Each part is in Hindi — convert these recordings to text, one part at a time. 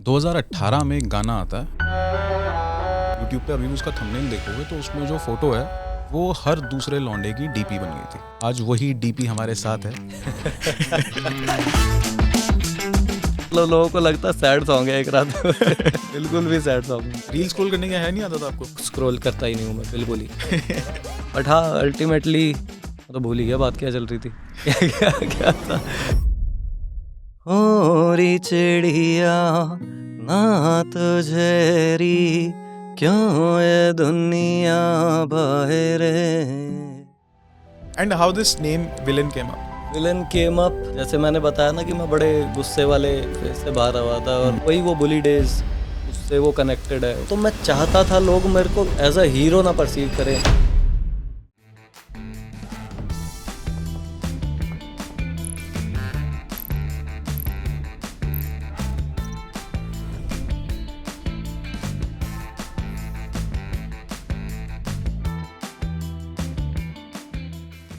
2018 में एक गाना आता है, यूट्यूब पे अभी भी उसका थंबनेल देखोगे तो उसमें जो फोटो है वो हर दूसरे लौंडे की डीपी बन गई थी। आज वही डीपी हमारे साथ है। लोगों को लगता है सैड सॉन्ग है एक रात में। बिल्कुल भी सैड सॉन्ग नहीं। रील स्क्रॉल करने का है नहीं आता था आपको? स्क्रॉल करता ही नहीं हूँ मैं बिल्कुल ही। बट हाँ अल्टीमेटली तो भूल ही गया बात क्या चल रही थी। क्या था। हो री चिड़िया ना तुझे री क्यों ये दुनिया बाहर। And how this name villain came up? Villain came up, जैसे मैंने बताया ना कि मैं बड़े गुस्से वाले फेज से बाहर आया था और वही वो बुली डेज उससे वो कनेक्टेड है। तो मैं चाहता था लोग मेरे को एज अ हीरो ना परसीव करें।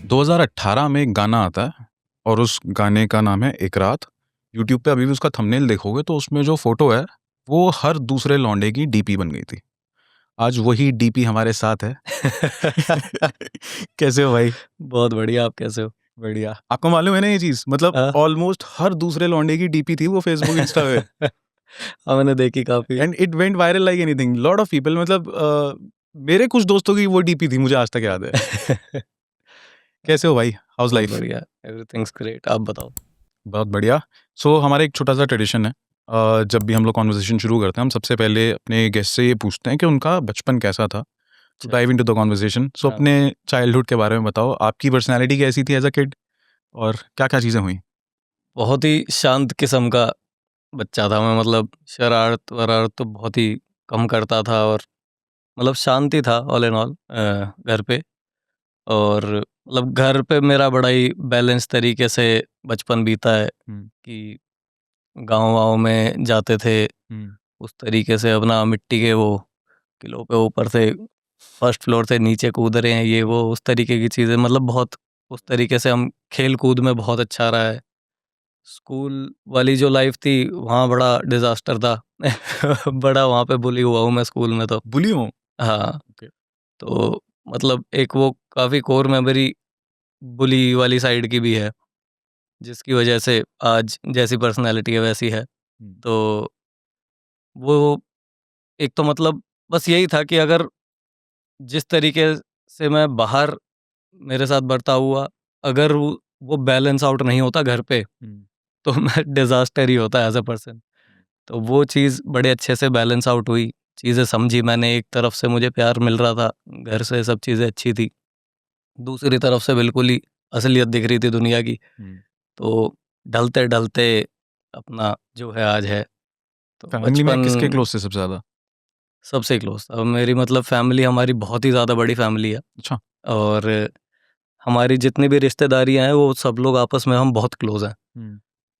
दो 2018 में एक गाना आता है और उस गाने का नाम है एक रात। यूट्यूब पे अभी भी उसका थंबनेल देखोगे तो उसमें जो फोटो है वो हर दूसरे लौंडे की डीपी बन गई थी। आज वही डीपी हमारे साथ है। कैसे हो भाई? बहुत बढ़िया, आप कैसे हो? बढ़िया। आपको मालूम है ना ये चीज, मतलब ऑलमोस्ट हर दूसरे लौंडे की डीपी थी वो फेसबुक इंस्टा पे। हाँ मैंने देखी काफी। And it went viral like anything. Lot of people, मतलब मेरे कुछ दोस्तों की वो डीपी थी, मुझे आज तक याद है। कैसे हो भाई? House life? बढ़िया, एवरीथिंग्स ग्रेट। आप बताओ। बहुत बढ़िया। सो हमारा एक छोटा सा ट्रेडिशन है, जब भी हम लोग कॉन्वर्सेशन शुरू करते हैं हम सबसे पहले अपने गेस्ट से ये पूछते हैं कि उनका बचपन कैसा था। To dive into the conversation. So अपने चाइल्डहुड के बारे में बताओ, आपकी पर्सनैलिटी कैसी थी एज अ किड और क्या क्या चीज़ें हुई? बहुत ही शांत किस्म का बच्चा था मैं, मतलब शरारत वरारत तो बहुत ही कम करता था और मतलब शांति था ऑल इन ऑल घर पे। और मतलब घर पे मेरा बड़ा ही बैलेंस तरीके से बचपन बीता है कि गाँव वाँव में जाते थे उस तरीके से अपना मिट्टी के वो किलो पे ऊपर से फर्स्ट फ्लोर से नीचे कूद रहे हैं, ये वो उस तरीके की चीज़ें, मतलब बहुत उस तरीके से हम खेल कूद में बहुत अच्छा रहा है। स्कूल वाली जो लाइफ थी वहाँ बड़ा डिजास्टर था। बड़ा वहाँ पे बुली हुआ हूँ मैं स्कूल में तो। बुली हूँ? हाँ Okay. तो मतलब एक वो काफ़ी कोर मेमोरी बुली वाली साइड की भी है, जिसकी वजह से आज जैसी पर्सनैलिटी है वैसी है। तो वो एक तो मतलब बस यही था कि अगर जिस तरीके से मैं बाहर मेरे साथ बर्ताव हुआ, अगर वो बैलेंस आउट नहीं होता घर पे तो मैं डिजास्टर ही होता एज अ पर्सन। तो वो चीज़ बड़े अच्छे से बैलेंस आउट हुई, चीज़ें समझी मैंने। एक तरफ से मुझे प्यार मिल रहा था घर से, सब चीज़ें अच्छी थी, दूसरी तरफ से बिल्कुल ही असलियत दिख रही थी दुनिया की। तो ढलते ढलते अपना जो है आज है। तो फैमिली में बचपन किसके क्लोज से सबसे ज़्यादा? सबसे क्लोज था मेरी, मतलब फैमिली हमारी बहुत ही ज़्यादा बड़ी फैमिली है। अच्छा। और हमारी जितनी भी रिश्तेदारियां हैं वो सब लोग आपस में हम बहुत क्लोज हैं।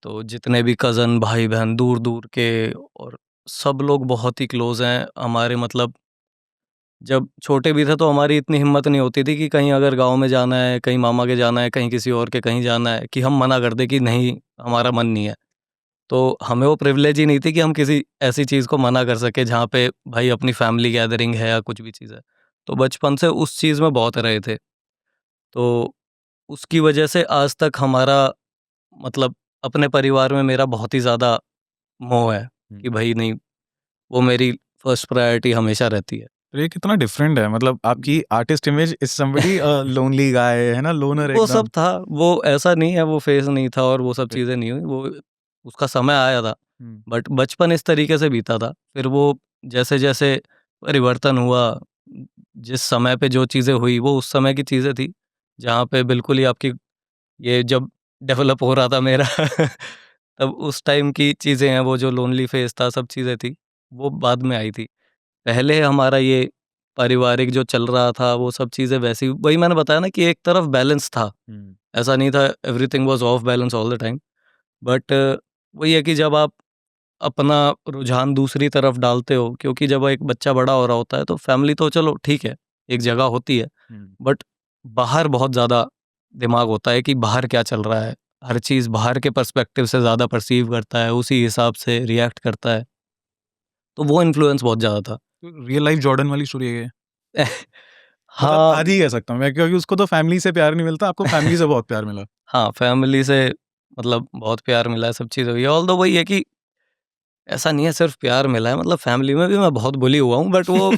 तो जितने भी कज़न भाई बहन दूर दूर के, और सब लोग बहुत ही क्लोज हैं हमारे। मतलब जब छोटे भी थे तो हमारी इतनी हिम्मत नहीं होती थी कि कहीं अगर गांव में जाना है, कहीं मामा के जाना है, कहीं किसी और के कहीं जाना है, कि हम मना कर दे कि नहीं हमारा मन नहीं है। तो हमें वो प्रिविलेज ही नहीं थी कि हम किसी ऐसी चीज़ को मना कर सके जहाँ पे भाई अपनी फैमिली गैदरिंग है या कुछ भी चीज़ है। तो बचपन से उस चीज़ में बहुत रहे थे। तो उसकी वजह से आज तक हमारा मतलब अपने परिवार में मेरा बहुत ही ज़्यादा मोह है कि भाई नहीं, वो मेरी फर्स्ट प्रायोरिटी हमेशा रहती है। तो ये कितना डिफरेंट है, मतलब आपकी artist image is somebody lonely guy है ना, लोनर वो एकदम। सब था, वो ऐसा नहीं है, वो फेज़ नहीं था और वो सब चीज़ें नहीं हुई, वो उसका समय आया था। बट बचपन इस तरीके से बीता था। फिर वो जैसे-जैसे परिवर्तन हुआ, जिस समय पे जो चीज़ें हुई वो उस समय की चीज़ें थी, जहाँ पे बिल्कुल ही आपकी ये जब डेवलप हो रहा था मेरा तब उस टाइम की चीज़ें हैं, वो जो लोनली फेज़ था, सब चीज़ें थी, वो बाद में आई थी। पहले हमारा ये पारिवारिक जो चल रहा था वो सब चीज़ें वैसी, वही मैंने बताया ना कि एक तरफ बैलेंस था। ऐसा नहीं था everything was of balance all the time. But वही है कि जब आप अपना रुझान दूसरी तरफ डालते हो, क्योंकि जब एक बच्चा बड़ा हो रहा होता है तो फैमिली तो चलो ठीक है, एक जगह होती है, बट बाहर बहुत ज़्यादा दिमाग होता है कि बाहर क्या चल रहा है। हर चीज़ बाहर के पर्सपेक्टिव से ज़्यादा परसीव करता है, उसी हिसाब से रिएक्ट करता है। तो वो इन्फ्लुएंस बहुत ज़्यादा था। रियल लाइफ जॉर्डन वाली स्टोरी है ये? मतलब हाँ, आधी कह सकता हूँ मैं, क्योंकि उसको तो फैमिली से प्यार नहीं मिलता, आपको फैमिली से बहुत प्यार मिला। हाँ, फैमिली से मतलब बहुत प्यार मिला है, सब चीज़ हुई है। ऑल्दो वही है कि ऐसा नहीं है सिर्फ़ प्यार मिला है, मतलब फैमिली में भी मैं बहुत बुली हुआ हूँ, बट वो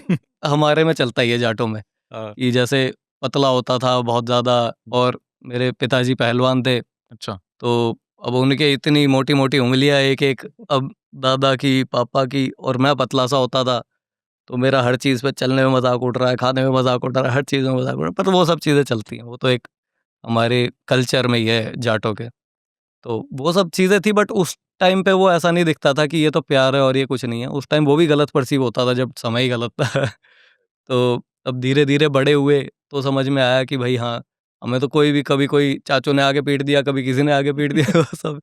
हमारे में चलता ही है जाटों में, हाँ, कि जैसे पतला होता था बहुत ज़्यादा, और मेरे पिताजी पहलवान थे, अच्छा। तो अब उनके इतनी मोटी-मोटी उँगलियाँ एक-एक, अब दादा की, पापा की, और मैं पतला-सा होता था, तो मेरा हर चीज़ पे चलने में मज़ाक उड़ रहा है, खाने में मज़ाक उड़ रहा है, हर चीज़ में मज़ाक उड़ रहा है, पर वो सब चीज़ें चलती हैं, वो तो एक हमारे कल्चर में ही है जाटों के। तो वो सब चीज़ें थी, बट उस टाइम पे वो ऐसा नहीं दिखता था कि ये तो प्यार है और ये कुछ नहीं है। उस टाइम वो भी गलत पर्सीव होता था जब समय ही गलत था। तो अब धीरे-धीरे बड़े हुए तो समझ में आया कि भई हाँ, हमें तो कोई भी, कभी कोई चाचू ने आके पीट दिया, कभी किसी ने आके पीट दिया वो सब।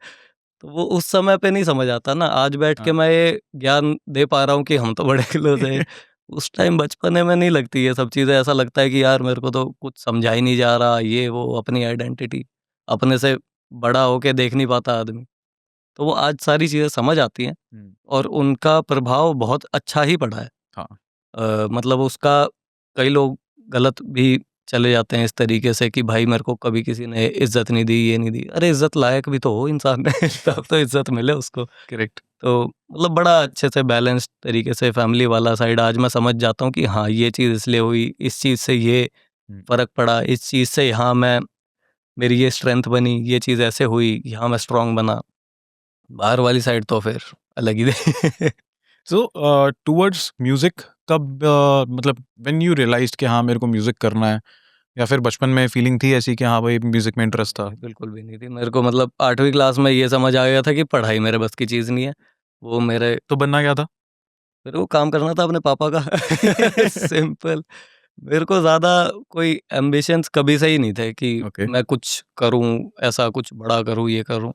तो वो उस समय पे नहीं समझ आता ना। आज बैठ के हाँ। मैं ये ज्ञान दे पा रहा हूँ कि हम तो बड़े क्लोज़ हैं। उस टाइम बचपने में नहीं लगती ये सब चीज़ें, ऐसा लगता है कि यार मेरे को तो कुछ समझा ही नहीं जा रहा, ये वो अपनी आइडेंटिटी अपने से बड़ा होके देख नहीं पाता आदमी। तो वो आज सारी चीज़ें समझ आती हैं, हुँ, और उनका प्रभाव बहुत अच्छा ही पड़ा है। हाँ, मतलब उसका कई लोग गलत भी चले जाते हैं इस तरीके से कि भाई मेरे को कभी किसी ने इज़्ज़त नहीं दी, ये नहीं दी। अरे इज़्ज़त लायक भी तो हो इंसान में तब तो इज़्ज़त मिले उसको। करेक्ट। तो मतलब बड़ा अच्छे से बैलेंस्ड तरीके से फैमिली वाला साइड आज मैं समझ जाता हूँ कि हाँ, ये चीज़ इसलिए हुई, इस चीज़ से ये हुँ। फ़र्क पड़ा, इस चीज़ से यहाँ मैं, मेरी ये स्ट्रेंथ बनी, ये चीज़ ऐसे हुई, यहाँ मैं स्ट्रॉन्ग बना। बाहर वाली साइड तो फिर अलग ही थे। सो टुवर्ड्स म्यूज़िक कब मतलब व्हेन यू रियलाइज़्ड कि हाँ, मेरे को म्यूज़िक करना है, या फिर बचपन में फीलिंग थी ऐसी कि हाँ भाई, म्यूज़िक में इंटरेस्ट था? नहीं, बिल्कुल भी नहीं थी। मेरे को मतलब 8वीं क्लास में ये समझ आ गया था कि पढ़ाई मेरे बस की चीज़ नहीं है। वो मेरे तो बनना क्या था? मेरे को काम करना था अपने पापा का सिंपल। मेरे को ज़्यादा कोई एम्बिशंस कभी से ही नहीं थे कि ओके। मैं कुछ करूँ, ऐसा कुछ बड़ा करूँ, ये करूँ।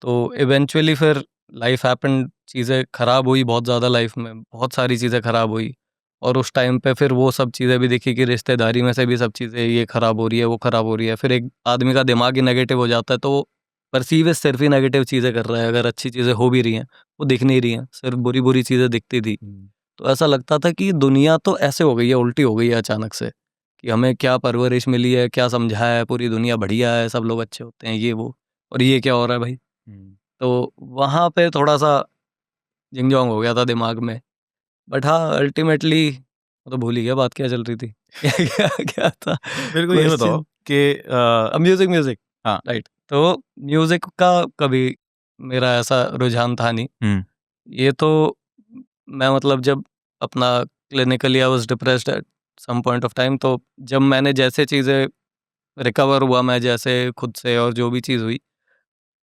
तो इवेंचुअली फिर लाइफ़ हैपेंड, चीज़ें ख़राब हुई बहुत ज़्यादा लाइफ़ में, बहुत सारी चीज़ें ख़राब हुई, और उस टाइम पे फिर वो सब चीज़ें भी दिखी कि रिश्तेदारी में से भी सब चीज़ें, ये ख़राब हो रही है, वो ख़राब हो रही है। फिर एक आदमी का दिमाग ही नेगेटिव हो जाता है, तो वो परसीव सिर्फ़ ही नेगेटिव चीज़ें कर रहा है, अगर अच्छी चीज़ें हो भी रही हैं, वो दिख नहीं रही हैं, सिर्फ़ बुरी-बुरी चीज़ें दिखती थी। हुँ, तो ऐसा लगता था कि दुनिया तो ऐसे हो गई है, उल्टी हो गई है अचानक से, कि हमें क्या परवरिश मिली है, क्या समझाया है, पूरी दुनिया बढ़िया है, सब लोग अच्छे होते हैं, ये वो, और ये क्या हो रहा है भाई? हुँ। तो वहाँ पे थोड़ा-सा जिंग-जोंग हो गया था दिमाग में। बट हाँ, अल्टीमेटली मैं तो भूल ही गया बात क्या चल रही थी। क्या क्या क्या था मेरे को ये बताओ क्वेश्चन? कि म्यूज़िक म्यूज़िक, हाँ। राइट। तो म्यूज़िक का कभी मेरा ऐसा रुझान था नहीं। हुँ, ये तो मैं मतलब जब अपना clinically I was depressed at some point of time, तो जब मैंने जैसे चीज़ें रिकवर हुआ, मैं जैसे खुद से, और जो भी चीज़ हुई,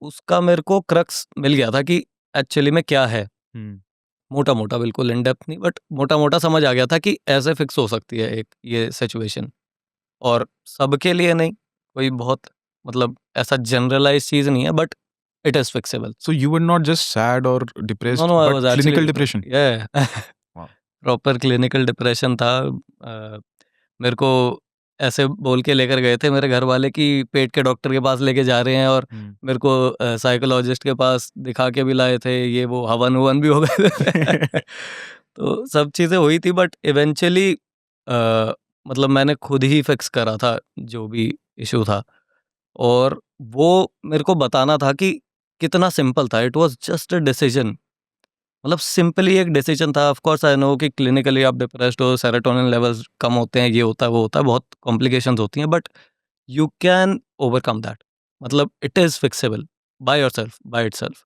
उसका मेरे को क्रक्स मिल गया था कि एक्चुअली में क्या है। हुँ। मोटा-मोटा, बिल्कुल इन डेप्थ नहीं, बट मोटा-मोटा समझ आ गया था कि ऐसे फिक्स हो सकती है एक ये सिचुएशन, और सबके लिए नहीं, कोई बहुत मतलब ऐसा जनरलाइज़ चीज़ नहीं है, but it is fixable. So you were not just sad और no, depressed no, I but was clinical actually depression? या वाओ! प्रॉपर क्लिनिकल डिप्रेशन था। मेरे को ऐसे बोल के लेकर गए थे मेरे घर वाले कि पेट के डॉक्टर के पास लेके जा रहे हैं, और हुँ। मेरे को साइकोलॉजिस्ट के पास दिखा के भी लाए थे, ये वो हवन-ववन भी हो गए थे। तो सब चीज़ें हुई थी, बट इवेंचुअली मतलब मैंने खुद ही फिक्स करा था जो भी इश्यू था, और वो मेरे को बताना था कि कितना सिंपल था। It was just a decision, मतलब सिंपली एक डिसीजन था। ऑफ कोर्स आई नो कि क्लिनिकली आप डिप्रेस्ड हो, सेरोटोनिन लेवल्स कम होते हैं, ये होता है, वो होता है, बहुत कॉम्प्लिकेशंस होती हैं, but you can overcome that. मतलब it is fixable by yourself, by itself.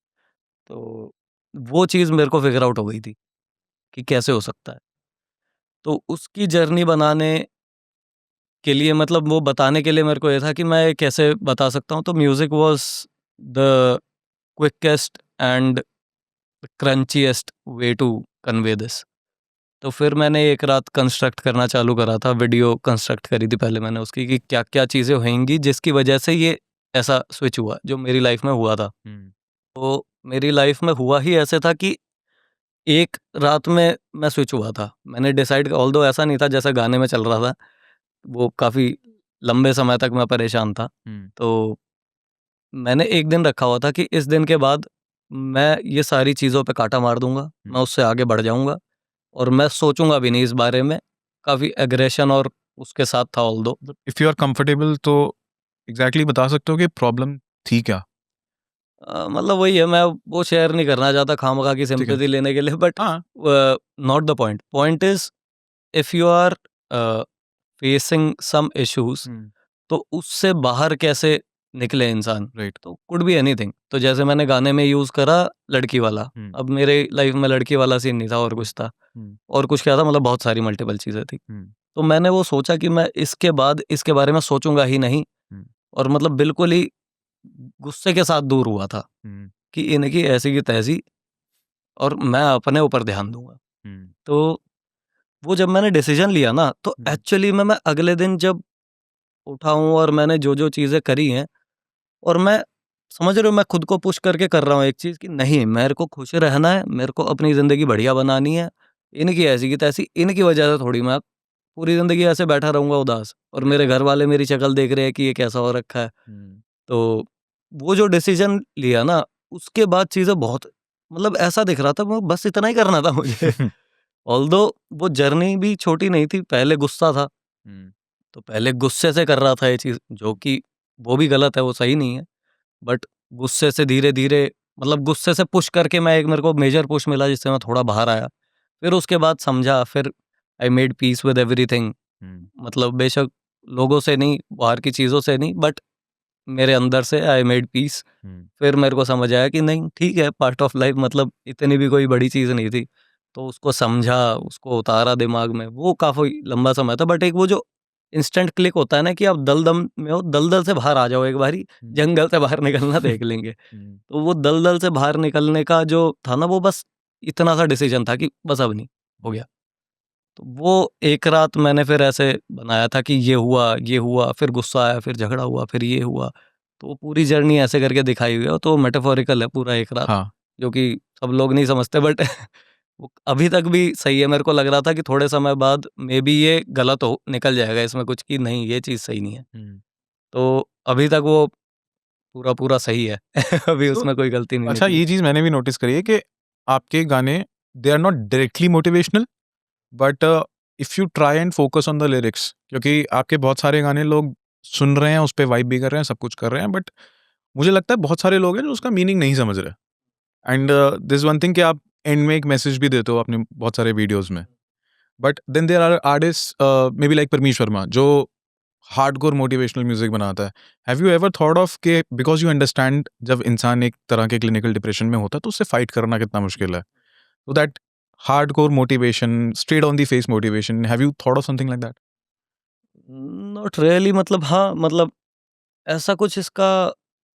तो वो चीज़ मेरे को फिगर आउट हो गई थी कि कैसे हो सकता है। तो उसकी जर्नी बनाने के लिए, मतलब वो बताने के लिए मेरे को ये था कि मैं कैसे बता सकता हूँ, तो music was the quickest and crunchiest way to convey this. तो फिर मैंने एक रात कंस्ट्रक्ट करना चालू करा था, वीडियो कंस्ट्रक्ट करी थी पहले मैंने उसकी, कि क्या-क्या चीज़ें होंगी जिसकी वजह से ये ऐसा स्विच हुआ, जो मेरी लाइफ़ में हुआ था। हुँ। तो मेरी लाइफ़ में हुआ ही ऐसे था कि एक रात में मैं स्विच हुआ था। मैंने डिसाइड, ऑल्दो ऐसा नहीं था जैसा गाने में चल रहा था, वो काफ़ी लंबे समय तक मैं परेशान था। हुँ। तो मैंने एक दिन रखा हुआ था कि इस दिन के बाद मैं ये सारी चीज़ों पे काँटा मार दूँगा, मैं उससे आगे बढ़ जाऊँगा और मैं सोचूँगा भी नहीं इस बारे में। काफ़ी एग्रेशन और उसके साथ था although. If you are comfortable तो एग्जैक्टली बता सकते हो कि प्रॉब्लम थी क्या? मतलब वही है, मैं वो शेयर नहीं करना चाहता खामखा की ठीक है। सिंपैथी लेने के लिए, बट हाँ, not the point. Point is if you are facing some issues, तो उससे बाहर कैसे निकले इंसान? राइट। तो कुड बी एनीथिंग। तो जैसे मैंने गाने में यूज़ करा लड़की वाला, अब मेरे लाइफ में लड़की वाला सीन नहीं था और कुछ था। और कुछ क्या था, मतलब बहुत सारी मल्टीपल चीज़ें थी। तो मैंने वो सोचा कि मैं इसके बाद इसके बारे में सोचूँगा ही नहीं, और मतलब बिल्कुल ही गुस्से के साथ दूर हुआ था कि इनकी ऐसी की तैसी, और मैं अपने ऊपर ध्यान दूँगा। तो वो जब मैंने डिसीजन लिया ना, तो एक्चुअली में मैं अगले दिन जब उठा हूँ और मैंने जो-जो चीज़ें करी हैं, और मैं समझ रहे हो, मैं खुद को पुश करके कर रहा हूँ एक चीज़ कि नहीं, मेरे को खुश रहना है, मेरे को अपनी ज़िंदगी बढ़िया बनानी है। इनकी ऐसी की तैसी, इनकी वजह से थोड़ी मैं पूरी ज़िंदगी ऐसे बैठा रहूँगा उदास, और मेरे घर वाले मेरी शक्ल देख रहे हैं कि ये कैसा हो रखा है। तो वो जो डिसीजन लिया ना, उसके बाद चीज़ें बहुत, मतलब ऐसा दिख रहा था, वो बस इतना ही करना था मुझे। ऑल्दो वो जर्नी भी छोटी नहीं थी, पहले गुस्सा था, तो पहले गुस्से से कर रहा था ये चीज़, जो कि वो भी गलत है, वो सही नहीं है। बट गुस्से से धीरे-धीरे, मतलब गुस्से से पुश करके मैं एक, मेरे को मेजर पुश मिला जिससे मैं थोड़ा बाहर आया। फिर उसके बाद समझा, फिर I made peace with everything. मतलब बेशक लोगों से नहीं, बाहर की चीज़ों से नहीं, बट मेरे अंदर से आई मेड पीस। फिर मेरे को समझ आया कि नहीं, ठीक है, पार्ट ऑफ लाइफ, मतलब इतनी भी कोई बड़ी चीज़ नहीं थी। तो उसको समझा, उसको उतारा दिमाग में, वो काफ़ी लंबा समय था। बट एक वो जो इंस्टेंट क्लिक होता है ना कि आप दलदम में हो, दलदल से बाहर आ जाओ एक बारी, जंगल से बाहर निकलना देख लेंगे। तो वो दलदल से बाहर निकलने का जो था ना, वो बस इतना सा डिसीजन था कि बस अब नहीं, हो गया। तो वो एक रात मैंने फिर ऐसे बनाया था कि ये हुआ, फिर गुस्सा आया, फिर झगड़ा हुआ, फिर ये हुआ। तो वो पूरी जर्नी ऐसे करके दिखाई हुई है, तो मेटाफोरिकल है पूरा एक रात, हाँ। जो कि सब लोग नहीं समझते, बट वो अभी तक भी सही है। मेरे को लग रहा था कि थोड़े समय बाद मे बी ये गलत हो निकल जाएगा इसमें कुछ, कि नहीं, ये चीज़ सही नहीं है। तो अभी तक वो पूरा सही है। अभी तो उसमें कोई गलती नहीं अच्छा, निकली। ये चीज़ मैंने भी नोटिस करी है कि आपके गाने, they are not directly motivational, but if you try and focus on the lyrics, क्योंकि आपके बहुत सारे गाने लोग सुन रहे हैं, उस पे वाइब भी कर रहे हैं, सब कुछ कर रहे हैं, बट मुझे लगता है बहुत सारे लोग हैं जो उसका मीनिंग नहीं समझ रहे। एंड दिस वन थिंग कि आप एंड में एक मैसेज भी देते हो अपने बहुत सारे वीडियोज़ में। But then there are artist may be like Parmish Verma, जो हार्डकोर मोटिवेशनल म्यूजिक बनाता है। Have you ever thought of के, बिकॉज़ यू अंडरस्टैंड जब इंसान एक तरह के क्लिनिकल डिप्रेशन में होता है तो उससे फाइट करना कितना मुश्किल है। So that hardcore motivation, straight on the face motivation, have you thought of something like that? Not really, मतलब हाँ, मतलब ऐसा कुछ इसका,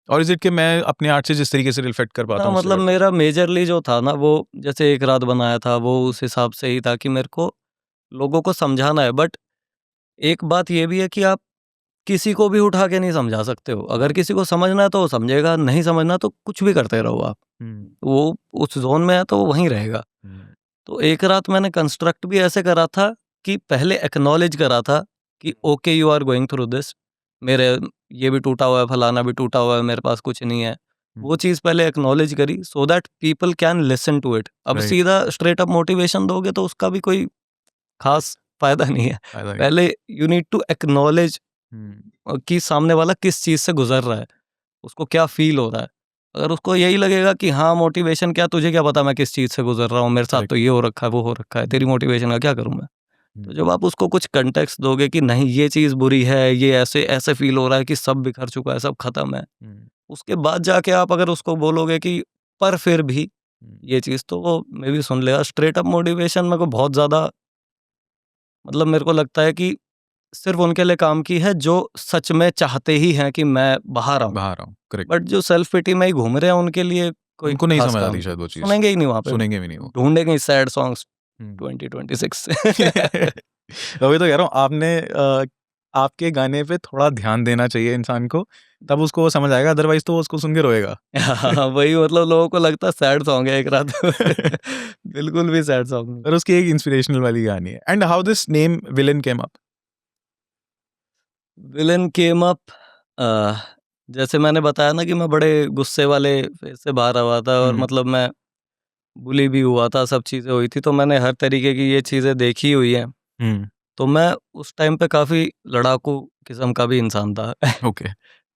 और इज़ इट कि मैं अपने आर्ट से जिस तरीके से रिफ्लेक्ट कर पाता ना हूँ उससे मतलब करता हूँ? मेरा मेजरली जो था ना, वो जैसे एक रात बनाया था, वो उस हिसाब से ही था कि मेरे को लोगों को समझाना है। बट एक बात ये भी है कि आप किसी को भी उठा के नहीं समझा सकते हो। अगर किसी को समझना है तो वो समझेगा, नहीं समझना तो कुछ भी करते रहो आप। वो उस ज़ोन में है तो वो वहीं रहेगा। तो एक रात मैंने कंस्ट्रक्ट भी ऐसे करा था कि पहले एक्नॉलेज करा था कि okay, you are going through this, मेरे ये भी टूटा हुआ है, फलाना भी टूटा हुआ है, मेरे पास कुछ नहीं है। वो चीज़ पहले एक्नॉलेज करी so that people can listen to it. अब राइट, सीधा स्ट्रेट अप मोटिवेशन दोगे तो उसका भी कोई खास फ़ायदा नहीं है। फ़ायदा नहीं। पहले यू नीड टू एक्नॉलेज हुँ, कि सामने वाला किस चीज़ से गुज़र रहा है, उसको क्या फ़ील हो रहा है। अगर उसको यही लगेगा कि हाँ, मोटिवेशन क्या, तुझे क्या पता मैं किस चीज़ से गुज़र रहा हूँ, मेरे साथ करेक्ट। तो ये हो रखा है, वो हो रखा है, तेरी मोटिवेशन का क्या करूँ मैं? तो जब आप उसको कुछ कॉन्टेक्स्ट दोगे कि नहीं, ये चीज़ बुरी है, ये ऐसे ऐसे फ़ील हो रहा है कि सब बिखर चुका है, सब ख़त्म है। उसके बाद जाके आप अगर उसको बोलोगे कि पर फिर भी ये चीज़, तो वो मे बी सुन लेगा। स्ट्रेट अप मोटिवेशन मेरे को बहुत ज़्यादा, मतलब मेरे को लगता है कि सिर्फ़ उनके लिए काम की है जो सच में चाहते ही हैं कि मैं बाहर आऊँ। बाहर आऊँ, करेक्ट। बट जो सेल्फ पिटी में ही घूम रहे हैं, उनके लिए कोई उनको नहीं ख़ास समझ काम आती की शायद वो चीज़, सुनेंगे ही नहीं वहाँ पे, सुनेंगे भी नहीं वो। ढूँढेंगे ही सैड सॉन्ग्स हुँ। 2026 से। वही तो कह रहा हूँ, आपने आपके गाने पे थोड़ा ध्यान देना चाहिए इंसान को, तब उसको वो समझ आएगा, अदरवाइज़ तो वो उसको सुन के रोएगा। हाँ, वही, मतलब लोगों को लगता है सैड सॉन्ग है एक रात में। बिल्कुल भी सैड सॉन्ग नहीं। और उसकी एक इंस्पिरेशनल वाली कहानी है। And how this name villain came up? Villain came up, जैसे मैंने बताया ना कि मैं बड़े गुस्से वाले फेज से बाहर हुआ था और मतलब मैं बुली भी हुआ था, सब चीज़ें हुई थी, तो मैंने हर तरीके की ये चीज़ें देखी हुई हैं। तो मैं उस टाइम पे काफ़ी लड़ाकू किस्म का भी इंसान था। ओके।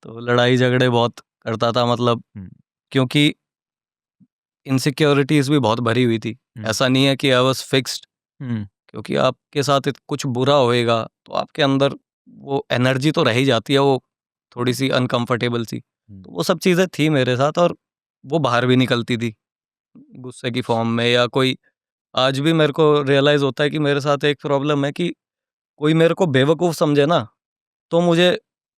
तो लड़ाई झगड़े बहुत करता था, मतलब क्योंकि इनसिक्योरिटीज़ भी बहुत भरी हुई थी। ऐसा नहीं है कि आई वाज़ फिक्स्ड, क्योंकि आपके साथ कुछ बुरा होएगा तो आपके अंदर वो एनर्जी तो रह ही जाती है, वो थोड़ी-सी अनकंफर्टेबल सी। तो वो सब चीज़ें थी मेरे साथ और वो बाहर भी निकलती थी, गुस्से की फ़ॉर्म में या कोई। आज भी मेरे को रियलाइज़ होता है कि मेरे साथ एक प्रॉब्लम है कि कोई मेरे को बेवकूफ़ समझे ना, तो मुझे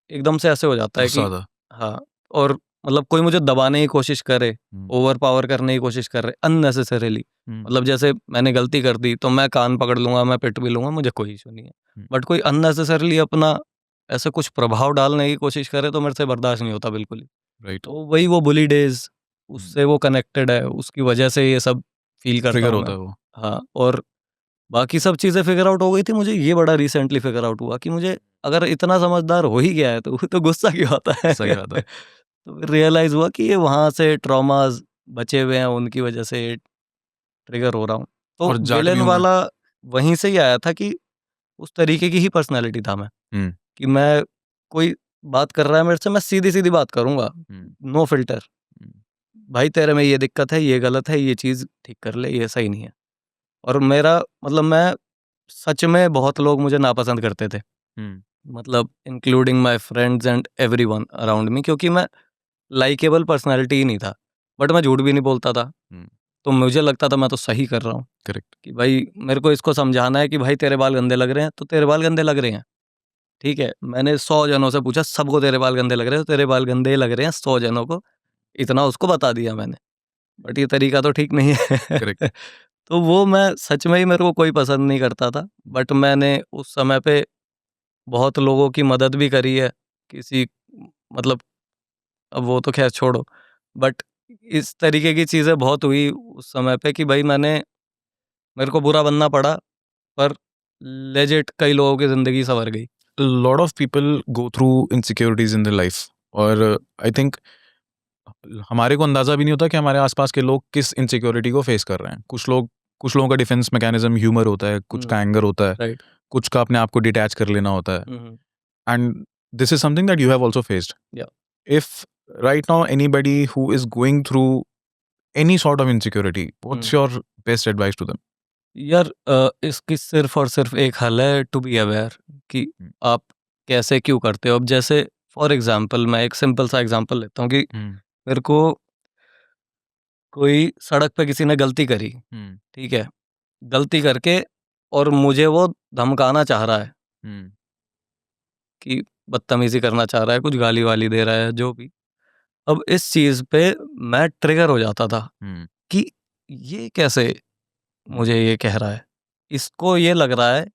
एकदम से ऐसे हो जाता है गुस्सा कि आता। हाँ, और मतलब कोई मुझे दबाने की कोशिश करे, ओवरपावर करने की कोशिश कर रहे अननेसेसरीली, मतलब जैसे मैंने गलती कर दी तो मैं कान पकड़ लूँगा, मैं पिट भी लूँगा, मुझे कोई इश्यू नहीं है। बट कोई अननेसेसरीली अपना ऐसे कुछ प्रभाव डालने की कोशिश करे तो मेरे से बर्दाश्त नहीं होता बिल्कुल ही। राइट। तो वही वो बुली डेज़, उससे वो कनेक्टेड है, उसकी वजह से ये सब फ़ील करता ट्रिगर हूँ होता मैं। है वो। हाँ, और बाकी सब चीज़ें फ़िगर आउट हो गई थी, मुझे ये बड़ा रिसेंटली फ़िगर आउट हुआ कि मुझे अगर इतना समझदार हो ही गया है तो गुस्सा क्यों आता है? सही बात है। तो फिर रियलाइज़ हुआ कि ये वहाँ से ट्रॉमाज़ बचे हुए हैं, उनकी वजह से ट्रिगर हो रहा हूँ। तो और जाट भी विलेन हूँ मैं। वाला वहीं से ही आया था कि उस तरीके की ही पर्सनैलिटी था मैं, हुँ, कि मैं कोई बात कर रहा है मेरे से, मैं सीधी-सीधी बात करूँगा, हुँ, नो फ़िल्टर। हुँ, भाई तेरे में ये दिक्कत है, ये गलत है, ये चीज़ ठीक कर ले, ये सही नहीं है। और मेरा मतलब मैं सच में बहुत लोग मुझे नापसंद करते थे। हुँ, मतलब including my friends and everyone around me, क्योंकि मैं लाइकेबल पर्सनैलिटी ही नहीं था। बट मैं झूठ भी नहीं बोलता था। हुँ, तो मुझे लगता था मैं तो सही कर रहा हूँ, करेक्ट। कि भाई मेरे को इसको समझाना है कि भाई तेरे बाल गंदे लग रहे हैं, तो तेरे बाल गंदे लग रहे हैं। ठीक है? मैंने 100 जनों से पूछा, सबको तेरे बाल गंदे लग रहे हैं, तो तेरे बाल गंदे लग रहे हैं 100 जनों को, इतना उसको बता दिया मैंने। बट ये तरीका तो ठीक नहीं है। करेक्ट। तो वो मैं सच में ही, मेरे को कोई पसंद नहीं करता था। बट मैंने उस समय पे बहुत लोगों की मदद भी करी है। किसी मतलब अब वो तो ख़ैर छोड़ो। बट इस तरीके की चीज़ें बहुत हुई उस समय पे कि भाई मेरे को बुरा बनना पड़ा, पर लेजिट कई लोगों की ज़िंदगी सँवर गई। A lot of people go through insecurities in their life और आई थिंक हमारे को अंदाज़ा भी नहीं होता कि हमारे आसपास के लोग किस इनसिक्योरिटी को फेस कर रहे हैं। कुछ लोगों का डिफेंस मैकेनिज्म ह्यूमर होता है, कुछ हुँ, का एंगर होता है, राइट। कुछ का अपने आप को डिटैच कर लेना होता है। Hmm, hmm. And this is something that you have also faced. या If right now anybody who is going through any sort of insecurity, what's hmm. your best advice to them? यार इसकी सिर्फ़ और सिर्फ़ एक हल है, टू बी अवेयर कि हुँ, आप कैसे क्यों करते हो। अब जैसे फॉर एग्ज़ाम्पल मैं एक सिंपल सा एग्ज़ाम्पल लेता हूँ कि हुँ, मेरे को कोई सड़क पे किसी ने गलती करी, हुँ, ठीक है? गलती करके और मुझे वो धमकाना चाह रहा है हुँ, कि बदतमीज़ी करना चाह रहा है, कुछ गाली-वाली दे रहा है, जो भी। अब इस चीज़ पे मैं ट्रिगर हो जाता था हुँ, कि ये कैसे हुँ, मुझे ये कह रहा है? इसको ये लग रहा है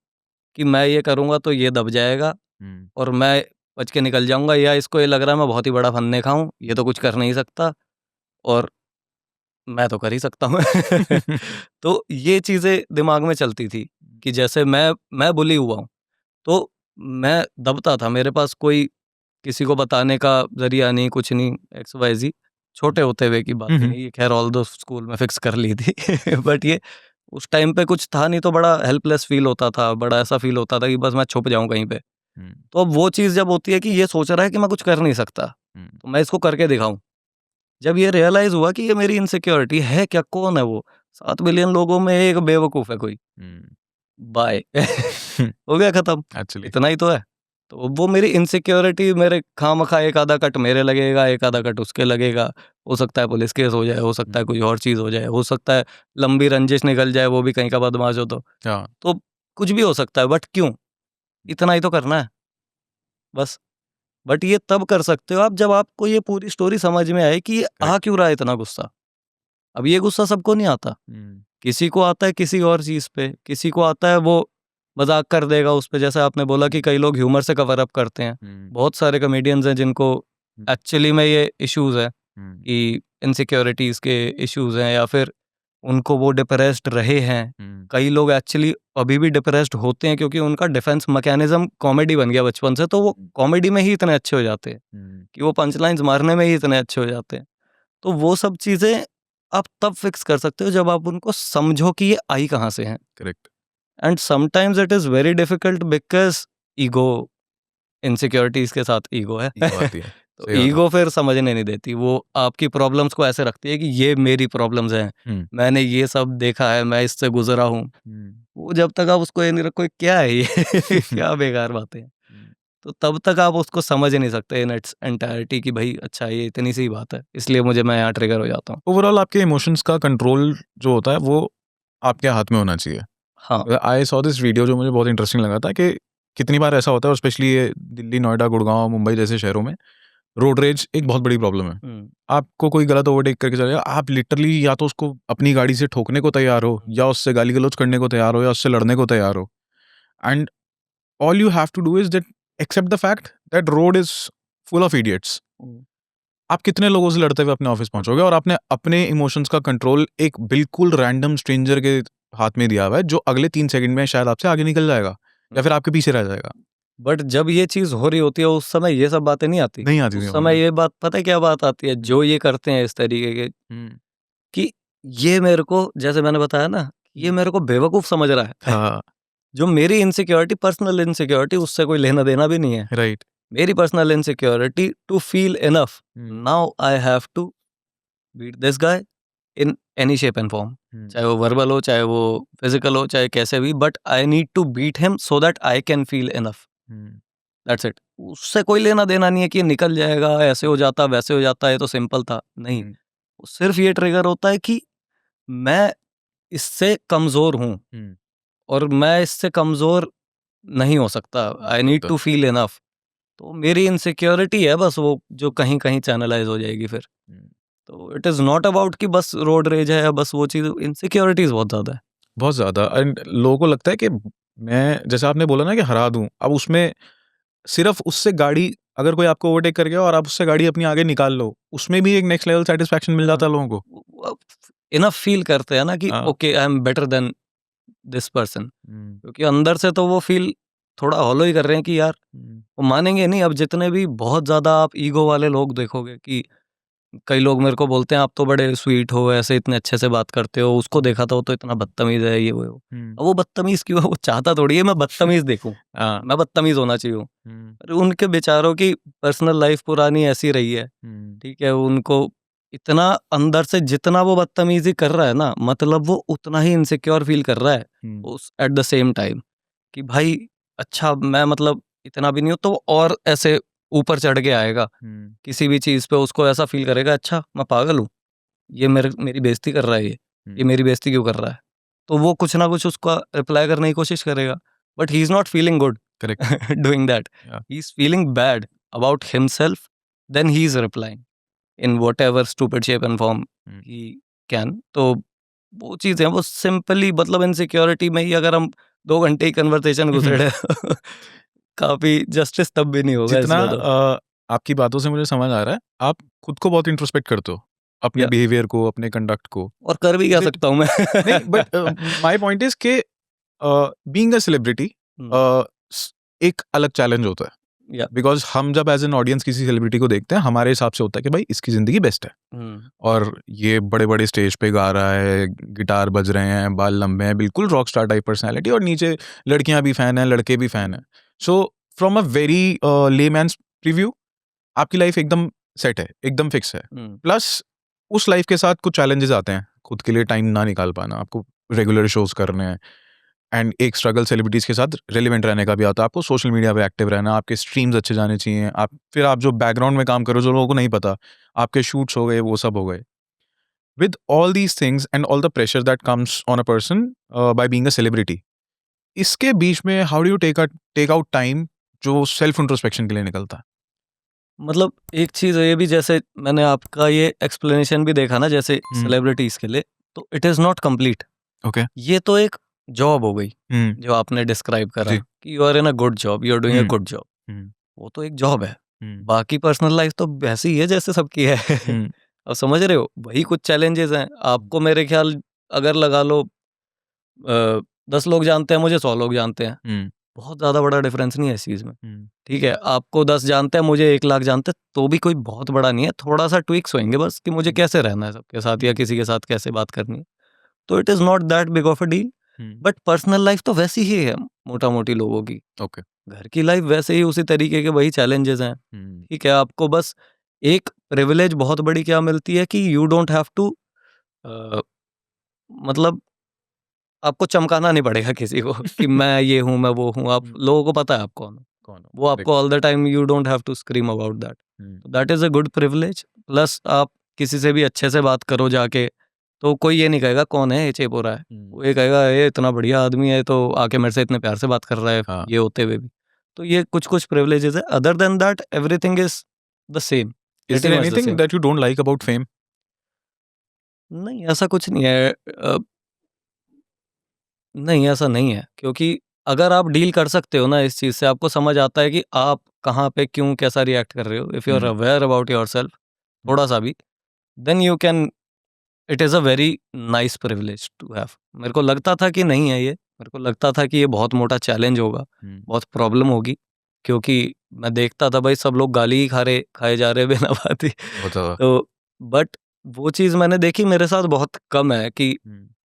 कि मैं ये करूँगा तो ये दब जाएगा हुँ, और मैं बच के निकल जाऊँगा, या इसको ये लग रहा है मैं बहुत ही बड़ा फन्ने-खा हूँ, ये तो कुछ कर नहीं सकता और मैं तो कर ही सकता हूँ। तो ये चीज़ें दिमाग में चलती थी कि जैसे मैं बुली हुआ हूँ, तो मैं दबता था, मेरे पास कोई किसी को बताने का ज़रिया नहीं, कुछ नहीं, एक्स, वाई, ज़ेड। छोटे होते हुए की हुँ, बातें हुँ, हैं, ये ख़ैर ऑल दो स्कूल में फ़िक्स कर ली थी। बट ये उस टाइम पे कुछ था नहीं, तो बड़ा हेल्पलेस फ़ील होता था, बड़ा ऐसा फ़ील होता था कि बस मैं छुप जाऊँ कहीं पे। हुँ, तो अब वो चीज़ जब होती है कि ये सोच रहा है कि मैं कुछ कर नहीं सकता, हुँ, तो मैं इसको करके दिखाऊँ। जब ये रियलाइज़ हुआ कि ये मेरी इनसिक्योरिटी है क्या, कौन है वो? 7 बिलियन लोगों में एक बेवकूफ़ है कोई, हुँ, बाय। हो गया खत्म, एक्चुअली। इतना ही तो है। तो वो मेरी इनसिक्योरिटी, मेरे खामख़ा एक आधा कट मेरे लगेगा, एक आधा कट उसके लगेगा। हो सकता है पुलिस केस हो जाए, हो सकता हुँ, है कोई और चीज़ हो जाए, हो सकता है लंबी रंजिश निकल जाए, वो भी कहीं का बदमाश हो तो। हाँ, तो कुछ भी हो सकता है, बट क्यों? इतना ही तो करना है, बस। बट ये तब कर सकते हो आप जब आपको ये पूरी स्टोरी समझ में आए कि ये आ करेक्ट। क्यों रहा है इतना गुस्सा। अब ये गुस्सा सबको नहीं आता। हुँ, किसी को आता है किसी और चीज़ पे, किसी को आता है वो मज़ाक कर देगा उस पे, जैसे आपने बोला कि कई लोग ह्यूमर से कवर अप करते हैं। हुँ, बहुत सारे कॉमेडियंस हैं जिनको हुँ, एक्चुअली में ये इश्यूज़ हैं हुँ, कि इनसिक्योरिटीज़ के इश्यूज़ हैं, या फिर उनको वो डिप्रेस्ड रहे हैं। कई लोग एक्चुअली अभी भी डिप्रेस्ड होते हैं क्योंकि उनका डिफेंस मैकेनिज्म कॉमेडी बन गया बचपन से, तो वो कॉमेडी में ही इतने अच्छे हो जाते हैं कि वो पंच लाइन्स मारने में ही इतने अच्छे हो जाते हैं। तो वो सब चीज़ें आप तब फिक्स कर सकते हो जब आप उनको समझो कि ये आई कहाँ से हैं। Correct. And sometimes it is very difficult because ego, insecurities के साथ ईगो है ईगो आती है। तो सही बात है। ईगो फिर समझने नहीं देती, वो आपकी प्रॉब्लम्स को ऐसे रखती है कि ये मेरी प्रॉब्लम्स हैं, मैंने ये सब देखा है, मैं इससे गुजरा हूँ। वो जब तक आप उसको ये नहीं रखो क्या है ये क्या बेकार बातें हैं, तो तब तक आप उसको समझ नहीं सकते इन इट्स एंटायरिटी कि भाई अच्छा ये इतनी सी बात है, इसलिए मुझे मैं यहाँ ट्रिगर हो जाता हूँ। ओवरऑल आपके इमोशंस का कंट्रोल जो होता है वो आपके हाथ में होना चाहिए। हाँ, आई सॉ दिस वीडियो जो मुझे बहुत इंटरेस्टिंग लगा था कि कितनी बार ऐसा होता है, और स्पेशली ये दिल्ली, नोएडा, गुड़गांव, मुंबई जैसे शहरों में रोड रेज एक बहुत बड़ी प्रॉब्लम है। आपको कोई गलत ओवरटेक करके चलेगा, आप लिटरली या तो उसको अपनी गाड़ी से ठोकने को तैयार हो, या उससे गाली गलौज करने को तैयार हो, या उससे लड़ने को तैयार हो। And all you have to do is that accept the fact that road is full of idiots. आप कितने लोगों से लड़ते हुए अपने ऑफिस पहुंचोगे, और आपने अपने इमोशंस का कंट्रोल एक बिल्कुल रैंडम स्ट्रेंजर के हाथ में दिया हुआ है, जो अगले 3 सेकंड में शायद आपसे आगे निकल जाएगा या फिर आपके पीछे रह जाएगा। बट जब ये चीज़ हो रही होती है उस समय ये सब बातें नहीं आती। नहीं आती उस थी समय ये बात पता है क्या बात आती है, जो ये करते हैं इस तरीके के कि ये मेरे को, जैसे मैंने बताया ना, ये मेरे को बेवकूफ़ समझ रहा है। हाँ, जो मेरी इनसिक्योरिटी, पर्सनल इनसिक्योरिटी, उससे कोई लेना देना भी नहीं है। राइट। मेरी personal insecurity to feel enough, now I have to beat this guy in any shape and form, चाहे वो वर्बल हो, चाहे वो फिजिकल हो, चाहे कैसे भी, but I need to beat him so that I can feel enough. That's it. उससे कोई लेना देना नहीं है कि ये निकल जाएगा, ऐसे हो जाता, वैसे हो जाता है, तो सिंपल था। नहीं, सिर्फ ये ट्रिगर होता है कि मैं इससे कमज़ोर हूँ और मैं इससे कमज़ोर नहीं हो सकता। I need to feel enough. तो मेरी इनसिक्योरिटी है बस वो, जो कहीं कहीं चैनलाइज हो जाएगी फिर। तो इट इज़ नॉट अबाउट कि बस रोड रेज है या बस वो चीज़, इनसिक्योरिटीज़ बहुत ज़्यादा है। बहुत ज़्यादा। एंड लोगों को लगता है कि मैं, जैसे आपने बोला ना कि हरा दूँ, अब उसमें सिर्फ उससे गाड़ी, अगर कोई आपको ओवरटेक कर गया और आप उससे गाड़ी अपनी आगे निकाल लो, उसमें भी एक नेक्स्ट लेवल सैटिस्फैक्शन मिल जाता है लोगों को। इनफ फील करते हैं ना कि हाँ। Okay I am better than this person, क्योंकि अंदर से तो वो फील थोड़ा हॉलो ही कर रहे हैं कि यार वो मानेंगे नहीं। अब जितने भी बहुत ज़्यादा आप ईगो वाले लोग देखोगे कि कई लोग मेरे को बोलते हैं आप तो बड़े स्वीट हो, ऐसे इतने अच्छे से बात करते हो, उसको देखा था वो तो इतना बदतमीज है, ये वो। अब वो बदतमीज क्यों है? वो चाहता थोड़ी है मैं बदतमीज देखूं, मैं बदतमीज होना चाहिए हूँ। अरे उनके बेचारों की पर्सनल लाइफ पुरानी ऐसी रही है, ठीक है, उनको इतना अंदर से जितना वो बदतमीजी कर रहा है ना, मतलब वो उतना ही इनसिक्योर फील कर रहा है उस एट द सेम टाइम कि भाई अच्छा मैं मतलब इतना भी नहीं हो, तो और ऐसे ऊपर चढ़ के आएगा किसी भी चीज़ पे, उसको ऐसा फील करेगा अच्छा मैं पागल हूँ, ये मेरी बेइज्जती कर रहा है, ये मेरी बेइज्जती क्यों कर रहा है। तो वो कुछ ना कुछ उसका रिप्लाई करने की कोशिश करेगा, but he is not feeling good doing that, he is feeling bad about himself, then he is replying in whatever stupid shape and form he can. तो वो चीज़ है, वो सिंपली मतलब इनसिक्योरिटी में ही अगर हम 2 घंटे की कन्वर्सेशन घुसेड़े काफ़ी जस्टिस तब भी नहीं होगा जितना इसमें तो। आपकी बातों से मुझे समझ आ रहा है, आप खुद को बहुत इंट्रोस्पेक्ट करते हो, अपने या बिहेवियर को, अपने कंडक्ट को। और कर भी क्या Is it- सकता हूँ मैं? नहीं, बट माय पॉइंट इज के बीइंग अ सेलिब्रिटी एक अलग चैलेंज होता है, या बिकॉज हम जब एज एन ऑडियंस किसी सेलिब्रिटी को देखते हैं, हमारे हिसाब से होता है कि भाई इसकी जिंदगी बेस्ट है, और ये बड़े बड़े स्टेज पे गा रहा है, गिटार बज रहे हैं, बाल लंबे हैं, बिल्कुल रॉक स्टार टाइप पर्सनैलिटी, और नीचे लड़कियां भी फैन हैं, लड़के भी फैन हैं। So from a very layman's review, आपकी लाइफ एकदम सेट है, एकदम फिक्स है। प्लस उस लाइफ के साथ कुछ चैलेंजेस आते हैं, खुद के लिए टाइम ना निकाल पाना, आपको रेगुलर शोज करने हैं, एंड एक स्ट्रगल सेलिब्रिटीज के साथ रिलेवेंट रहने का भी आता है, आपको सोशल मीडिया पे एक्टिव रहना, आपके स्ट्रीम्स अच्छे जाने चाहिए, आप जो बैकग्राउंड में काम करो जो लोगों को नहीं पता, आपके शूट्स हो गए, वो सब हो गए। With all these things and all the pressure that comes on a person by being a celebrity, इसके बीच में how do you take out time जो सेल्फ इंट्रोस्पेक्शन के लिए निकलता है? मतलब एक चीज़ है ये भी, जैसे मैंने आपका ये एक्सप्लेनेशन भी देखा ना, जैसे सेलिब्रिटीज़ के लिए, तो it is not complete. Okay. ये तो एक जॉब हो गई जो आपने डिस्क्राइब करा जी। कि you are in a good job, you are doing a good job, वो तो एक जॉब है। बाकी पर्सनल लाइफ तो वैसी ही है जैसे सबकी है। अब समझ रहे हो, वही कुछ चैलेंजेस हैं आपको, मेरे ख्याल अगर लगा लो 10 लोग जानते हैं मुझे, 100 लोग जानते हैं, बहुत ज़्यादा बड़ा डिफरेंस नहीं है इस चीज़ में। ठीक है, आपको 10 जानते हैं, मुझे 1 लाख जानते हैं, तो भी कोई बहुत बड़ा नहीं है, थोड़ा सा ट्विक्स होंगे बस कि मुझे कैसे रहना है सबके साथ या किसी के साथ कैसे बात करनी है। तो it is not that big of a deal. But personal life तो वैसी ही है मोटा मोटी लोगों की। ओके। घर की लाइफ वैसे ही उसी तरीके के वही चैलेंजेस हैं। ठीक है, आपको बस एक प्रिविलेज बहुत बड़ी क्या मिलती है कि यू डोंट हैव टू मतलब आपको चमकाना नहीं पड़ेगा किसी को कि मैं ये हूँ, मैं वो हूँ। आप लोगों को पता है आप कौन हो। वो आपको all the time you don't have to scream about that. That is a good privilege. Plus आप किसी से भी अच्छे से बात करो जाके, तो कोई ये नहीं कहेगा कौन है ये चेप हो रहा है। वो ये कहेगा ये इतना बढ़िया आदमी है, तो आके मेरे से इतने प्यार से बात कर रहा है, हाँ। ये होते हुए भी। तो ये कुछ प्रिविलेजेस है। Other than that everything is the same. Is there anything that you don't like about fame? नहीं, ऐसा कुछ नहीं है। नहीं, ऐसा नहीं है, क्योंकि अगर आप डील कर सकते हो ना इस चीज़ से, आपको समझ आता है कि आप कहाँ पे क्यों कैसा रिएक्ट कर रहे हो। If you are aware about yourself थोड़ा सा भी, then you can, it is a very nice privilege to have. मेरे को लगता था कि नहीं है ये, मेरे को लगता था कि ये बहुत मोटा चैलेंज होगा, बहुत प्रॉब्लम होगी, क्योंकि मैं देखता था भाई सब लोग गाली ही खाए जा रहे हैं बिना बात ही। तो बट वो चीज़ मैंने देखी मेरे साथ बहुत कम है कि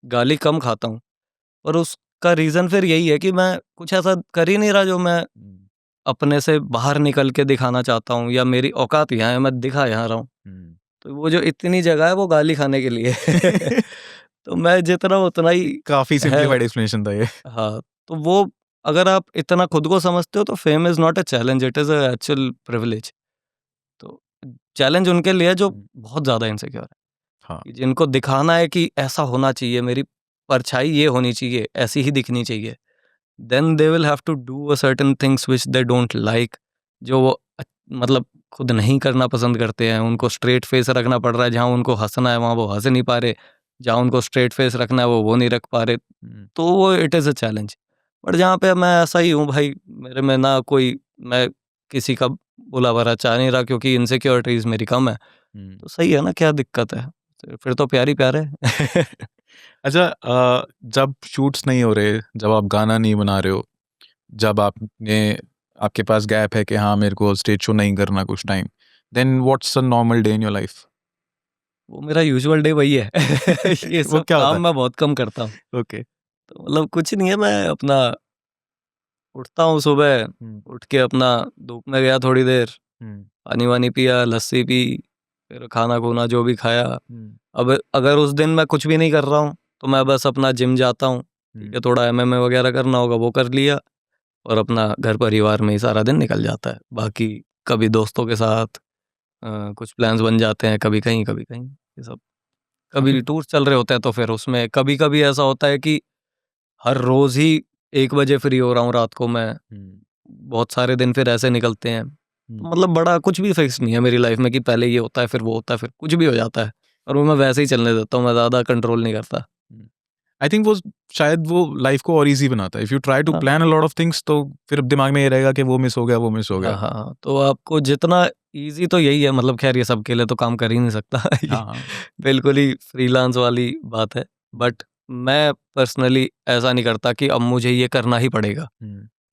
गाली कम खाता हूँ। और उसका रीज़न फिर यही है कि मैं कुछ ऐसा कर ही नहीं रहा जो मैं अपने से बाहर निकल के दिखाना चाहता हूँ, या मेरी औकात यहाँ है, मैं दिखा यहाँ रहा हूँ। तो वो जो इतनी जगह है वो गाली खाने के लिए है। तो मैं जितना उतना ही काफी सिंप्लीफाइड एक्सप्लेनेशन था ये। हाँ, तो वो अगर आप इतना खुद को समझते हो तो fame is not a challenge, it is a actual privilege. तो चैलेंज उनके लिए जो बहुत ज़्यादा इनसिक्योर है। हाँ। कि जिनको दिखाना है कि ऐसा होना चाहिए, मेरी परछाई ये होनी चाहिए, ऐसी ही दिखनी चाहिए। Then they will have to do a certain things which they don't like, जो वो मतलब खुद नहीं करना पसंद करते हैं। उनको स्ट्रेट फेस रखना पड़ रहा है, जहाँ उनको हँसना है वहाँ वो हँस नहीं पा रहे, जहाँ उनको स्ट्रेट फेस रखना है वो नहीं रख पा रहे। तो वो it is a challenge. But जहाँ पे मैं ऐसा ही हूँ भाई, मेरे में ना कोई, मैं किसी का बुरा-भला चाह नहीं रहा, क्योंकि इनसिक्योरिटीज़ मेरी कम है। तो सही है ना, क्या दिक्कत है? फिर तो प्यार ही प्यार है। अच्छा, जब शूट्स नहीं हो रहे, जब आप गाना नहीं बना रहे हो, जब आपके पास गैप है कि हाँ मेरे को स्टेज शो नहीं करना कुछ time, then what's a normal day in your life? वो मेरा यूजुअल डे वही है। ये वो सब क्या होता काम है? मैं बहुत कम करता हूँ। ओके। तो मतलब कुछ नहीं है, मैं अपना उठता हूँ सुबह, उठ के अपना धूप में गया थोड़ी देर, पानी-वानी पिया, लस्सी पी, फिर खाना-खूना जो भी खाया। अब अगर उस दिन मैं कुछ भी नहीं कर रहा हूँ, तो मैं बस अपना जिम जाता हूँ, ठीक है, थोड़ा एमएमए वगैरह करना होगा वो कर लिया, और अपना घर परिवार में ही सारा दिन निकल जाता है। बाकी कभी दोस्तों के साथ कुछ प्लान्स बन जाते हैं, कभी कहीं, कभी कहीं, ये सब। कभी टूर चल रहे होते हैं तो फिर उसमें कभी-कभी ऐसा होता है कि हर रोज़ ही 1 बजे फ्री हो रहा हूँ रात को मैं। बहुत सारे दिन फिर ऐसे निकलते हैं। तो मतलब बड़ा कुछ भी फिक्स नहीं है मेरी लाइफ में कि पहले ये होता है, फिर वो होता है, फिर कुछ भी हो जाता है। और वो मैं वैसे ही चलने देता हूँ, मैं ज़्यादा कंट्रोल नहीं करता। आई थिंक वो शायद वो लाइफ को और इजी बनाता है। इफ यू ट्राई टू हाँ। Plan a lot of things, तो फिर दिमाग में ये रहेगा कि वो मिस हो गया, वो मिस हो हाँ, गया। हाँ, हाँ। तो आपको जितना ईज़ी तो यही है, मतलब ख़ैर ये सबके लिए तो काम कर ही नहीं सकता। ये हाँ, हाँ। बिल्कुल ही फ्रीलांस वाली बात है। बट मैं पर्सनली ऐसा नहीं करता कि अब मुझे ये करना ही पड़ेगा।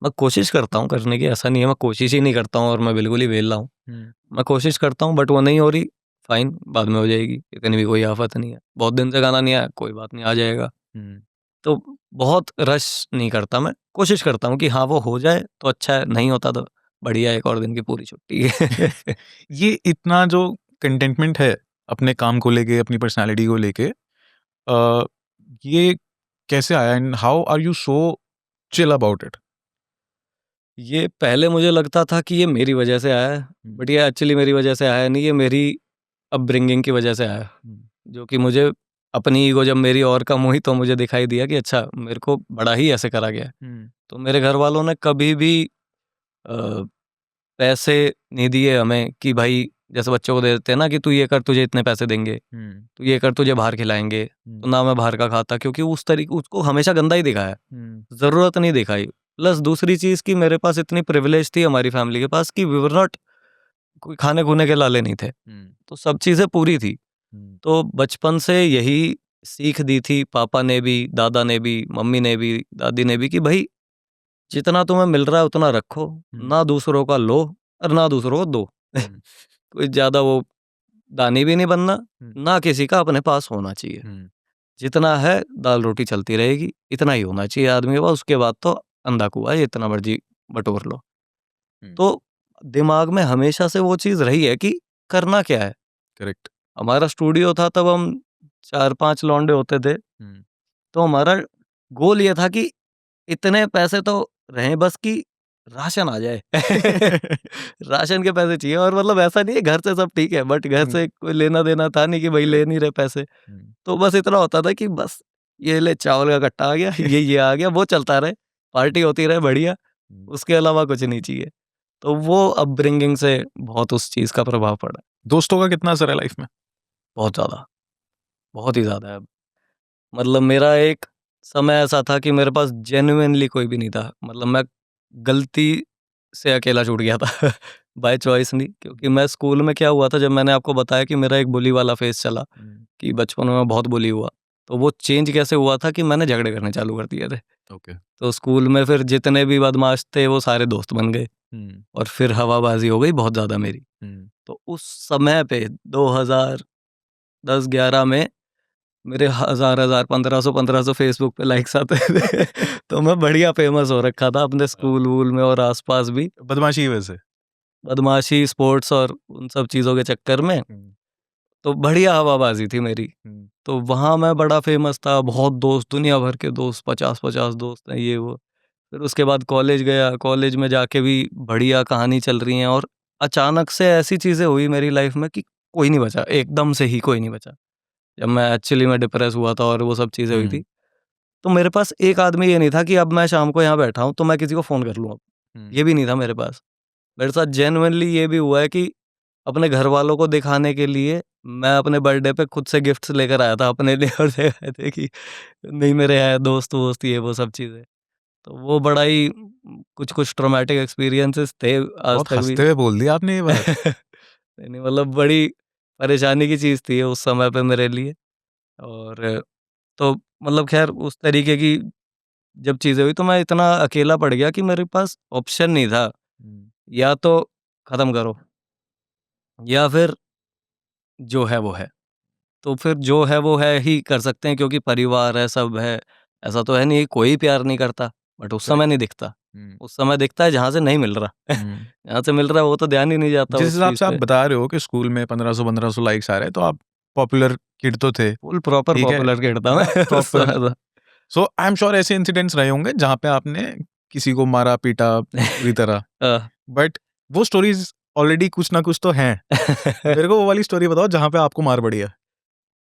मैं कोशिश करता हूँ करने की, ऐसा नहीं है मैं कोशिश ही नहीं करता हूँ और मैं बिल्कुल ही वेला हूँ। मैं कोशिश करता हूँ बट वो नहीं हो रही, फाइन, बाद में हो जाएगी, इतनी भी कोई आफ़त नहीं है। बहुत दिन से गाना नहीं आया, कोई बात नहीं, आ जाएगा। तो बहुत रश नहीं करता मैं, कोशिश करता हूँ कि हाँ, वो हो जाए तो अच्छा है, नहीं होता तो बढ़िया, 1 और दिन की पूरी छुट्टी है। ये इतना जो कंटेंटमेंट है अपने काम को लेके, अपनी पर्सनैलिटी को लेके, ये कैसे आया and how are you so chill about it? ये पहले मुझे लगता था कि ये मेरी वजह से आया है, बट ये एक्चुअली मेरी वजह से आया नहीं, ये मेरी अपब्रिंगिंग की वजह से आया है। जो कि मुझे अपनी ईगो जब मेरी और कम हुई तो मुझे दिखाई दिया कि अच्छा, मेरे को बड़ा ही ऐसे करा गया है। तो मेरे घर वालों ने कभी भी अ, पैसे नहीं दिए हमें कि भाई जैसे बच्चों को दे देते हैं ना कि तू ये कर तुझे इतने पैसे देंगे, तू ये कर तुझे बाहर खिलाएँगे। तो ना मैं बाहर का खाता, क्योंकि उस तरीके उसको हमेशा गंदा ही दिखाया, ज़रूरत नहीं दिखाई। प्लस दूसरी चीज़ कि मेरे पास इतनी प्रिविलेज थी हमारी फैमिली के पास कि वी वर नॉट, कोई खाने-खूने के लाले नहीं थे। तो सब चीज़ें पूरी थी। तो बचपन से यही सीख दी थी पापा ने भी, दादा ने भी, मम्मी ने भी, दादी ने भी कि भाई जितना तुम्हें मिल रहा है उतना रखो, ना दूसरों का लो और ना दूसरों को दो। कोई ज़्यादा वो दानी भी नहीं बनना, ना किसी का अपने पास होना चाहिए। जितना है दाल रोटी चलती रहेगी, इतना ही होना चाहिए आदमी के पास, उसके बाद तो अंधा कुआँ है, जितना मर्जी बटोर लो। तो दिमाग में हमेशा से वो चीज़ रही है कि करना क्या है। करेक्ट। हमारा स्टूडियो था तब हम 4-5 लौंडे होते थे, तो हमारा गोल ये था कि इतने पैसे तो रहें बस कि राशन आ जाए। राशन के पैसे चाहिए, और मतलब ऐसा नहीं है घर से सब ठीक है, बट घर से कोई लेना-देना था नहीं कि भाई ले नहीं रहे पैसे। तो बस इतना होता था कि बस ये ले चावल का कट्टा आ गया, ये आ गया, वो चलता रहे, पार्टी होती रहे बढ़िया, उसके अलावा कुछ नहीं चाहिए। तो वो अपब्रिंगिंग से बहुत उस चीज़ का प्रभाव पड़ा है। दोस्तों का कितना असर है लाइफ में? बहुत ज़्यादा, बहुत ही ज़्यादा है। मतलब मेरा एक समय ऐसा था कि मेरे पास जेन्युइनली कोई भी नहीं था। मतलब मैं गलती से अकेला छूट गया था बाय चॉइस नहीं, क्योंकि मैं स्कूल में क्या हुआ था, जब मैंने आपको बताया कि मेरा एक बुली वाला फेज़ चला, कि बचपन में मैं बहुत बुली हुआ। तो वो चेंज कैसे हुआ था कि मैंने झगड़े करने चालू कर दिए थे। ओके। तो स्कूल में फिर जितने भी बदमाश थे वो सारे दोस्त बन गए, और फिर हवाबाज़ी हो गई बहुत ज़्यादा मेरी। तो उस समय पे 2010-11 में मेरे हज़ार-हज़ार 1500-1500 फ़ेसबुक पे लाइक्स आते थे। तो मैं बढ़िया फ़ेमस हो रखा था अपने स्कूल-वूल में और आस-पास भी। बदमाशी की वजह से? बदमाशी, स्पोर्ट्स और उन सब चीज़ों के चक्कर में, तो बढ़िया हवाबाज़ी थी मेरी। तो वहाँ मैं बड़ा फ़ेमस था, बहुत दोस्त, दुनिया भर के दोस्त, 50-50 दोस्त हैं, ये वो। फिर उसके बाद कॉलेज गया, कॉलेज में जाके भी बढ़िया कहानी चल रही है, और अचानक से ऐसी चीज़ें हुई मेरी लाइफ़ में कि कोई नहीं बचा, एकदम से ही कोई नहीं बचा। जब मैं एक्चुअली में डिप्रेस हुआ था और वो सब चीज़ें हुई थी, तो मेरे पास एक आदमी ये नहीं था कि अब मैं शाम को यहाँ बैठा हूँ, तो मैं किसी को फ़ोन कर लूँ अब। ये भी नहीं था मेरे पास। मेरे साथ जेन्युइनली ये भी हुआ है कि अपने घरवालों को दिखाने के लिए मैं अपने बर्थडे पे खुद से गिफ्ट्स लेकर आया था अपने लिए, और दिखाए थे कि नहीं मेरे हैं दोस्त-वोस्त, ये वो सब चीज़ें। तो वो बड़ा ही कुछ-कुछ ट्रॉमेटिक एक्सपीरियंसेस थे आज बहुत तक भी। हँसते हुए बोल दिया आपने ये बात। नहीं, मतलब बड़ी परेशानी की चीज़ थी ये उस समय पे मेरे लिए। और तो मतलब ख़ैर उस तरीके की जब चीज़ें हुई, तो मैं इतना अकेला पड़ गया कि मेरे पास ऑप्शन नहीं था, या तो ख़त्म करो या फिर जो है वो है। तो फिर जो है वो है ही कर सकते हैं, क्योंकि परिवार है, सब है। ऐसा तो है नहीं कोई प्यार नहीं करता, बट उस समय करेक्ट। नहीं दिखता। उस समय दिखता है जहाँ से नहीं मिल रहा। जहाँ से मिल रहा है वो तो ध्यान ही नहीं जाता जिस उस हिसाब चीज़ से आप पे। बता रहे हो कि स्कूल में 1500-1500 लाइक्स आ रहे हैं, तो आप पॉपुलर किड तो थे, फुल प्रॉपर ठीक है? पॉपुलर किड था है ना? मैं उस प्रॉपर। समय तो। सो आई एम श्योर ऐसे इंसिडेंट्स रहे होंगे जहाँ पे आपने किसी को मारा, पीटा बुरी तरह। अ, बट वो स्टोरीज़ ऑलरेडी कुछ ना कुछ तो हैं। मेरे को वो वाली स्टोरी बताओ जहाँ पे आपको मार पड़ी है।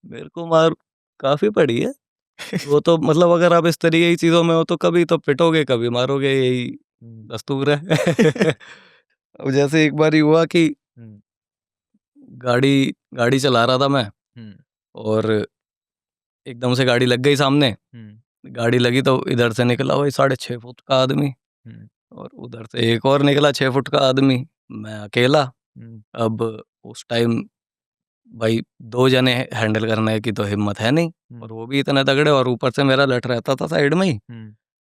मेरे को मार काफ़ी पड़ी है। वो तो मतलब अगर आप इस तरीके की चीज़ों में हो तो कभी तो पिटोगे, कभी मारोगे, यही दस्तूर है। अब जैसे एक बारी हुआ कि गाड़ी गाड़ी चला रहा था मैं, और एकदम से गाड़ी लग गई सामने। गाड़ी लगी तो इधर से निकला वही 6.5 फुट का आदमी, और उधर से एक और निकला 6 फुट का आदमी, मैं अकेला। अब उस टाइम भाई 2 जने हैंडल करने की तो हिम्मत है नहीं, और वो भी इतने तगड़े, और ऊपर से मेरा लठ रहता था साइड में ही।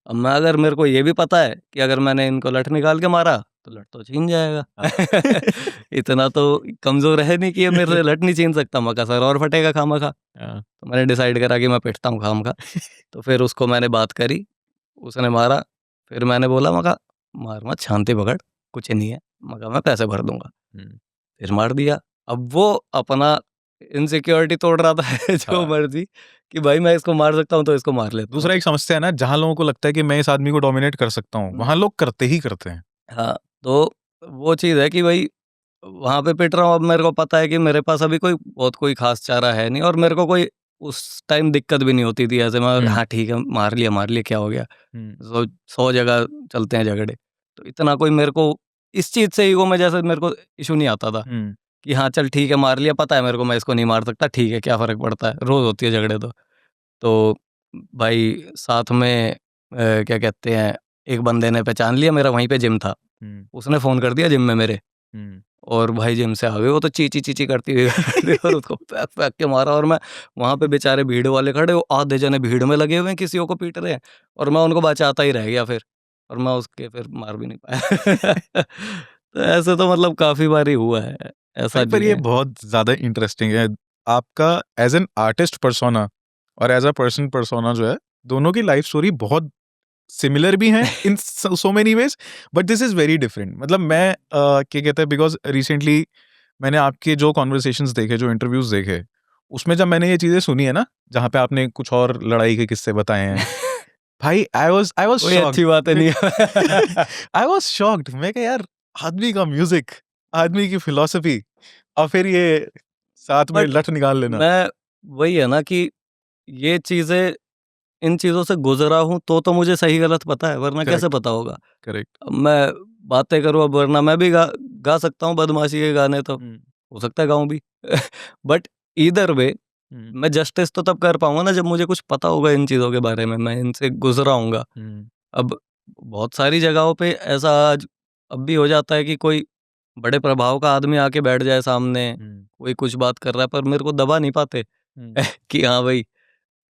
अब मैं, अगर मेरे को ये भी पता है कि अगर मैंने इनको लठ निकाल के मारा तो लठ तो छीन जाएगा। इतना तो कमज़ोर है नहीं कि ये मेरे से लठ नहीं छीन सकता, मका सर और फटेगा खामखा। तो मैंने डिसाइड करा कि मैं पिटता हूँ खामखा। तो फिर उसको मैंने बात करी, उसने मारा, फिर मैंने बोला, मगा मार मत, शांति पकड़, कुछ नहीं है, मगा मैं पैसे भर दूँगा। फिर मार दिया। अब वो अपना इनसिक्योरिटी तोड़ रहा था जो हाँ। मर्ज़ी, कि भाई मैं इसको मार सकता हूँ तो इसको मार लेता हूँ। दूसरा एक समस्या है ना, जहाँ लोगों को लगता है कि मैं इस आदमी को डोमिनेट कर सकता हूँ, वहाँ लोग करते ही करते हैं। हाँ, तो वो चीज़ है कि भई वहाँ पे पिट रहा हूँ, अब मेरे को पता है कि मेरे पास अभी कोई ख़ास चारा है नहीं, और मेरे को कोई उस टाइम दिक्कत भी नहीं होती थी, ऐसे मैं हाँ, ठीक है, मार लिया क्या हो गया? 100 जगह चलते हैं झगड़े। तो इतना कोई मेरे को इस चीज़ से ईगो में जैसे मेरे को इश्यू नहीं आता था, कि हाँ, चल ठीक है, मार लिया, पता है मेरे को मैं इसको नहीं मार सकता, ठीक है, क्या फ़र्क पड़ता है? रोज़ होती है झगड़े तो। तो भाई साथ में क्या कहते हैं, एक बंदे ने पहचान लिया, मेरा वहीं पे जिम था। उसने फ़ोन कर दिया जिम में मेरे, और भाई जिम से आ गए, वो तो चीची चीची करती हुई और उसको फेंक फेंक के मारा। और मैं वहाँ पे बेचारे भीड़ वाले खड़े, वो आधे जने भीड़ में लगे हुए हैं, किसी को पीट रहे हैं, और मैं उनको बचाता ही रह गया फिर, और मैं उसके फिर मार भी नहीं पाया। तो ऐसे तो मतलब काफ़ी बार ही हुआ है, ऐसा भाई पर नहीं ये है। बहुत ज़्यादा इंटरेस्टिंग है। आपका एज एन आर्टिस्ट पर्सोना और एज अ पर्सन पर्सोना जो है, दोनों की लाइफ स्टोरी बहुत सिमिलर भी हैं in so many ways, but this is very different. मतलब मैं क्या कहते हैं, बिकॉज रिसेंटली मैंने आपके जो कॉन्वर्सेशंस देखे, जो इंटरव्यूज देखे, उसमें जब मैंने ये चीजें सुनी है ना, जहाँ पे आपने कुछ और लड़ाई के किस्से बताए हैं, भाई आई वाज कोई अच्छी शॉक्ड। बात नहीं है। I was shocked. मैं कहा यार, आदमी का म्यूजिक, आदमी की फिलोसफी, और फिर ये साथ में बट लठ निकाल लेना। मैं, वही है ना कि ये चीज़ें, इन चीज़ों से गुज़रा हूँ तो मुझे सही गलत पता है, वरना कैसे करेक्ट, पता होगा? करेक्ट। अब मैं बातें करूँ, अब वरना मैं भी गा गा सकता हूँ बदमाशी के गाने, तो हम्म, हो सकता है गाऊँ भी। बट ईदर वे हम्म, मैं जस्टिस तो तब कर पाऊँगा ना जब मुझे कुछ पता होगा इन चीज़ों के बारे में, मैं इनसे गुज़रा हूँगा। हम्म, अब बहुत सारी जगहों पे ऐसा आज अब भी हो जाता है कि कोई बड़े प्रभाव का आदमी आके बैठ जाए सामने, हम्म, कोई कुछ बात कर रहा है, पर मेरे को दबा नहीं पाते हम्म। कि हाँ भाई,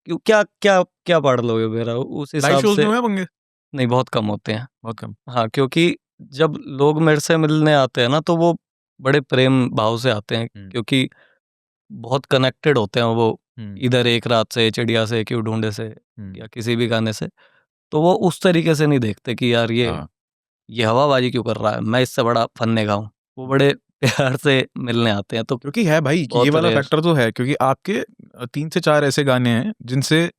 क्यों, क्या क्या क्या पढ़ लोगे मेरा उस लाइव हिसाब शोज में से? हुए पंगे? नहीं, बहुत कम होते हैं। बहुत कम। हाँ, क्योंकि जब लोग मेरे से मिलने आते हैं ना, तो वो बड़े प्रेम भाव से आते हैं, हम्म, क्योंकि बहुत कनेक्टेड होते हैं वो, हम्म, इधर एक रात से, चिड़िया से, क्यों ढूँढे से, हम्म। या किसी भी गाने से। तो वो उस तरीके से नहीं देखते कि यार हाँ। ये हवाबाजी क्यों कर रहा है, मैं इससे बड़ा फन्ने का हूँ। वो बड़े प्यार से मिलने आते हैं, तो क्योंकि है भाई कि ये बहुत वाला रेयर। फैक्टर तो है, क्योंकि आपके 3 से 4 ऐसे गाने हैं जिनसे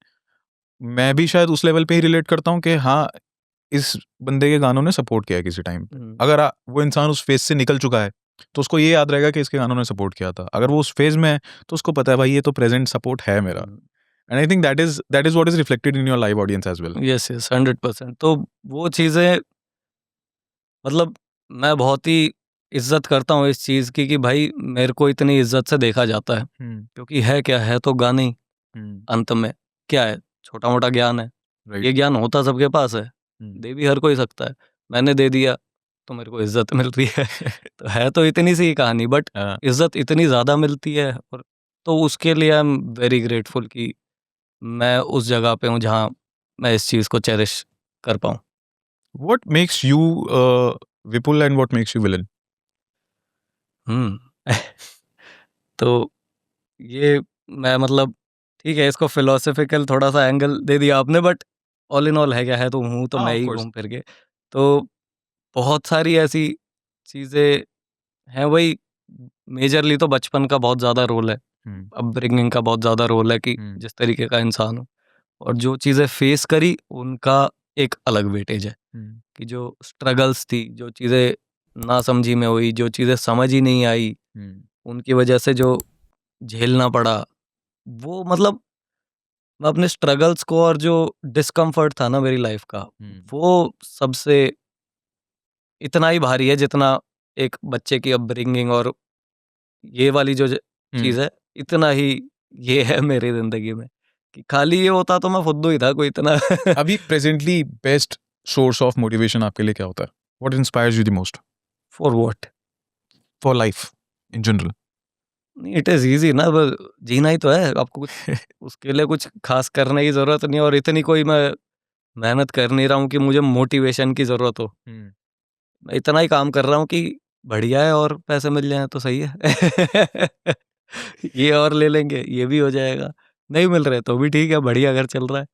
मैं भी शायद उस लेवल पे ही रिलेट करता हूँ कि हाँ, इस बंदे के गानों ने सपोर्ट किया है किसी टाइम पे। हुँ, अगर वो इंसान उस फेज से निकल चुका है, तो उसको ये याद रहेगा कि इसके गानों ने सपोर्ट किया था। अगर वो उस फेज में है, तो उसको पता है भाई ये तो प्रेजेंट सपोर्ट है मेरा। Hmm. And I think that is what is reflected in your live audience as well. Yes, yes, 100%। तो वो चीज़ें, मतलब मैं बहुत ही इज़्ज़त करता हूँ इस चीज़ की कि भाई मेरे को इतनी इज़्ज़त से देखा जाता है, हम्म, क्योंकि है क्या है, तो गाने ही हम्म। अंत में। क्या है? छोटा-मोटा ज्ञान है। राइट। ये ज्ञान होता सबके पास है, हम्म। दे भी हर कोई सकता है। मैंने दे दिया, तो मेरे को इज़्ज़त मिल रही है। तो है तो इतनी सी ही कहानी, बट हाँ। इज़्ज़त इतनी ज़्यादा मिलती है, और तो उसके लिए आई एम वेरी ग्रेटफुल कि मैं उस जगह पे हूँ जहाँ मैं इस चीज़ को चेरिश कर पाऊँ। What makes you Vipul and what makes you villain? Hmm. तो ये मैं, मतलब ठीक है, इसको फिलोसॉफ़िकल थोड़ा-सा एंगल दे दिया आपने, बट ऑल इन ऑल है क्या है, तो हूँ तो हाँ, मैं ऑफ ही कोर्स। घूम फिर के। तो बहुत सारी ऐसी चीज़ें हैं, वही मेजरली तो बचपन का बहुत ज़्यादा रोल है, हम्म, अपब्रिंगिंग का बहुत ज़्यादा रोल है कि हम्म, जिस तरीके का इंसान हूँ, और जो चीज़ें फ़ेस करी उनका एक अलग वेटेज है, हम्म, कि जो स्ट्रगल्स थी, जो चीज़ें नासमझी में हुई, जो चीज़ें समझ ही नहीं आई, हम्म, उनकी वजह से जो झेलना पड़ा, वो मतलब मैं अपने स्ट्रगल्स को, और जो डिस्कम्फर्ट था ना मेरी लाइफ़ का, हम्म, वो सबसे इतना ही भारी है जितना एक बच्चे की अपब्रिंगिंग और ये वाली जो हम्म। चीज़ है, इतना ही ये है मेरी ज़िंदगी में, कि खाली ये होता तो मैं फुद्दू ही था कोई इतना। अभी presently best source of motivation आपके लिए क्या होता है? What inspires you the most for what? For life in general? नहीं, इट इज़ ईज़ी ना, ब जीना ही तो है, आपको कुछ उसके लिए कुछ ख़ास करने की ज़रूरत नहीं है, और इतनी कोई मैं मेहनत कर नहीं रहा हूँ कि मुझे मोटिवेशन की ज़रूरत हो। हम्म, मैं इतना ही काम कर रहा हूँ कि बढ़िया है, और पैसे मिल जाएँ तो सही है। ये और ले लेंगे, ये भी हो जाएगा। नहीं मिल रहे तो भी ठीक है, बढ़िया घर चल रहा है।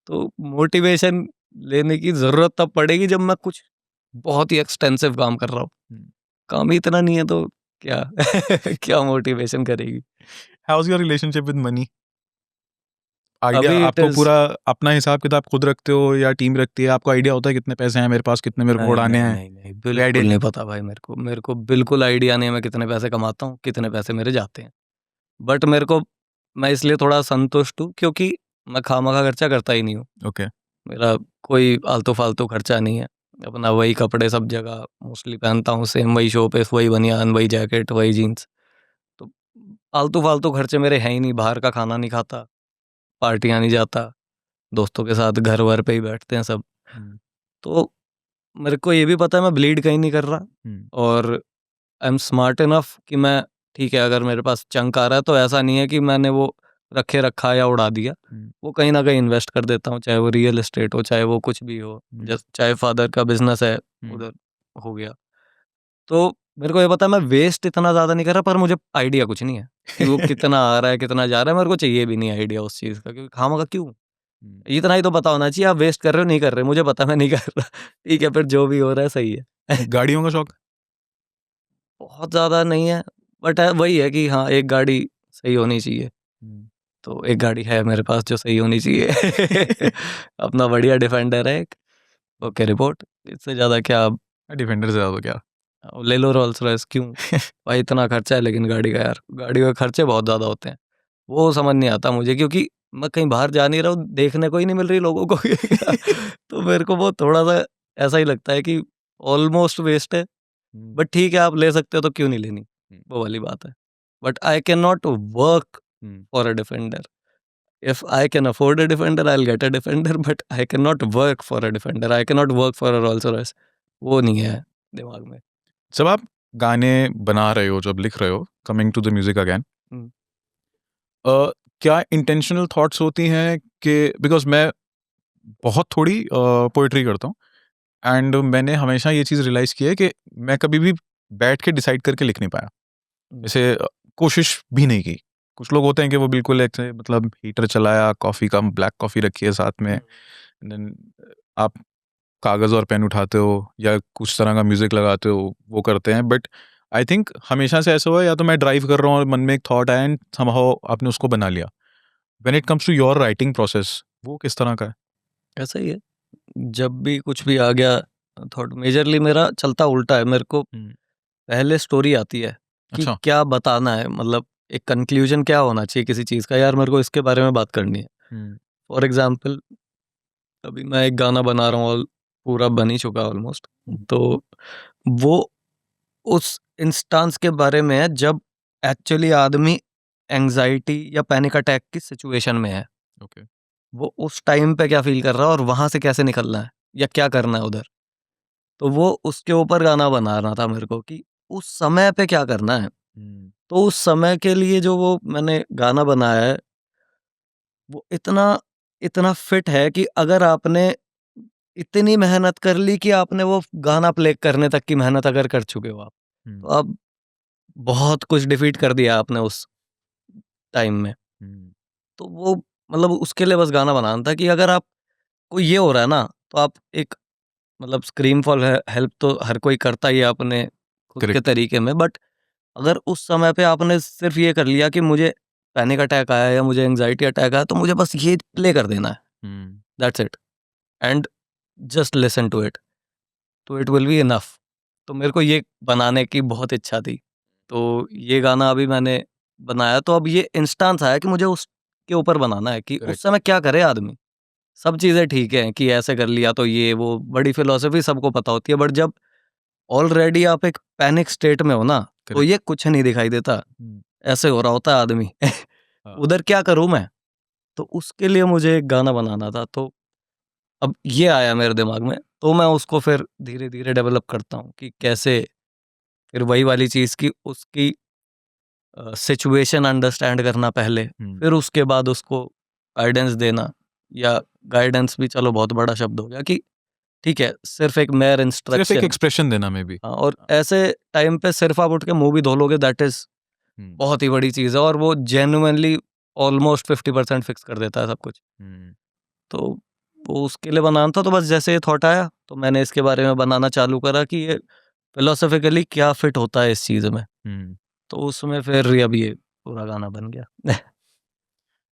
तो मोटिवेशन लेने की ज़रूरत तब पड़ेगी जब मैं कुछ बहुत ही एक्सटेंसिव काम कर रहा हूँ। हम्म। काम ही इतना नहीं है तो क्या क्या मोटिवेशन करेगी? How is your relationship with money? Idea अभी इट आपको इज़, पूरा अपना हिसाब किताब खुद रखते हो या टीम रखती है? आपको आइडिया होता है कितने पैसे हैं मेरे पास, कितने मेरे को नहीं, उड़ाने नहीं, हैं? नहीं, नहीं, कोई आइडिया बिल्कुल नहीं? नहीं पता भाई मेरे को। मेरे को बिल्कुल आइडिया नहीं है मैं कितने पैसे कमाता हूँ, कितने पैसे मेरे जाते हैं। बट मेरे को, मैं इसलिए थोड़ा संतुष्ट हूँ क्योंकि मैं खामखा खर्चा करता ही नहीं हूँ। ओके। मेरा कोई आलतू-फालतू खर्चा नहीं है। अपना वही कपड़े सब जगह मोस्टली पहनता हूँ, सेम वही शो पे, वही बनियान, वही जैकेट, वही जीन्स। तो आलतू-फालतू खर्चे मेरे हैं ही नहीं, बाहर का खाना नहीं खाता, पार्टियाँ नहीं जाता, दोस्तों के साथ घर-वर पे ही बैठते हैं सब। हम्म, तो मेरे को ये भी पता है मैं ब्लीड कहीं नहीं कर रहा, हम्म, और आई एम स्मार्ट इनफ कि मैं ठीक है, अगर मेरे पास चंक आ रहा है तो ऐसा नहीं है कि मैंने वो रखा या उड़ा दिया, वो कहीं ना कहीं इन्वेस्ट कर देता हूँ, चाहे वो रियल एस्टेट हो, चाहे वो कुछ भी हो, जैसे चाहे फादर का बिजनेस है उधर हो गया। तो मेरे को ये पता है मैं वेस्ट इतना ज़्यादा नहीं कर रहा, पर मुझे आइडिया कुछ नहीं है कि वो कितना आ रहा है कितना जा रहा है, मेरे को चाहिए भी नहीं आइडिया उस चीज़ का, क्योंकि खामखा क्यों, इतना ही तो पता होना चाहिए आप वेस्ट कर रहे हो नहीं कर रहे, मुझे पता मैं नहीं कर रहा ठीक है, फिर जो भी हो रहा है सही है गाड़ियों का शौक? बहुत ज़्यादा नहीं है, बट वही है कि हाँ, एक गाड़ी सही होनी चाहिए। तो एक गाड़ी है मेरे पास जो सही होनी चाहिए अपना बढ़िया डिफेंडर है एक। ओके रिपोर्ट, इससे ज़्यादा क्या आप डिफेंडर से ज़्यादा क्या? ले लो रोल्स रॉयस क्यों भाई, इतना खर्चा है लेकिन गाड़ी का, यार गाड़ी के खर्चे बहुत ज़्यादा होते हैं, वो समझ नहीं आता मुझे, क्योंकि मैं कहीं बाहर जा नहीं रहा हूँ, देखने को ही नहीं मिल रही लोगों को तो मेरे को वो थोड़ा-सा ऐसा ही लगता है कि ऑलमोस्ट वेस्ट है। बट ठीक है, आप ले सकते हो तो क्यों नहीं लेनी, वो वाली बात है। But I can not work for a defender. If I can afford a defender I will get a defender, but I can not work for a defender, I can not work for a Rolls Royce, वो नहीं है दिमाग में। जब आप गाने बना रहे हो, जब लिख रहे हो, coming to the music again, hmm. क्या इंटेंशनल थॉट्स होती हैं कि बिकॉज मैं बहुत थोड़ी पोइट्री करता हूँ, एंड मैंने हमेशा ये चीज़ रियलाइज़ की है कि मैं कभी भी बैठ के डिसाइड करके लिख नहीं पाया, जैसे कोशिश भी नहीं की। कुछ लोग होते हैं कि वो बिल्कुल ऐसे मतलब हीटर चलाया, कॉफ़ी का ब्लैक कॉफ़ी रखी है साथ में, देन आप कागज़ और पेन उठाते हो या कुछ तरह का म्यूज़िक लगाते हो, वो करते हैं। बट आई थिंक हमेशा से ऐसा हुआ है, या तो मैं ड्राइव कर रहा हूँ और मन में एक थॉट आया एंड समहाउ आपने उसको बना लिया। When it comes to your writing process, वो किस तरह का है? ऐसा ही है, जब भी कुछ भी आ गया थॉट, मेजरली मेरा चलता उल्टा है, मेरे को पहले स्टोरी आती है कि अच्छा। क्या बताना है, मतलब एक कंक्लूजन क्या होना चाहिए किसी चीज़ का, यार मेरे को इसके बारे में बात करनी है। फॉर एग्जाम्पल अभी मैं एक गाना बना रहा हूँ और पूरा बन ही चुका है ऑलमोस्ट, तो वो उस इंस्टांस के बारे में है जब एक्चुअली आदमी एंजाइटी या पैनिक अटैक की सिचुएशन में है, ओके। वो उस टाइम पे क्या फील कर रहा है और वहां से कैसे निकलना है या क्या करना है उधर, तो वो उसके ऊपर गाना बनाना था मेरे को कि उस समय पे क्या करना है। तो उस समय के लिए जो वो मैंने गाना बनाया है, वो इतना इतना फिट है कि अगर आपने इतनी मेहनत कर ली कि आपने वो गाना प्ले करने तक की मेहनत अगर कर चुके हो आप, तो आप बहुत कुछ डिफीट कर दिया आपने उस टाइम में। तो वो मतलब उसके लिए बस गाना बनाना था कि अगर आप को ये हो रहा है ना, तो आप एक मतलब स्क्रीम फॉर हेल्प तो हर कोई करता ही है अपने खुद के करेक्ट। तरीके में, बट अगर उस समय पे आपने सिर्फ ये कर लिया कि मुझे पैनिक अटैक आया या मुझे एंजाइटी अटैक आया, तो मुझे बस ये प्ले कर देना है, that's it, and just listen to it, तो इट विल बी इनफ। तो मेरे को ये बनाने की बहुत इच्छा थी, तो ये गाना अभी मैंने बनाया, तो अब ये इंस्टांस आया कि मुझे उसके ऊपर बनाना है कि उस करेक्ट। समय क्या करे आदमी। सब चीज़ें ठीक हैं कि ऐसे कर लिया तो ये वो बड़ी फिलॉसफी सबको पता होती है, बट जब ऑलरेडी आप एक पैनिक स्टेट में हो ना, तो करेक्ट। ये कुछ नहीं दिखाई देता, ऐसे हो रहा होता है आदमी उधर क्या करूँ मैं? तो उसके लिए मुझे एक गाना बनाना था, तो अब ये आया मेरे दिमाग में, तो मैं उसको फिर धीरे-धीरे डेवलप करता हूँ कि कैसे फिर वही वाली चीज़ की उसकी सिचुएशन अंडरस्टैंड करना पहले, फिर उसके बाद उसको गाइडेंस देना, या गाइडेंस भी चलो बहुत बड़ा शब्द हो गया कि ठीक है, सिर्फ़ एक मेयर सिर्फ एक इंस्ट्रक्शन। एक्सप्रेशन देना मे बी। हाँ, और ऐसे टाइम पे सिर्फ़ आप उठ के मुँह भी धो लोगे, दैट इज़ बहुत ही बड़ी चीज़ है, और वो जेन्युइनली ऑलमोस्ट 50% फिक्स कर देता है सब कुछ। तो वो उसके लिए बनाना था, तो बस जैसे ये थॉट आया, तो मैंने इसके बारे में बनाना चालू करा कि ये फिलोसॉफिकली क्या फिट होता है इस चीज़ में। तो उसमें फिर अब ये पूरा गाना बन गया।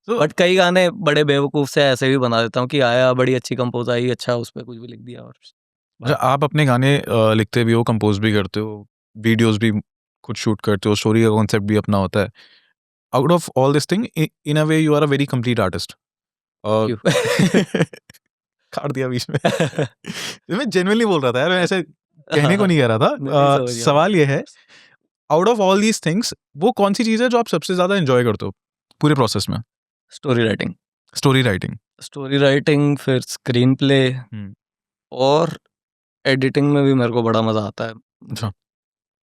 तो बट कई गाने बड़े बेवकूफ़ से ऐसे भी बना देता हूँ कि आया, बड़ी अच्छी कंपोज़ आई, अच्छा उस पे कुछ भी लिख दिया और अच्छा, बात खत्म। आप अपने गाने लिखते भी हो, कंपोज भी करते हो, वीडियोस भी खुद शूट करते हो, स्टोरी का कॉन्सेप्ट भी अपना होता है। Out of all this thing, in a way you are a very complete artist. Thank you. काट दिया बीच में। मैं जेन्युइनली बोल रहा था यार, मैं ऐसे कहने को नहीं कह रहा था। नहीं, नहीं समझ गया मैं। सवाल ये है, out of all these things, वो कौन सी चीज़ है जो आप सबसे ज़्यादा एंजॉय करते हो पूरे प्रोसेस में? Story writing. Story writing. Story writing, फिर स्क्रीन प्ले, और एडिटिंग में भी मेरे को बड़ा मज़ा आता है। अच्छा।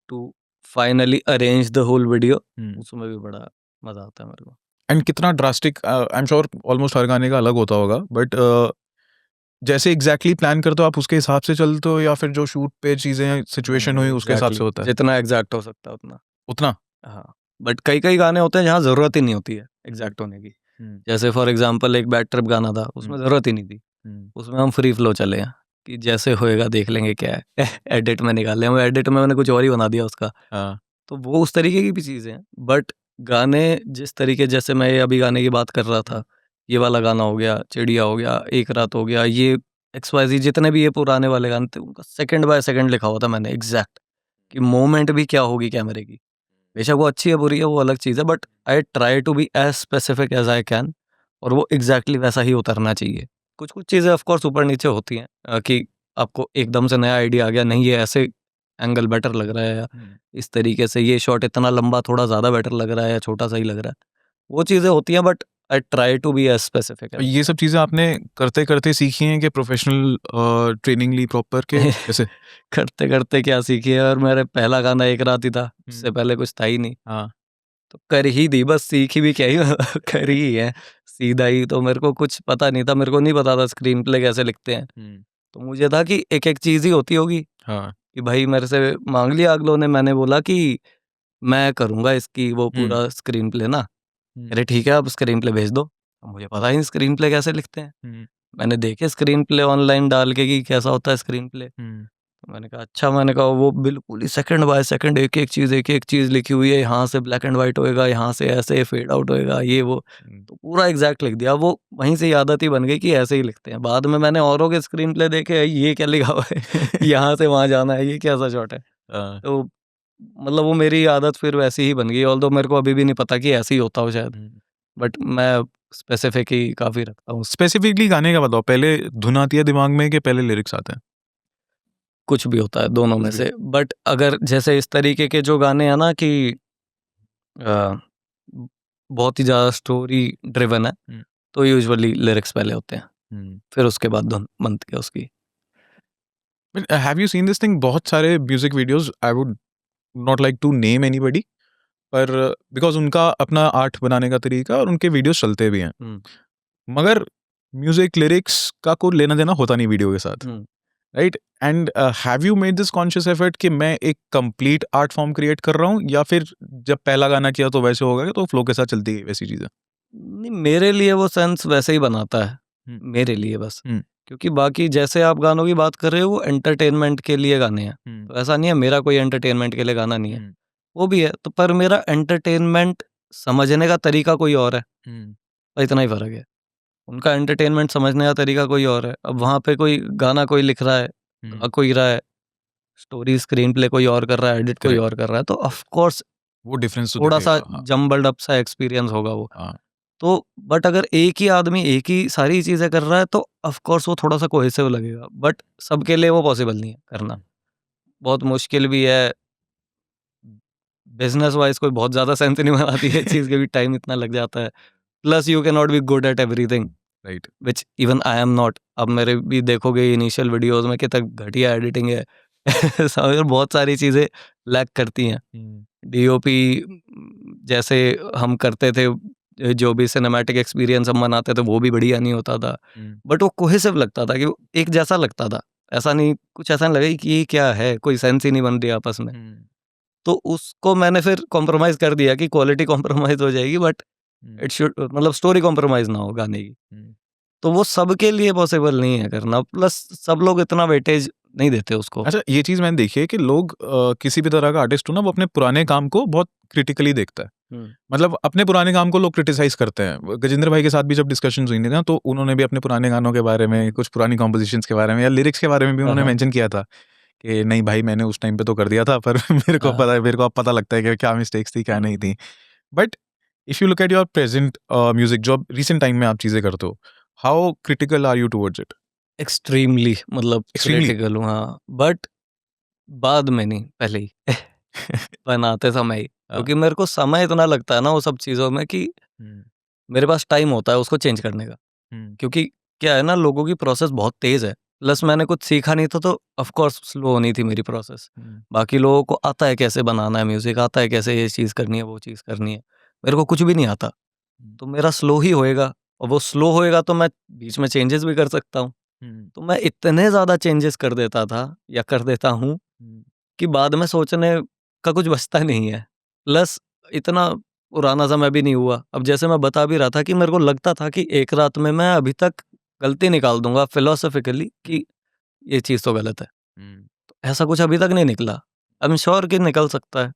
To finally arrange the whole video, उसमें भी बड़ा मजा आता है मेरे को। एंड कितना drastic, I am sure almost हर गाने का अलग होता होगा, बट जैसे एग्जैक्टली प्लान करते हो आप उसके हिसाब से चलते हो, या फिर जो शूट पे चीजें सिचुएशन हुई उसके हिसाब से होता है? जितना एग्जैक्ट हो सकता है उतना। उतना? हाँ, बट कई कई गाने होते हैं जहाँ जरूरत ही नहीं होती है एग्जैक्ट होने की। जैसे फॉर एग्जांपल एक बैड ट्रिप गाना था, उसमें जरूरत ही नहीं थी, उसमें हम फ्री फ्लो चले हैं कि जैसे होएगा देख लेंगे क्या है। एडिट में निकाले, वो एडिट में मैंने कुछ और ही बना दिया उसका। हाँ। तो वो उस तरीके की भी चीज़ें हैं, बट गाने जिस तरीके, जैसे मैं ये अभी गाने की बात कर रहा था, ये वाला गाना हो गया, चिड़िया हो गया, एक रात हो गया, ये XYZ जितने भी ये पुराने वाले गाने थे, उनका सेकंड बाय सेकंड लिखा हुआ था मैंने एग्जैक्ट, कि मोमेंट भी क्या होगी कैमरे की। बेशक वो अच्छी है बुरी है वो अलग चीज़ है, but I try to be as specific as I can, और वो एग्जैक्टली वैसा ही उतरना चाहिए। कुछ कुछ चीज़ें ऑफकोर्स ऊपर नीचे होती हैं, कि आपको एकदम से नया आइडिया आ गया, नहीं ये ऐसे एंगल बेटर लग रहा है, या इस तरीके से ये शॉट इतना लंबा थोड़ा ज़्यादा बेटर लग रहा है, या छोटा सा ही लग रहा है, वो चीज़ें होती हैं, but I try to be as specific. ये सब चीजें आपने करते करते सीखी हैं कि प्रोफेशनल ट्रेनिंग ली प्रॉपर के कैसे? करते करते क्या सीखी है, और मेरा पहला गाना एक रात ही था, उससे पहले कुछ था ही नहीं। हाँ। तो कर ही दी, बस सीखी भी क्या ही कर ही है सीधा ही। तो मेरे को कुछ पता नहीं था, मेरे को नहीं पता था स्क्रीन प्ले कैसे लिखते हैं, तो मुझे था कि एक एक चीज़ ही होती होगी। हाँ। कि भाई मेरे से मांग लिया अगलों ने, मैंने बोला कि मैं करूँगा इसकी वो पूरा स्क्रीन प्ले ना। अरे ठीक है, आप स्क्रीन प्ले भेज दो। अब मुझे पता ही नहीं स्क्रीन प्ले कैसे लिखते हैं। मैंने देखे स्क्रीन प्ले ऑनलाइन डाल के कि कैसा होता है स्क्रीन प्ले। तो मैंने कहा अच्छा, मैंने कहा वो बिल्कुल ही सेकंड बाय सेकंड एक एक चीज़ लिखी हुई है, यहाँ से ब्लैक एंड व्हाइट होएगा, यहाँ से ऐसे फेड आउट होएगा, ये वो। तो पूरा एग्जैक्ट लिख दिया। वो वहीं से ही आदत ही बन गई कि ऐसे ही लिखते हैं। बाद में मैंने औरों के स्क्रीन प्ले देखे, ये क्या लिखा हुआ है, यहाँ से वहाँ जाना है, ये कैसा शॉट है। तो मतलब वो मेरी आदत फिर वैसी ही बन गई, ऑल्दो मेरे को अभी भी नहीं पता कि ऐसे ही होता हो शायद, बट मैं स्पेसिफिक ही काफ़ी रखता हूँ। स्पेसिफिकली गाने का बताओ, पहले धुन आती है दिमाग में कि पहले लिरिक्स आते हैं? कुछ भी होता है दोनों में से, बट अगर जैसे इस तरीके के जो गाने हैं ना कि बहुत ही ज़्यादा स्टोरी ड्रिवन है, तो यूजुअली लिरिक्स पहले होते हैं, फिर उसके बाद धुन बनती है उसकी। Have you seen this thing? बहुत सारे music videos, I would not like to name anybody, पर बिकॉज उनका अपना आर्ट बनाने का तरीका और उनके वीडियोस चलते भी हैं, मगर म्यूजिक लिरिक्स का कोई लेना देना होता नहीं वीडियो के साथ, right? And have you made this conscious effort कि मैं एक कंप्लीट आर्ट फॉर्म क्रिएट कर रहा हूँ, या फिर जब पहला गाना किया तो वैसे होगा तो फ्लो के साथ चलती है वैसी चीजें? नहीं, मेरे लिए वो सेंस वैसे ही बनाता है, मेरे लिए बस। क्योंकि बाकी जैसे आप गानों की बात कर रहे हो, वो एंटरटेनमेंट के लिए गाने हैं, तो ऐसा नहीं है मेरा कोई एंटरटेनमेंट के लिए गाना नहीं है, वो भी है तो, पर मेरा एंटरटेनमेंट समझने का तरीका कोई और है, तो इतना ही फर्क है। उनका एंटरटेनमेंट समझने का तरीका कोई और है। अब वहाँ पे कोई गाना कोई लिख रहा है, गा कोई रहा है, स्टोरी स्क्रीन प्ले कोई और कर रहा है, एडिट कोई और कर रहा है, तो ऑफ कोर्स वो डिफरेंस थोड़ा सा जम्बल्ड अप सा एक्सपीरियंस होगा वो। तो बट अगर एक ही आदमी एक ही सारी चीज़ें कर रहा है, तो ऑफ कोर्स वो थोड़ा सा कोहेसिव लगेगा, बट सबके लिए वो पॉसिबल नहीं है करना, बहुत मुश्किल भी है। बिजनेस वाइज कोई बहुत ज़्यादा सेंस नहीं बनाती है चीज़ के भी, टाइम इतना लग जाता है, plus you can not be good at everything, right? Which even I am not. अब मेरे भी देखोगे इनिशियल वीडियोस में कितना घटिया एडिटिंग है समझ लो, बहुत सारी चीज़ें लैक करती हैं। डीओपी जैसे हम करते थे, जो भी सिनेमैटिक एक्सपीरियंस हम बनाते थे, वो भी बढ़िया नहीं होता था, बट वो कोहेसिव लगता था, कि वो एक जैसा लगता था। ऐसा नहीं, कुछ ऐसा नहीं लगा कि ये क्या है, कोई सेंस ही नहीं बन रही आपस में। तो उसको मैंने फिर कॉम्प्रोमाइज़ कर दिया कि क्वालिटी कॉम्प्रोमाइज़ हो जाएगी, बट इट शुड, मतलब स्टोरी कॉम्प्रोमाइज़ ना हो गाने की। तो वो सबके लिए पॉसिबल नहीं है करना, प्लस सब लोग इतना वेटेज नहीं देते उसको। अच्छा, ये चीज़ मैंने देखी है कि लोग किसी भी तरह का आर्टिस्ट हो ना, वो अपने पुराने काम को बहुत क्रिटिकली देखता है। मतलब अपने पुराने काम को लोग क्रिटिसाइज करते हैं। गजेंद्र भाई के साथ भी जब डिस्कशंस हुई थी ना, तो उन्होंने भी अपने पुराने गानों के बारे में, कुछ पुरानी कॉम्पोजिशंस के बारे में या लिरिक्स के बारे में भी उन्होंने मेंशन किया था कि नहीं भाई, मैंने उस टाइम पे तो कर दिया था, पर मेरे को पता है, मेरे को अब पता लगता है कि क्या मिस्टेक्स थी क्या नहीं थी। But if you look at your present music, जो रिसेंट टाइम में आप चीज़ें करते हो, how critical are you towards it? Extremely, मतलब Extremely? क्रिटिकल हूँ, हाँ, बट बाद में नहीं, पहले ही बनाते समय ही, क्योंकि मेरे को समय इतना लगता है ना वो सब चीज़ों में, कि मेरे पास टाइम होता है उसको चेंज करने का। क्योंकि क्या है ना, लोगों की प्रोसेस बहुत तेज़ है, प्लस मैंने कुछ सीखा नहीं था, तो ऑफ कोर्स स्लो होनी थी मेरी प्रोसेस। बाकी लोगों को आता है कैसे बनाना है म्यूजिक, आता है कैसे ये चीज़ करनी है, वो चीज़ करनी है, मेरे को कुछ भी नहीं आता, तो मेरा स्लो ही होएगा, और वो स्लो होएगा तो मैं बीच में चेंजेस भी कर सकता हूँ। तो मैं इतने ज़्यादा चेंजेस कर देता था या कर देता हूँ कि बाद में सोचने का कुछ बचता नहीं है। प्लस इतना पुराना समय भी नहीं हुआ। अब जैसे मैं बता भी रहा था कि मेरे को लगता था कि एक रात में मैं अभी तक गलती निकाल दूँगा फिलोसॉफिकली कि ये चीज़ तो गलत है। तो ऐसा कुछ अभी तक नहीं निकला। आई एम श्योर कि निकल सकता है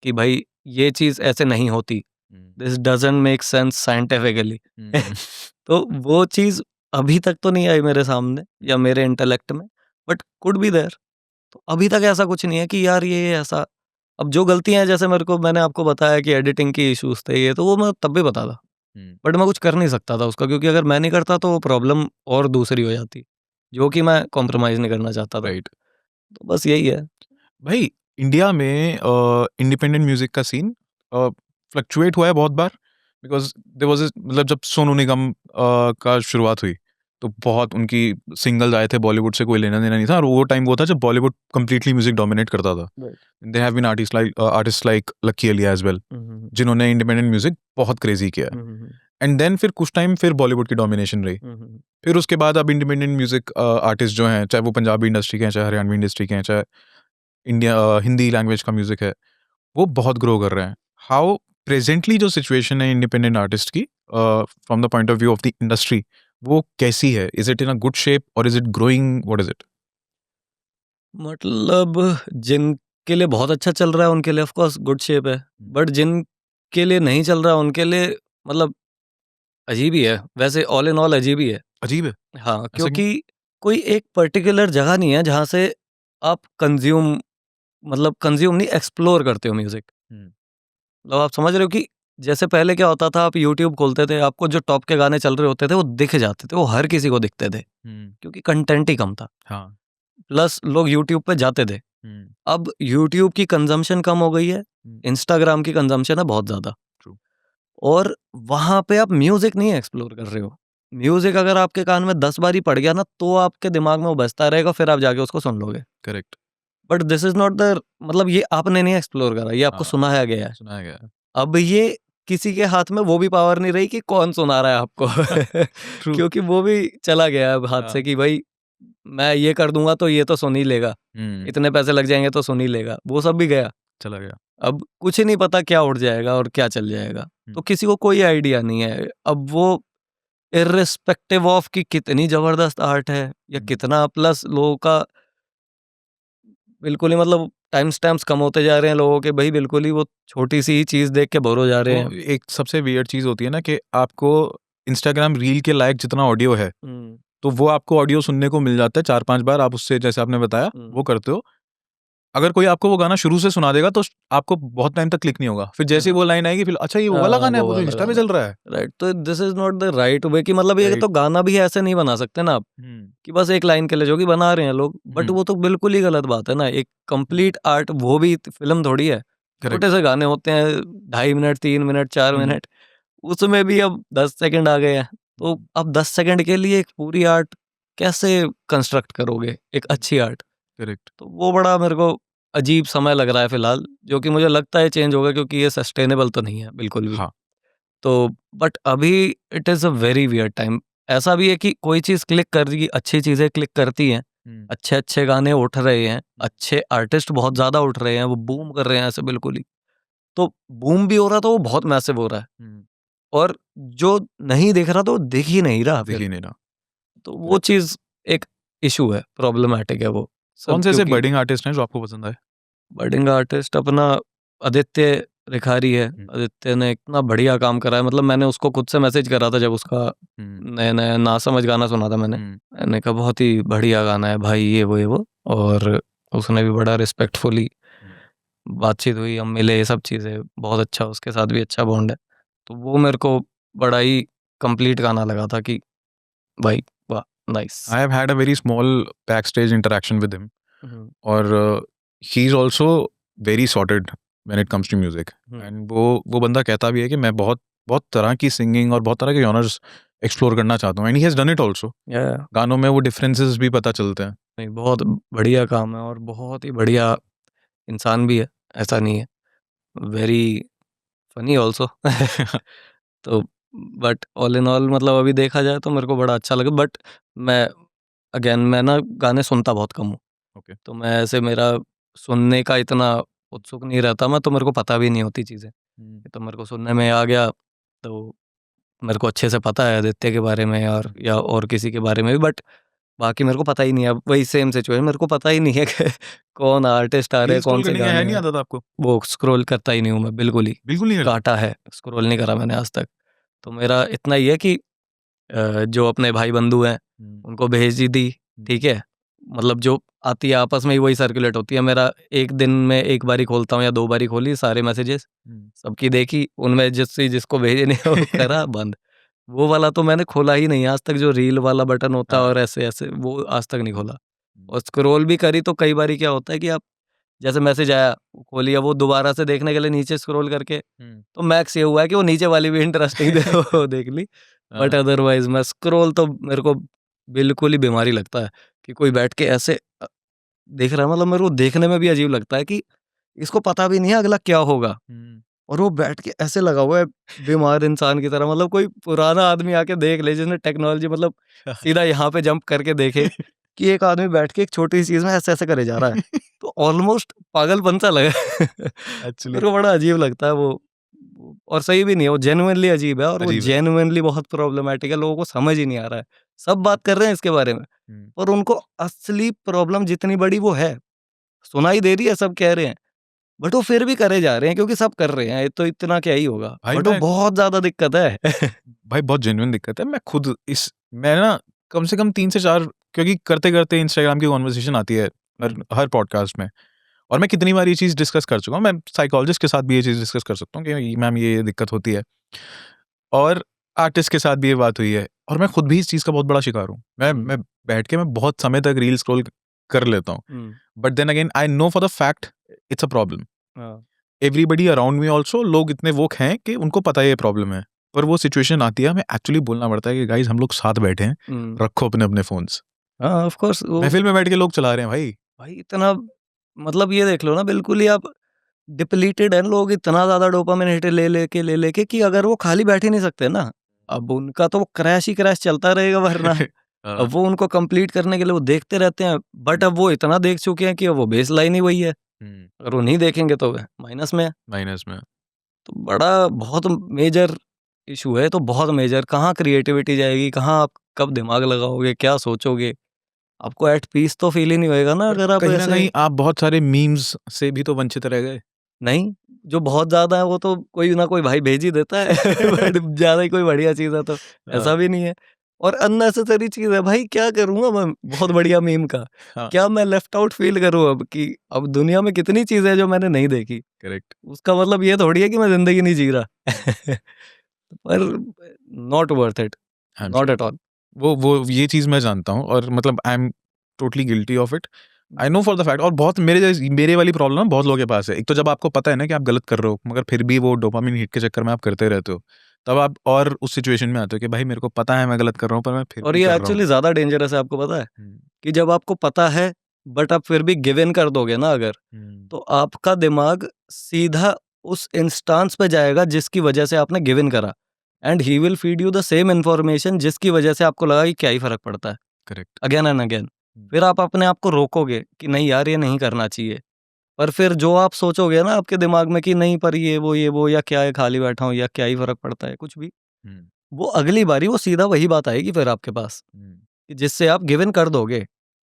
कि भाई ये चीज़ ऐसे नहीं होती। This doesn't make sense scientifically. तो वो चीज़ अभी तक तो नहीं आई मेरे सामने या मेरे इंटेलेक्ट में, बट कुड बी देयर। तो अभी तक ऐसा कुछ नहीं है कि यार ये ऐसा, अब जो गलतियाँ हैं जैसे मैंने आपको बताया कि एडिटिंग के इश्यूज़ थे ये, तो वो मैं तब भी बता था। बट मैं कुछ कर नहीं सकता था उसका, क्योंकि अगर मैं नहीं करता तो वो प्रॉब्लम और दूसरी हो जाती, जो कि मैं कॉम्प्रोमाइज़ नहीं करना चाहता था। राइट। तो बस यही है। भाई इंडिया में इंडिपेंडेंट म्यूजिक का सीन फ्लक्चुएट हुआ है बहुत बार, बिकॉज देयर वाज मतलब जब सोनू निगम का शुरुआत हुई तो बहुत उनकी सिंगल्स आए थे, बॉलीवुड से कोई लेना देना नहीं था, और वो टाइम वो था जब बॉलीवुड कंप्लीटली म्यूजिक डोमिनेट करता था। They have been artist like Lucky Ali as well, जिन्होंने इंडिपेंडेंट म्यूजिक बहुत क्रेजी किया। एंड देन फिर कुछ टाइम फिर बॉलीवुड की डोमिनेशन रही। फिर उसके बाद अब इंडिपेंडेंट म्यूजिक आर्टिस्ट जो हैं, चाहे वो पंजाबी इंडस्ट्री के हैं, चाहे हरियाणवी इंडस्ट्री के हैं, चाहे हिंदी लैंग्वेज का म्यूजिक है, वो बहुत ग्रो कर रहे हैं। हाउ प्रेजेंटली जो सिचुएशन है इंडिपेंडेंट आर्टिस्ट की from the point of view of the industry, वो कैसी है? Is it in a good shape और is it growing? What is it? मतलब जिनके लिए बहुत अच्छा चल रहा है उनके लिए ऑफ कोर्स गुड शेप है, बट जिनके लिए नहीं चल रहा उनके लिए मतलब अजीब ही है। वैसे ऑल इन ऑल अजीब ही है। अजीब है। हाँ, ऐसा क्यों? क्योंकि कोई एक पर्टिकुलर जगह नहीं है जहाँ से आप कंज्यूम नहीं, एक्सप्लोर करते हो म्यूजिक। मतलब आप समझ रहे हो कि जैसे पहले क्या होता था, आप यूट्यूब खोलते थे, आपको जो टॉप के गाने चल रहे होते थे वो दिख जाते थे, वो हर किसी को दिखते थे, क्योंकि कंटेंट ही कम था। हाँ। प्लस लोग यूट्यूब पे जाते थे। अब यूट्यूब की कंजम्पशन कम हो गई है, इंस्टाग्राम की कंजम्पशन है बहुत ज़्यादा, True. और वहाँ पे आप म्यूज़िक नहीं एक्सप्लोर कर रहे हो। म्यूज़िक अगर आपके कान में 10 बार ही पड़ गया ना, तो आपके दिमाग में वो बजता रहेगा, फिर आप जाके उसको सुन लोगे। Correct. But this is not the, मतलब ये आपने नहीं एक्सप्लोर करा, ये आपको हाँ, सुनाया गया है। सुनाया गया है। अब ये किसी के हाथ में वो भी पावर नहीं रही कि कौन सुना रहा है आपको। ट्रू। क्योंकि वो भी चला गया है अब हाथ से हाँ। कि भाई मैं ये कर दूँगा तो ये तो सुन ही लेगा, इतने पैसे लग जाएँगे तो सुन ही लेगा, वो सब भी गया। चला गया। अब कुछ ही नहीं पता क्या उड़ जाएगा और क्या चल जाएगा, तो किसी को कोई आइडिया नहीं है। अब वो इर्रिस्पेक्टिव ऑफ कि कितनी ज़बरदस्त आर्ट है या कितना, प्लस लोगों का बिल्कुल ही मतलब टाइम स्टैम्प्स कम होते जा रहे हैं लोगों के, भाई बिल्कुल ही वो छोटी-सी ही चीज़ देख के बोर हो जा रहे वो हैं। एक सबसे वियर्ड चीज़ होती है ना कि आपको इंस्टाग्राम रील के लायक जितना ऑडियो है, तो वो आपको ऑडियो सुनने को मिल जाता है 4-5 बार, आप उससे जैसे आपने बताया वो करते हो। अगर कोई आपको वो गाना शुरू से सुना देगा तो आपको बहुत टाइम तक क्लिक नहीं होगा। फिर जैसे ही वो लाइन आएगी फिर अच्छा ये वो वाला गाना है, वो वो तो वाला इंस्टा पे गाना। चल रहा है। राइट, तो this is not the right way कि मतलब ये राइट। तो गाना भी ऐसे नहीं बना सकते ना आप, कि बस एक लाइन के लिए, जो कि बना रहे हैं लोग, बट वो तो बिल्कुल ही गलत बात है ना। एक कंप्लीट आर्ट, वो भी फ़िल्म थोड़ी है। करेक्ट। छोटे से गाने होते हैं 2.5 मिनट, 3 मिनट, 4 मिनट, उसमें भी अब 10 सेकंड आ गए हैं। तो अब 10 सेकंड के लिए एक पूरी आर्ट कैसे कंस्ट्रक्ट करोगे, एक अच्छी आर्ट? करेक्ट। तो वो बड़ा मेरे को अजीब समय लग रहा है फ़िलहाल, जो कि मुझे लगता है चेंज होगा, क्योंकि ये सस्टेनेबल तो नहीं है बिल्कुल भी। हाँ। तो बट अभी it is a very weird time. ऐसा भी है कि कोई चीज़ क्लिक कर रही, अच्छी चीज़ें क्लिक करती हैं, अच्छे-अच्छे गाने उठ रहे हैं, अच्छे आर्टिस्ट बहुत ज़्यादा उठ रहे हैं, वो बूम कर रहे हैं ऐसे बिल्कुल ही। तो बूम भी हो रहा, तो वो बहुत मैसिव हो रहा है, और जो नहीं दिख रहा, तो वो दिख ही नहीं रहा दिख फिर। ही नहीं रहा। तो वो चीज़ एक इश्यू है, प्रॉब्लमैटिक है वो कौन सब, से ऐसे क्योंकि बडिंग आर्टिस्ट हैं जो आपको पसंद आए? बडिंग आर्टिस्ट अपना आदित्य रिखारी है। आदित्य ने इतना बढ़िया काम करा है, मतलब मैंने उसको खुद से मैसेज करा था जब उसका नया-नया नासमझ गाना सुना था मैंने। मैंने कहा बहुत ही बढ़िया गाना है भाई, ये वो, और उसने भी बड़ा रिस्पेक्टफुली बातचीत हुई, हम मिले, ये सब चीज़ें बहुत अच्छा, उसके साथ भी अच्छा बॉन्ड है। तो वो मेरे को बड़ा ही कंप्लीट गाना लगा था कि भाई वाह! Nice. I have had a very small backstage interaction with him, हुँ, और he is also very sorted when it comes to music. Hmm, And वो बंदा कहता भी है कि मैं बहुत बहुत तरह की सिंगिंग और बहुत तरह के जॉनर्स एक्सप्लोर करना चाहता हूँ, and he has done it also. गानों में वो डिफरेंसेस भी पता चलते हैं। नहीं, बहुत बढ़िया काम है और बहुत ही बढ़िया इंसान भी है, ऐसा नहीं है। Very funny also. तो बट ऑल इन ऑल मतलब अभी देखा जाए तो मेरे को बड़ा अच्छा लगा, बट मैं ना गाने सुनता बहुत कम हूँ। ओके। तो मैं ऐसे मेरा सुनने का इतना उत्सुक नहीं रहता मैं, तो मेरे को पता भी नहीं होती चीज़ें। तो मेरे को सुनने में आ गया तो मेरे को अच्छे से पता है आदित्य के बारे में और या और किसी के बारे में भी, बट बाकी मेरे को पता ही नहीं है। अब वही सेम सिचुएशन, मेरे को पता ही नहीं है कि कौन आर्टिस्ट आ रहे रील हैं, कौन स्क्रॉल से करने का है गाने नहीं हैं। आता था आपको? वो स्क्रॉल करता ही नहीं हूँ मैं, बिल्कुल ही बिल्कुल नहीं करते? काटा है, स्क्रॉल नहीं करा मैंने आज तक। तो मेरा इतना ही है कि जो अपने भाई बंधु हैं उनको भेज ही दी, ठीक है। मतलब जो आती है आपस में ही वही सर्कुलेट होती है। मेरा एक दिन में एक बारी खोलता हूँ या 2 बारी खोली सारे मैसेजेस, सबकी देखी, उनमें जिसको भेजने हैं वो करा बंद। वो वाला तो मैंने खोला ही नहीं आज तक, जो रील वाला बटन होता है हाँ। और ऐसे-ऐसे, वो आज तक नहीं खोला। और स्क्रॉल भी करी तो कई बारी क्या होता है कि आप जैसे मैसेज आया, खोली, अब वो दोबारा से देखने के लिए नीचे स्क्रॉल करके, तो मैक्स ये हुआ है कि वो नीचे वाली भी इंटरेस्टिंग वो देख ली। बट हाँ। अदरवाइज़ मैं स्क्रॉल तो मेरे को बिल्कुल ही बीमारी लगता है कि कोई बैठ के ऐसे देख रहा है, मतलब मेरे को देखने में भी अजीब लगता है कि इसको पता भी नहीं है अगला क्या होगा। और वो बैठ के ऐसे लगा हुआ है बीमार इंसान की तरह, मतलब कोई पुराना आदमी आके देख ले जिसने टेक्नोलॉजी मतलब सीधा यहाँ पे जंप करके देखे कि एक आदमी बैठ के एक छोटी सी चीज में ऐसे ऐसे करे जा रहा है, तो ऑलमोस्ट पागलपन सा लगा। एक्चुअली मेरे को बड़ा अजीब लगता है वो। और सही भी नहीं है, वो जेन्युइनली अजीब है और वो अजीब है। जेन्युइनली बहुत प्रॉब्लमेटिक है, लोगों को समझ ही नहीं आ रहा है। सब बात कर रहे हैं इसके बारे में, पर उनको असली प्रॉब्लम जितनी बड़ी वो है सुनाई दे रही है, सब कह रहे हैं, बट वो फिर भी करे जा रहे हैं क्योंकि सब कर रहे हैं, तो इतना क्या ही होगा, भाई बट वो मैं बहुत ज़्यादा दिक्कत है। भाई बहुत जेन्युइन दिक्कत है। मैं ना कम से कम 3 से 4, क्योंकि करते-करते इंस्टाग्राम की कन्वर्सेशन आती है हर पॉडकास्ट में, और मैं कितनी बार ये चीज़ डिस्कस कर चुका हूँ। मैं साइकोलॉजिस्ट के साथ भी ये चीज़ डिस्कस कर सकता हूँ कि मैम ये दिक्कत होती है, और आर्टिस्ट के साथ भी ये बात हुई है, और मैं खुद भी इस चीज़ का बहुत बड़ा शिकार हूँ। मैं बैठ के मैं बहुत समय तक रील स्क्रॉल कर लेता हूँ। But then again I know for the fact it's a problem. Everybody around me also, लोग इतने वोक हैं कि उनको पता है ये प्रॉब्लम है, पर वो सिचुएशन आती है, हमें एक्चुअली बोलना पड़ता है कि गाइज हम लोग साथ बैठे हैं, रखो अपने अपने फोन्स। हाँ, ऑफ कोर्स वो महफिल में बैठ के लोग चला रहे हैं भाई। भाई इतना, मतलब ये देख लो ना, बिल्कुल ही आप डिप्लीटेड हैं लोग, इतना ज़्यादा डोपामाइन हिट ले लेके कि अगर वो खाली बैठ ही नहीं सकते ना, अब उनका तो क्रैश ही क्रैश चलता रहेगा वरना। अब वो उनको कंप्लीट करने के लिए वो देखते रहते हैं, बट अब वो इतना देख चुके हैं कि अब वो बेस लाइन ही वही है, अगर वो नहीं देखेंगे तो माइनस में है। माइनस में। तो बड़ा बहुत मेजर इशू है, तो बहुत मेजर, कहाँ क्रिएटिविटी जाएगी, कहाँ आप कब दिमाग लगाओगे, क्या सोचोगे, आपको एट पीस तो फील ही नहीं होएगा ना पर अगर आप कहीं ना ऐसे। कहीं आप बहुत सारे मीम्स से भी तो वंचित रह गए। नहीं, जो बहुत ज़्यादा है वो तो कोई ना कोई भाई भेज ही देता है। बट ज़्यादा ही कोई बढ़िया चीज़ है तो ऐसा भी नहीं है। और अननेसेसरी चीज़ है भाई, क्या करूँगा मैं बहुत बढ़िया मीम का? हाँ, क्या मैं लेफ्ट आउट फ़ील करूँ अब कि अब दुनिया में कितनी चीज़ें हैं जो मैंने नहीं देखी। करेक्ट। उसका मतलब ये थोड़ी है कि मैं ज़िंदगी नहीं जी रहा। पर not worth it, I am not sure. At all. वो ये चीज़ मैं जानता हूँ, और मतलब I am totally guilty of it. I know for the fact, और बहुत मेरे वाली प्रॉब्लम बहुत लोगों के पास है। एक तो जब आपको पता है ना कि आप गलत कर रहे हो, मगर फिर भी वो डोपामिन हिट के चक्कर में आप करते रहते हो, तब आप और उस सिचुएशन में आते हो कि भाई मेरे को पता है मैं गलत कर रहा हूँ, पर मैं फिर और भी ये कर रहा हूँ। एक्चुअली ज़्यादा डेंजरस है, आपको पता है? कि जब आपको पता है बट आप फिर भी गिव इन कर दोगे ना अगर, तो आपका दिमाग सीधा उस इंस्टांस पे जाएगा जिसकी वजह से आपने गिव इन करा, and he will feed you the same information जिसकी वजह से आपको लगा कि क्या ही फर्क पड़ता है, करेक्ट। Again and again. फिर आप अपने आप को रोकोगे कि नहीं यार ये नहीं करना चाहिए, पर फिर जो आप सोचोगे ना आपके दिमाग में कि नहीं पर ये वो या क्या है, खाली बैठा हूँ या क्या ही फर्क पड़ता है कुछ भी, वो अगली बारी वो सीधा वही बात आएगी फिर आपके पास कि जिससे आप गिव इन कर दोगे।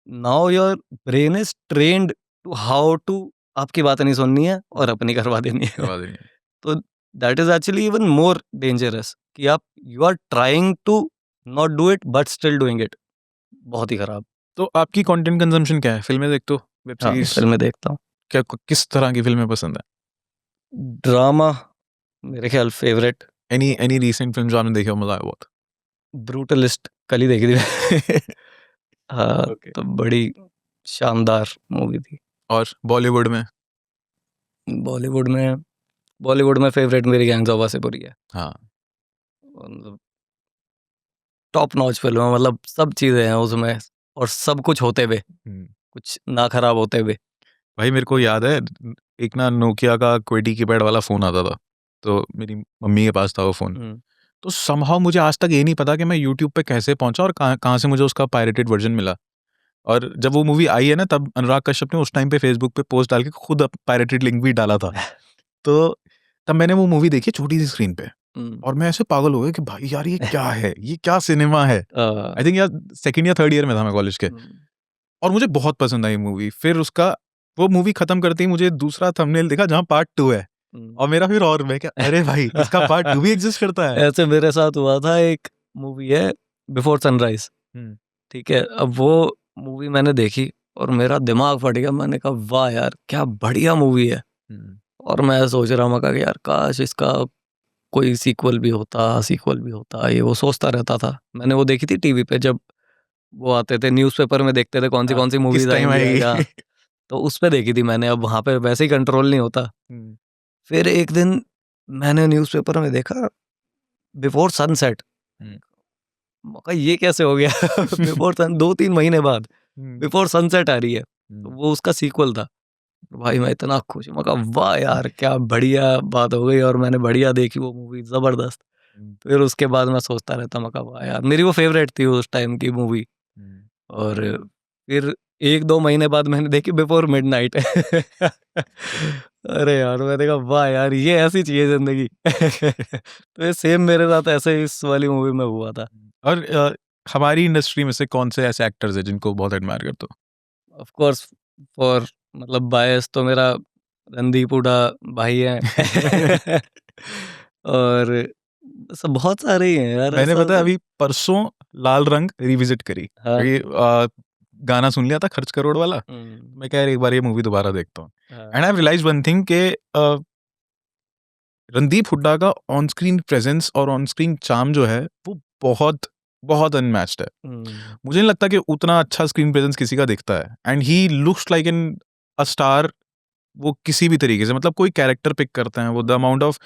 Now your brain is trained to how to आपकी बात नहीं सुननी है और अपनी करवा देनी है। करवा देंगे। तो that is actually even more dangerous कि आप you are trying to not do it but still doing it, बहुत ही खराब। तो आपकी कंटेंट कंजम्पशन क्या है? फिल्में देखते हो? वेब हाँ, सीरीज? फिल्में देखता हूँ। क्या किस तरह की फिल्में पसंद है? ड्रामा मेरे ख्याल फेवरेट। एनी रीसेंट फिल्म जो आपने देखी हो मजा आया बहुत? ब्रूटलिस्ट कल ही देखी थी मैंने। हाँ, ओके। तो बड़ी शानदार मूवी थी। और बॉलीवुड में? बॉलीवुड में बॉलीवुड में फेवरेट मेरी गैंग्स ऑफ वासेपुरी है। हाँ। मतलब टॉप नॉच फिल्म है, मतलब सब चीज़ें हैं उसमें और सब कुछ होते हुए, कुछ ना खराब होते हुए। भाई मेरे को याद है एक ना नोकिया का क्वेटी कीपैड वाला फ़ोन आता था, तो मेरी मम्मी के पास था वो फ़ोन। तो समहाउ मुझे आज तक ये नहीं पता कि मैं यूट्यूब पे कैसे पहुँचा और कहाँ कहाँ से मुझे उसका पायरेटेड वर्ज़न मिला। और जब वो मूवी आई है ना, तब अनुराग कश्यप ने उस टाइम पे फ़ेसबुक पे पोस्ट डाल के खुद पायरेटेड लिंक भी डाला था। तो तब मैंने वो मूवी देखी छोटी-सी स्क्रीन पे और मैं ऐसे पागल हो गया कि भाई यार ये क्या है? ये क्या सिनेमा है? आई थिंक यार सेकंड या थर्ड ईयर में था मैं कॉलेज के, और मुझे बहुत पसंद आई मूवी। फिर उसका वो मूवी खत्म करते ही मुझे दूसरा थंबनेल दिखा जहाँ पार्ट 2 है और मेरा फिर और मैं क्या, अरे भाई इसका पार्ट 2 भी एग्ज़िस्ट करता है। ऐसे मेरे साथ हुआ था, एक मूवी है बिफोर सनराइज, ठीक है। अब वो मूवी मैंने देखी और मेरा दिमाग फट गया, मैंने कहा वाह यार क्या बढ़िया मूवी है। और मैं सोच रहा मैं कि यार काश इसका कोई सीक्वल भी होता, ये वो सोचता रहता था। मैंने वो देखी थी टीवी पे, जब वो आते थे न्यूज़पेपर में देखते थे हाँ, कौन सी किस मूवीज टाइम आएंगी आएगी? आएगा, तो उस पे देखी थी मैंने। अब वहां पे वैसे ही कंट्रोल नहीं होता। फिर एक दिन मैंने न्यूज़पेपर में देखा बिफोर सनसेट, मौका ये कैसे हो गया बिफोर सन 2-3 महीने बाद बिफोर सनसेट आ रही है, तो वो उसका सीक्वल था। भाई मैं इतना खुश हूँ, मैं कहा वाह यार क्या बढ़िया बात हो गई, और मैंने बढ़िया देखी वो मूवी, जबरदस्त। फिर उसके बाद मैं सोचता रहता, मैं कहा वाह यार मेरी वो फेवरेट थी उस टाइम की मूवी। और फिर 1-2 महीने बाद मैंने देखी बिफोर मिडनाइट अरे यार मैंने कहा वाह यार ये ऐसी चाहिए जिंदगी तो ये सेम मेरे साथ ऐसे इस वाली मूवी में हुआ था। और हमारी इंडस्ट्री में से कौन से ऐसे एक्टर्स हैं जिनको बहुत एडमायर करते हो? ऑफ कोर्स फॉर मतलब बायस तो मेरा रणदीप हुडा भाई है और सब बहुत सारे ही हैं यार मैंने ऐसा पता है तो। अभी परसों लाल रंग रिविजिट करी, हाँ। ये गाना सुन लिया था खर्च करोड़ वाला। मैं कह यार एक बार ये मूवी दोबारा देखता हूँ, हाँ। And I realize one thing के रणदीप हुड्डा का ऑन स्क्रीन प्रेजेंस और ऑन स्क्रीन चार्म जो है वो बहुत बहुत अनमैच्ड है। मुझे नहीं लगता कि उतना अच्छा स्क्रीन प्रेजेंस किसी का दिखता है, and he looks like an a star. वो किसी भी तरीके से, मतलब कोई कैरेक्टर पिक करते हैं, वो द अमाउंट ऑफ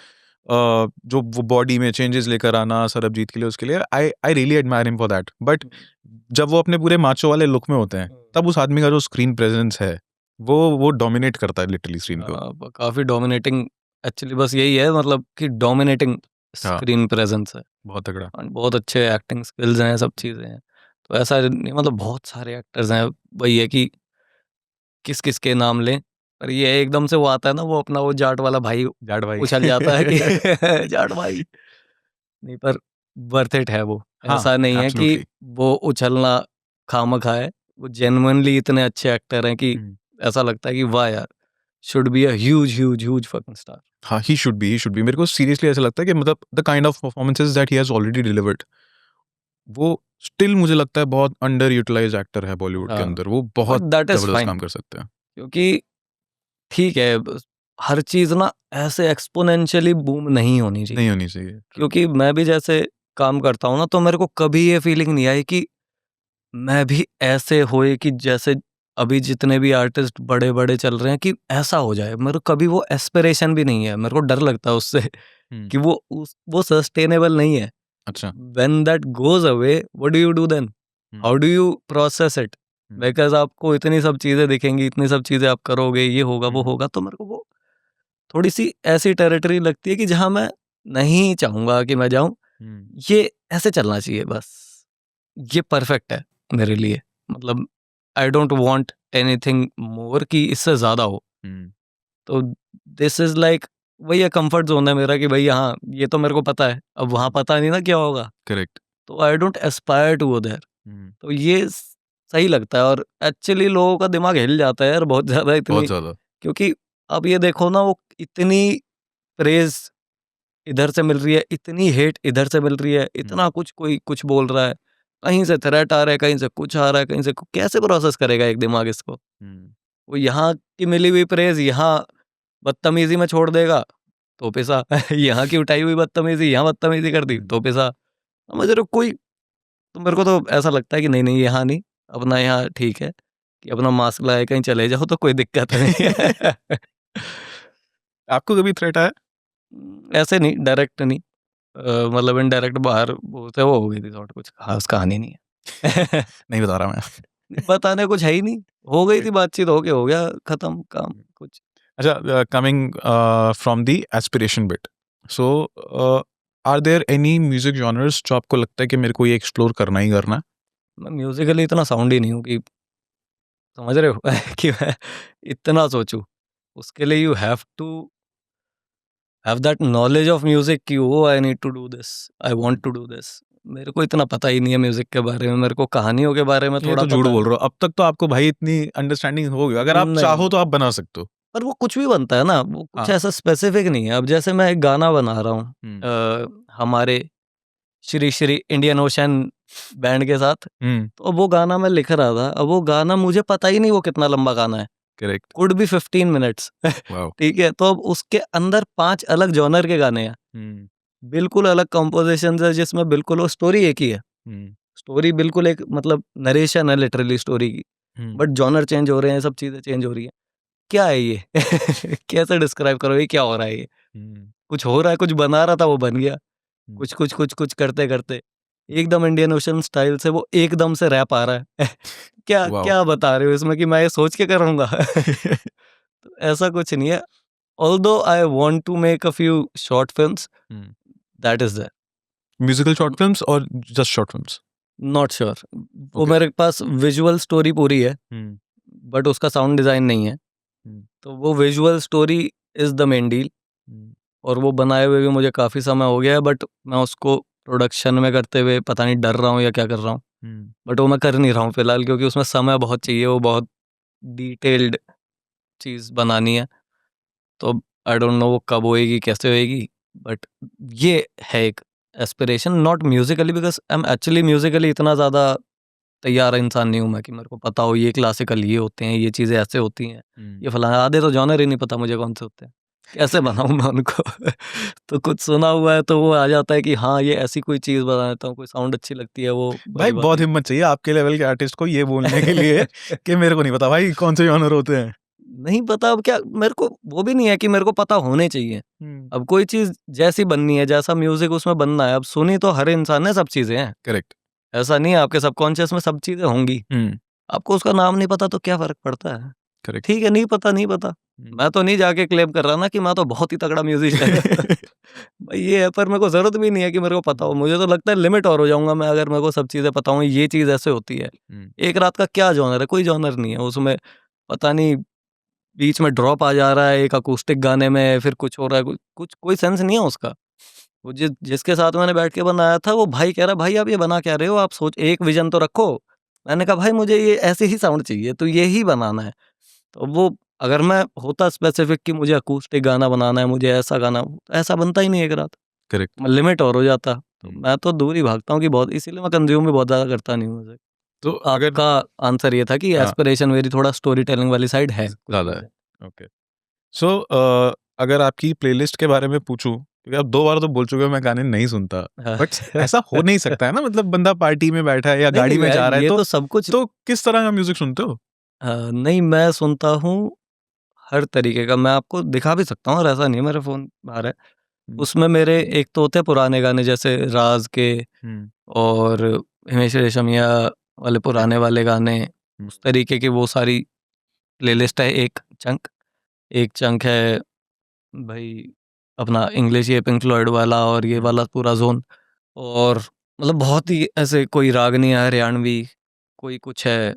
जो वो बॉडी में चेंजेस लेकर आना सरबजीत के लिए, उसके लिए I I really admire him for that. But जब वो अपने पूरे माचो वाले लुक में होते हैं, तब उस आदमी का जो स्क्रीन प्रेजेंस है वो डोमिनेट करता है लिटरली स्क्रीन को। काफी डोमिनेटिंग, एक्चुअली बस यही है मतलब कि डोमिनेटिंग हाँ, स्क्रीन प्रेजेंस है बहुत तगड़ा। और बहुत अच्छे एक्टिंग स्किल्स हैं, सब चीजें हैं। तो ऐसा नहीं, मतलब बहुत सारे एक्टर्स हैं, वही है कि किस किस के नाम लें। पर ये एकदम से वो आता है ना, वो अपना वो जाट वाला भाई जाट भाई उछल जाता है कि जाट भाई। नहीं पर वर्थ इट है वो, हाँ, ऐसा नहीं है कि एब्सोल्युटली। वो उछलना खामखा है। वो जेन्युइनली इतने अच्छे एक्टर हैं कि ऐसा लगता है कि वाह यार, should be a huge huge huge fucking star. हाँ, ही शुड बी। मेरे को सीरियसली ऐसा लगता है कि मतलब the kind of performances that he has already delivered, वो स्टिल मुझे लगता है बहुत अंडर यूटिलाइज्ड एक्टर है बॉलीवुड के हाँ, अंदर। वो बट बहुत दैट इज जबरदस्त फाइन, काम कर सकते हैं। क्योंकि ठीक है हर चीज ना ऐसे एक्सपोनेंशियली बूम नहीं होनी चाहिए। नहीं होनी चाहिए। ट्रू। क्योंकि मैं भी जैसे काम करता हूँ ना, तो मेरे को कभी ये फीलिंग नहीं आई कि मैं भी ऐसे होए कि जैसे अभी जितने भी आर्टिस्ट बड़े बड़े चल रहे हैं कि ऐसा हो जाए। मेरे को कभी वो एस्पिरेशन भी नहीं है, मेरे को डर लगता है उससे कि वो सस्टेनेबल नहीं है। अच्छा। When that goes away what do you do then, how do you process it? Because आपको इतनी सब चीजें दिखेंगी, इतनी सब चीजें आप करोगे, ये होगा वो होगा, तो मेरे को वो थोड़ी सी ऐसी टेरिटरी लगती है कि जहां मैं नहीं चाहूंगा कि मैं जाऊं। ये ऐसे चलना चाहिए बस, ये परफेक्ट है मेरे लिए। मतलब I don't want anything more कि इससे ज्यादा हो। तो दिस इज लाइक वही कंफर्ट जोन है मेरा कि भाई हाँ ये तो मेरे को पता है, अब वहां पता नहीं ना क्या होगा, करेक्ट। तो I don't aspire to go there. तो ये सही लगता है, और एक्चुअली लोगों का दिमाग हिल जाता है यार बहुत ज्यादा, बहुत इतनी ज्यादा। क्योंकि अब ये देखो ना, वो इतनी प्रेज इधर से मिल रही है, इतनी हेट इधर से मिल रही है, इतना कुछ कोई कुछ बोल रहा है, कहीं से थ्रेट आ रहा है, कहीं से कुछ आ रहा है, कहीं से कैसे प्रोसेस करेगा एक दिमाग इसको? वो यहाँ की मिली हुई प्रेज यहाँ बदतमीजी में छोड़ देगा तो पैसा यहाँ की उठाई हुई बदतमीजी यहाँ बदतमीजी कर दी तो पैसा। समझ रहे हो कोई? तो मेरे को तो ऐसा लगता है कि नहीं नहीं यहाँ नहीं, अपना यहाँ ठीक है कि अपना मास्क लगाए कहीं चले जाओ तो कोई दिक्कत नहीं है आपको कभी थ्रेट आया? ऐसे नहीं, डायरेक्ट नहीं। मतलब इनडायरेक्ट बाहर बोलते वो हो गई थी सॉर्ट, कुछ खास कहानी नहीं है। नहीं बता रहा मैं। नहीं, बताने कुछ है ही नहीं, हो गई थी बातचीत, हो गया खत्म काम कुछ। अच्छा, coming from the aspiration bit, so are there any music genres जो आपको लगता है कि मेरे को ये एक्सप्लोर करना ही करना है? मैं म्यूजिकली इतना साउंड ही नहीं हूँ कि, समझ रहे हो कि मैं इतना सोचूं। उसके लिए you have to have that knowledge of music कि oh I need to do this, I want to do this. मेरे को इतना पता ही नहीं है म्यूजिक के बारे में, मेरे को कहानियों के बारे में ये थोड़ा तो झूठ पता बोल है। रहे हो, अब तक तो आपको भाई इतनी अंडरस्टैंडिंग होगी, अगर आप नहीं, चाहो तो आप बना सकते हो। पर वो कुछ भी बनता है ना, वो कुछ हाँ। ऐसा स्पेसिफिक नहीं है। अब जैसे मैं एक गाना बना रहा हूँ हम्म। हमारे Shri Shri Indian ocean band के साथ, हम्म। तो वो गाना मैं लिख रहा था। अब वो गाना मुझे पता ही नहीं वो कितना लंबा गाना है, correct. Could be 15 minutes. Wow. ठीक है, तो अब उसके अंदर 5 अलग जॉनर के गाने हैं, हम्म। बिल्कुल अलग कंपोजिशन है, जिसमें बिल्कुल वो स्टोरी एक ही है। हम्म। स्टोरी बिल्कुल एक, मतलब नरेशन है लिटरली स्टोरी की, हम्म। बट जॉनर चेंज हो रहे हैं, सब चीज़ें चेंज हो रही हैं। क्या है ये? कैसे डिस्क्राइब करो, ये क्या हो रहा है ये? हम्म। कुछ हो रहा है, कुछ बना रहा था वो बन गया। हम्म। कुछ करते-करते एकदम इंडियन ओशन स्टाइल से वो एकदम से रैप आ रहा है। क्या वाओ। क्या बता रहे हो इसमें कि मैं ये सोच के करूँगा? तो ऐसा कुछ नहीं है। Although I want to make a few short films, hmm. That is there. Musical short films और just short films? Not sure. वो ओके। मेरे पास विजुअल स्टोरी पूरी है, हम्म। बट उसका साउंड डिज़ाइन नहीं है। हम्म। तो वो visual story is the main deal, hmm. और वो बनाए हुए भी मुझे काफ़ी समय हो गया है, बट मैं उसको प्रोडक्शन में करते हुए पता नहीं डर रहा हूँ या क्या कर रहा हूँ। हम्म। बट वो मैं कर नहीं रहा हूँ फिलहाल, क्योंकि उसमें समय बहुत चाहिए, वो बहुत डिटेल्ड चीज़ बनानी है। तो आई डोंट नो वो कब होएगी, कैसे होएगी, बट ये है एक aspiration, not musically, because I am actually musically इतना ज़्यादा तैयार इंसान नहीं हूँ मैं कि मेरे को पता हो ये क्लासिकल ये होते हैं, ये चीज़ें ऐसे होती हैं, हम्म। ये फलाना, आधे तो जॉनर ही नहीं पता मुझे कौन से होते हैं। कैसे बनाऊँ मैं उनको? तो कुछ सुना हुआ है तो वो आ जाता है कि हाँ, ये ऐसी कोई चीज़ बना देता हूँ, कोई साउंड अच्छी लगती है, वो भाई बड़ी बात बहुत है। हिम्मत चाहिए आपके लेवल के आर्टिस्ट को ये बोलने के लिए कि मेरे को नहीं पता भाई कौन से जॉनर होते हैं। नहीं पता, अब क्या, मेरे को वो भी नहीं है कि मेरे को पता होने चाहिए। हम्म। अब कोई चीज़ जैसी बननी है, जैसा म्यूज़िक उसमें बनना है, अब सुनी तो हर इंसान ने सब चीज़ें हैं। करेक्ट। ऐसा नहीं है आपके सबकॉन्शियस में सब चीज़ें होंगी। हम्म। आपको उसका नाम नहीं पता तो क्या फ़र्क पड़ता है? करेक्ट। ठीक है, नहीं पता, नहीं पता। मैं तो नहीं जाके क्लेम कर रहा ना कि मैं तो बहुत ही तगड़ा म्यूज़िशियन भाई ये है, पर मेरे को ज़रूरत भी नहीं है कि मेरे को पता हो। मुझे तो लगता है लिमिट और हो जाऊँगा मैं अगर मेरे को सब चीज़ें पता हों, ये चीज़ ऐसे होती है। एक रात का क्या जॉनर है? कोई जॉनर नहीं है। उसमें पता नहीं बीच में ड्रॉप आ जा रहा है एक अकॉस्टिक गाने में, फिर कुछ हो रहा है, कुछ कोई सेंस नहीं है उसका। वो जिसके साथ मैंने बैठ के बनाया था, वो भाई कह रहा है, "भाई आप ये बना क्या रहे हो? आप सोच, एक विज़न तो रखो।" मैंने कहा, "भाई मुझे ये ऐसे ही साउंड चाहिए, तो ये ही बनाना है।" तो वो, अगर मैं होता स्पेसिफिक कि मुझे अकॉस्टिक गाना बनाना है, मुझे ऐसा गाना, ऐसा बनता ही नहीं एक रात। करेक्ट। मैं लिमिट और हो जाता। तो मैं तो दूर ही भागता हूँ कि बहुत, इसीलिए मैं कंज़्यूम भी बहुत ज़्यादा करता नहीं हूँ म्यूज़िक। तो तो अगर आपका आंसर ये था कि हाँ एस्पिरेशन मेरी थोड़ा स्टोरी टेलिंग वाली साइड है, कुछ ज़्यादा चीज़ें। है। ओके। सो अगर आपकी प्लेलिस्ट के बारे में पूछूं, क्योंकि आप 2 बार तो बोल चुके हो मैं गाने नहीं सुनता, हाँ। बट ऐसा हो नहीं सकता है ना, मतलब बंदा पार्टी में बैठा है या नहीं, गाड़ी नहीं में यार, जा रहा है ये तो सब कुछ। तो किस तरह का म्यूजिक सुनते हो? नहीं, मैं सुनता हूँ हर तरीके का। मैं आपको दिखा भी सकता हूँ, और ऐसा नहीं है, मेरा फ़ोन बाहर है। हम्म। उसमें मेरे एक तो होते हैं पुराने गाने, जैसे राज के हम्म। और हिमेश रेशमिया वाले पुराने वाले गाने, हम्म। उस तरीके की वो सारी प्लेलिस्ट है एक चंक। एक चंक है भाई अपना इंग्लिश, ये पिंक फ्लॉयड वाला और ये हम्म। वाला पूरा ज़ोन। और मतलब बहुत ही ऐसे, कोई रागनी है हरियाणवी, कोई कुछ है,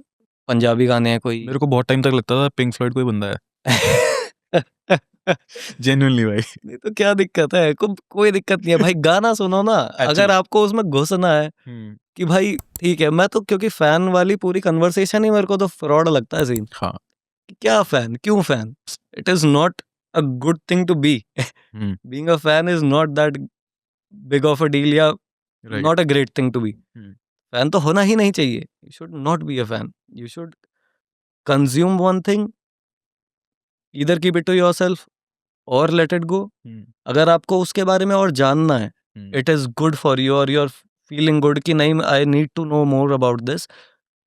पंजाबी गाने हैं कोई। मेरे को बहुत टाइम तक लगता था पिंक फ्लॉयड कोई बंदा है। जेन्युइनली भाई। नहीं तो क्या दिक्कत है? कोई दिक्कत नहीं है भाई, गाना सुनो ना। अगर एक्चुअली। आपको उसमें घुसना है हम्म। कि भाई ठीक है, मैं तो, क्योंकि फैन वाली पूरी कन्वर्सेशन ही मेरे को तो फ्रॉड लगता है सीन। हाँ। क्या फैन? क्यों fan? It is not a good thing to be. Hmm. Being a fan is not that big of a deal, या right. Not a great thing to be. Hmm. Fan तो होना ही नहीं चाहिए। You should not be a fan. You should consume one thing, either keep it to yourself और लेट इट गो। हम्म। अगर आपको उसके बारे में और जानना है, hmm. It is good for you, और यू आर फीलिंग गुड कि नहीं, I need to know more about this,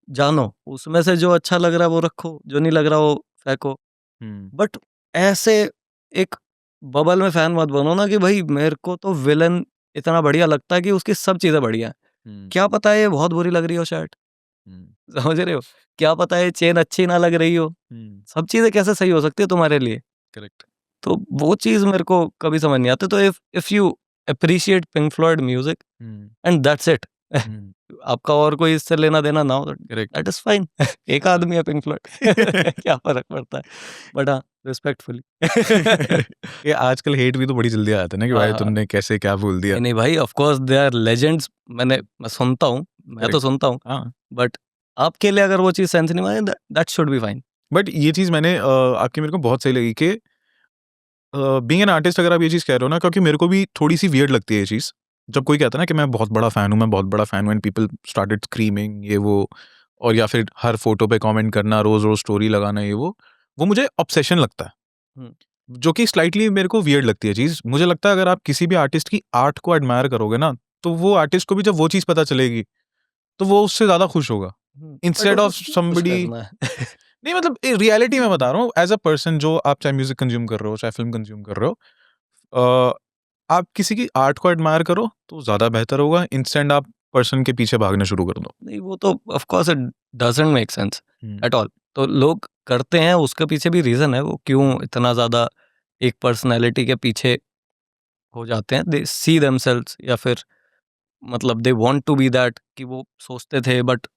जानो। उसमें से जो अच्छा लग रहा है वो रखो, जो नहीं लग रहा वो फेंको। हम्म। बट ऐसे एक बबल में फैन मत बनो ना कि भाई मेरे को तो विलन इतना बढ़िया लगता है कि उसकी सब चीज़ें बढ़िया हैं। क्या पता है ये बहुत बुरी लग रही हो शर्ट, समझ रहे हो? क्या पता है चेन अच्छी ना लग रही हो, सब चीज़ें कैसे सही हो सकती है तुम्हारे लिए? करेक्ट। तो वो चीज़ मेरे को कभी समझ नहीं आती। तो if you appreciate pink Floyd music and that's it, आपका और कोई इससे लेना देना ना हो, करेक्ट। That is fine. एक आदमी है पिंक फ्लॉयड, क्या फर्क पड़ता है? बट हाँ, रिस्पेक्टफुली। ये आजकल हेट भी तो बड़ी जल्दी आ जाता है ना कि भाई हाँ, तुमने कैसे क्या बोल दिया। नहीं नहीं भाई, of course they are legends. मैं सुनता हूँ, मैं तो Correct. सुनता हूँ, हाँ, बट आपके लिए अगर वो चीज़ सेंस नहीं माने, that should be fine. But ये चीज़ मैंने आपकी मेरे को बहुत सही लगी कि बीइंग एन आर्टिस्ट अगर आप ये चीज़ कह रहे हो ना, क्योंकि मेरे को भी थोड़ी सी वियर्ड लगती है ये चीज़। जब कोई कहता है ना कि मैं बहुत बड़ा फ़ैन हूँ, मैं बहुत बड़ा फ़ैन हूँ, एंड पीपल स्टार्टेड स्क्रीमिंग ये वो, और या फिर हर फ़ोटो पे कमेंट करना, रोज़-रोज़ स्टोरी लगाना ये वो मुझे ऑब्सेशन लगता है। हुँ। जो कि स्लाइटली मेरे को वियर्ड लगती है चीज़। मुझे लगता है अगर आप किसी भी आर्टिस्ट की आर्ट को एडमायर करोगे ना, तो वो आर्टिस्ट को भी जब वो चीज़ पता चलेगी, तो वो उससे ज़्यादा खुश होगा। बट इंस्टेड उसको ऑफ क्यों खुश समबडी, करना है? नहीं मतलब रियलिटी में बता रहा हूँ, एज़ अ पर्सन जो आप चाहे म्यूज़िक कंज़्यूम कर रहे हो, चाहे फ़िल्म कंज़्यूम कर रहे हो, अ, आप किसी की आर्ट को एडमायर करो, तो ज़्यादा बेहतर होगा, इंस्टेंट आप पर्सन के पीछे भागना शुरू कर दो। नहीं, वो तो of course it doesn't make sense hmm, at all. तो लोग करते हैं, उसके पीछे भी रीज़न है, वो क्यों इतना ज़्यादा एक पर्सनैलिटी के पीछे हो जाते हैं। दे सी देमसेल्व्स, या फिर मतलब they want to be that, कि वो सोचते थे but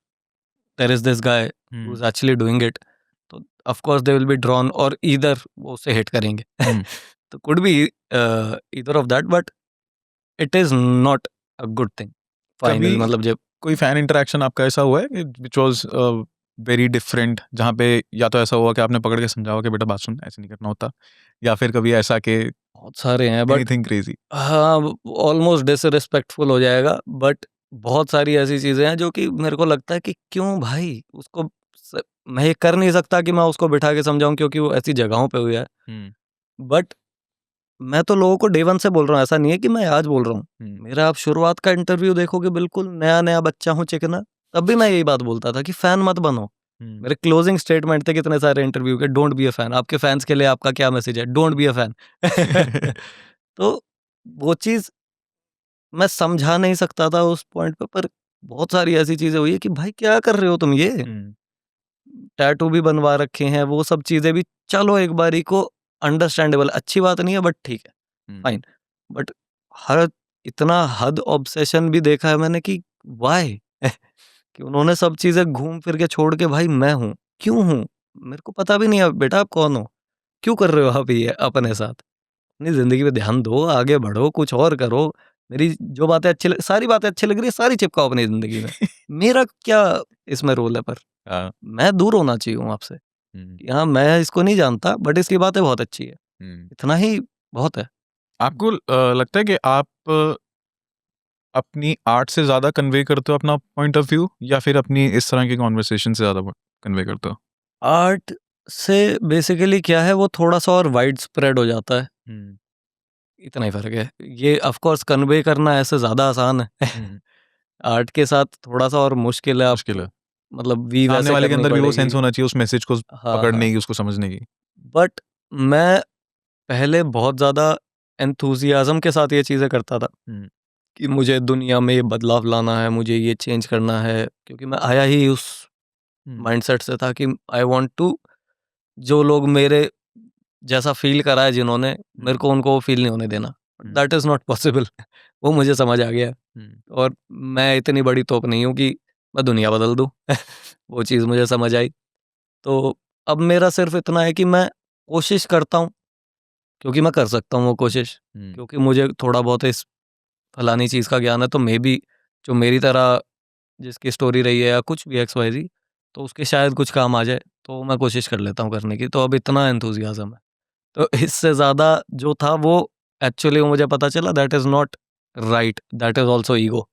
there is this guy who is hmm, actually doing it. तो of course they will be drawn, और ईदर वो उसे हेट करेंगे। हुँ। तो could be either of that, but it is not a good thing कभी फाइनल, मतलब जब कोई फैन इंटरैक्शन आपका ऐसा हुआ है व्हिच वाज़ वेरी डिफरेंट, जहाँ पे या तो ऐसा हुआ कि आपने पकड़ के समझाया हो कि बेटा बात सुन, ऐसे नहीं करना होता, या फिर कभी ऐसा कि बहुत सारे हैं, बट एनीथिंग क्रेज़ी? हाँ, ऑलमोस्ट डिसरिस्पेक्टफुल हो जाएगा, बट बहुत सारी ऐसी चीज़ें हैं जो कि मेरे को लगता है कि क्यों भाई उसको मैं ये कर नहीं सकता कि मैं उसको बिठा के समझाऊँ, क्योंकि वो ऐसी जगहों पे हुआ है। हुँ, बट मैं तो लोगों को डे 1 से बोल रहा हूँ, ऐसा नहीं है कि मैं आज बोल रहा हूँ। हुँ, मेरा आप शुरुआत का इंटरव्यू देखोगे, बिल्कुल नया-नया बच्चा हूँ चिकना, तब भी मैं यही बात बोलता था कि फैन मत बनो। हुँ। मेरे क्लोजिंग स्टेटमेंट थे कितने सारे इंटरव्यू के, डोंट बी अ फैन। आपके फैन्स के लिए आपका क्या मैसेज है? Don't be a fan. तो वो चीज़ मैं समझा नहीं सकता था उस पॉइंट पे, पर बहुत सारी ऐसी चीज़ें हुई है कि भाई क्या कर रहे हो तुम ये? हुँ, टैटू भी बनवा रखे हैं, वो सब चीज़ें भी चलो एक बारी को अंडरस्टैंडेबल, अच्छी बात नहीं है बट ठीक है, हुँ, फाइन। बट हर इतना हद ऑब्सेशन भी देखा है मैंने कि व्हाई? कि उन्होंने सब चीज़ें घूम फिर के छोड़ के, भाई मैं हूँ, क्यों हूँ? मेरे को पता भी नहीं है बेटा आप कौन हो? क्यों कर रहे हो आप ये अपने साथ? अपनी ज़िंदगी पे ध्यान दो, आगे बढ़ो, कुछ और करो। मेरी जो बातें अच्छी लग सारी बातें अच्छी लग रही है, सारी चिपकाओ अपनी ज़िंदगी में। मेरा क्या इसमें रोल है पर? हाँ, मैं दूर होना चाहिए हूँ आपसे, हुँ, कि हाँ, मैं इसको नहीं जानता बट इसकी बातें बहुत अच्छी है। हुँ। इतना ही बहुत है। आपको लगता है कि आप अपनी आर्ट से ज़्यादा कन्वे करते हो अपना पॉइंट ऑफ व्यू, या फिर अपनी इस तरह की कन्वर्सेशन से ज़्यादा कन्वे करते हो? आर्ट से बेसिकली क्या है, वो थोड़ा-सा और वाइड स्प्रेड हो जाता है, हुँ, इतना ही फ़र्क है। ये ऑफ़ कोर्स कन्वे करना ऐसे ज़्यादा आसान है। हुँ, आर्ट के साथ थोड़ा-सा और मुश्किल है मुश्किल आपको, है। मतलब वीव सामने ऐसे वाले के करनी अंदर भी वो पड़ेगी। सेंस होना चाहिए उस मैसेज को हाँ, हाँ। पकड़ने की, उसको समझने की। बट मैं पहले बहुत ज़्यादा एंथुसियाज़्म के साथ ये चीज़ें करता था, हुँ, कि मुझे दुनिया में ये बदलाव लाना है, मुझे ये चेंज करना है, क्योंकि मैं आया ही उस हुँ, माइंडसेट से था कि आई वांट टू, जो लोग मेरे जैसा फ़ील करा है जिन्होंने, मेरे हुँ, को उनको वो फ़ील नहीं होने देना। हुँ, दैट इज़ नॉट पॉसिबल। वो मुझे समझ आ गया, हुँ, और मैं इतनी बड़ी तोप नहीं हूँ कि मैं दुनिया बदल दूँ। वो चीज़ मुझे समझ आई। तो अब मेरा सिर्फ़ इतना है कि मैं कोशिश करता हूँ, क्योंकि मैं कर सकता हूँ वो कोशिश, हुँ, क्योंकि मुझे थोड़ा बहुत इस फलानी चीज़ का ज्ञान है, तो मेबी जो मेरी तरह जिसकी स्टोरी रही है या कुछ भी एक्स वाई ज़ेड, तो उसके शायद कुछ काम आ जाए, तो मैं कोशिश कर लेता हूँ करने की। तो अब इतना एंथुसियाज़्म है। तो इससे ज़्यादा जो था वो एक्चुअली मुझे पता चला that is not right, that is also ego.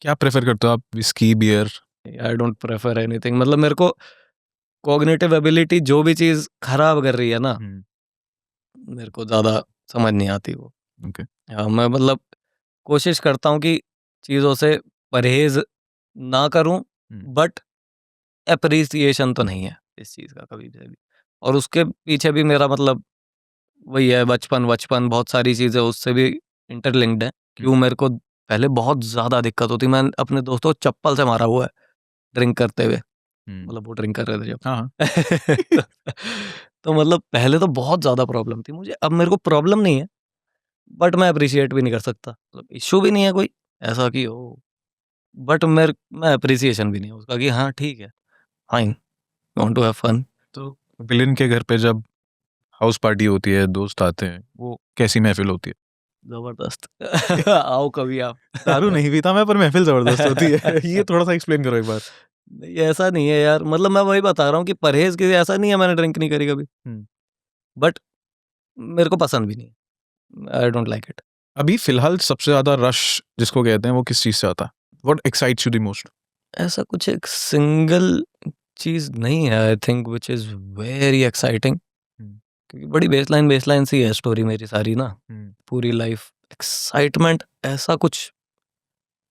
क्या प्रेफ़र करते हो आप, whisky, beer? I don't prefer anything, मतलब मेरे को कॉग्निटिव एबिलिटी जो भी चीज़ खराब कर रही है ना, हुँ, मेरे को ज़्यादा समझ नहीं आती वो। ओके, हाँ, मैं मतलब कोशिश करता हूँ कि चीज़ों से परहेज़ ना करूँ, हुँ, बट एप्रिसिएशन तो नहीं है इस चीज़ का कभी से भी। और उसके पीछे भी मेरा मतलब वही है, बचपन-वचपन बहुत सारी चीज़ें उससे भी इंटरलिंक्ड हैं। क्यों मेरे को पहले बहुत ज़्यादा दिक्कत होती, मैं अपने दोस्तों को चप्पल से मारा हुआ है ड्रिंक करते हुए, मतलब वो ड्रिंक कर रहे थे जब। हाँ, तो मतलब पहले तो बहुत ज़्यादा प्रॉब्लम थी मुझे, अब मेरे को प्रॉब्लम नहीं है, बट मैं अप्रिशिएट भी नहीं कर सकता, मतलब इश्यू भी नहीं है कोई ऐसा कि ओ, बट मैं अप्रिसिएशन भी नहीं है उसका कि हाँ ठीक है, fine, want to have fun. तो विलेन के घर पे जब हाउस पार्टी होती है, दोस्त आते हैं, वो कैसी महफिल होती है? जबरदस्त। आओ कभी आप। दारू नहीं पीता मैं, पर महफिल ज़बरदस्त होती है। ये थोड़ा-सा एक्सप्लेन करो एक बार। नहीं ऐसा नहीं है यार, मतलब मैं वही बता रहा हूँ कि परहेज के ऐसा नहीं है, मैंने ड्रिंक नहीं करी कभी, हुँ। बट मेरे को पसंद भी नहीं, आई डोंट लाइक इट। अभी फ़िलहाल सबसे ज़्यादा रश जिसको कहते हैं, वो किस चीज़ से आता है? What excites you the most? ऐसा कुछ एक सिंगल चीज़ नहीं है I think which is very exciting, hmm, क्योंकि बड़ी बेसलाइन बेसलाइन सी है स्टोरी मेरी सारी ना, हुँ। पूरी लाइफ। एक्साइटमेंट ऐसा कुछ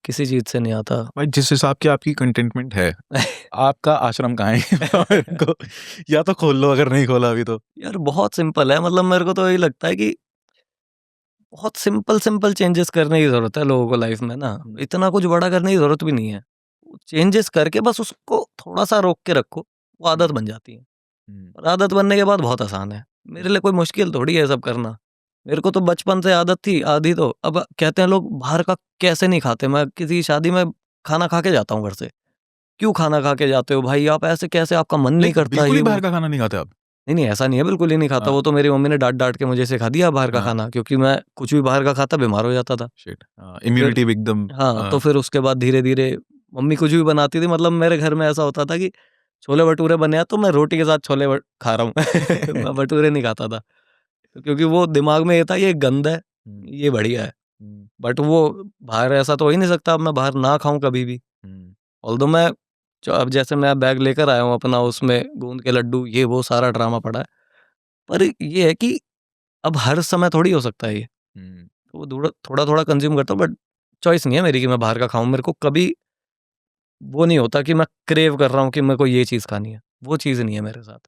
किसी चीज़ से नहीं आता। भाई जिस हिसाब की आपकी कंटेंटमेंट है, आपका आश्रम कहाँ है? मेरे को या तो खोल लो अगर नहीं खोला अभी तो। यार बहुत सिंपल है, मतलब मेरे को तो यही लगता है कि बहुत सिंपल सिंपल चेंजेस करने की ज़रूरत है लोगों को लाइफ में ना, हुँ, इतना कुछ बड़ा करने की ज़रूरत भी नहीं है। चेंजेस करके बस उसको थोड़ा-सा रोक के रखो, वो हुँ, आदत बन जाती है। हुँ, और आदत बनने के बाद बहुत आसान है। मेरे लिए कोई मुश्किल थोड़ी है ये सब करना। मेरे को तो बचपन से आदत थी आधी तो, अब कहते हैं लोग बाहर का कैसे नहीं खाते? मैं किसी शादी में खाना खा के जाता हूँ घर से। क्यों खाना खा के जाते हो भाई आप? ऐसे कैसे, आपका मन नहीं लाइक करता बिल्कुल ये ही बाहर वो? का खाना नहीं खाते आप? नहीं, नहीं ऐसा नहीं है, बिल्कुल ही नहीं खाता। हाँ, वो तो मेरी मम्मी ने डाँट-डाँट के मुझे सिखा दिया बाहर का हाँ, खाना, क्योंकि मैं कुछ भी बाहर का खाता बीमार हो जाता था। शिट हाँ, तो फिर इम्यूनिटी भी एकदम हाँ, तो फिर उसके बाद धीरे-धीरे मम्मी कुछ भी बनाती थी, मतलब मेरे घर में ऐसा होता था कि छोले-भटूरे बने हैं तो मैं रोटी के साथ छोले भ खा रहा हूँ। मैं भटूरे नहीं खाता था। तो क्योंकि वो दिमाग में ये था ये गंद है, हुँ, ये बढ़िया है। हुँ, बट वो बाहर ऐसा तो हो ही नहीं सकता, अब मैं बाहर ना खाऊँ कभी भी। हुँ, ऑल्दो मैं अब जैसे मैं बैग लेकर आया हूँ अपना, उसमें गोंद के लड्डू ये वो सारा ड्रामा पड़ा है। पर ये है कि अब हर समय थोड़ी हो सकता है ये। हुँ, तो वो थोड़ा-थोड़ा कंज़्यूम करता हूँ, बट चॉइस नहीं है मेरी कि मैं बाहर का खाऊँ। मेरे को कभी वो नहीं होता कि मैं क्रेव कर रहा हूँ कि मेरे को ये चीज़ खानी है। वो चीज़ नहीं है मेरे साथ।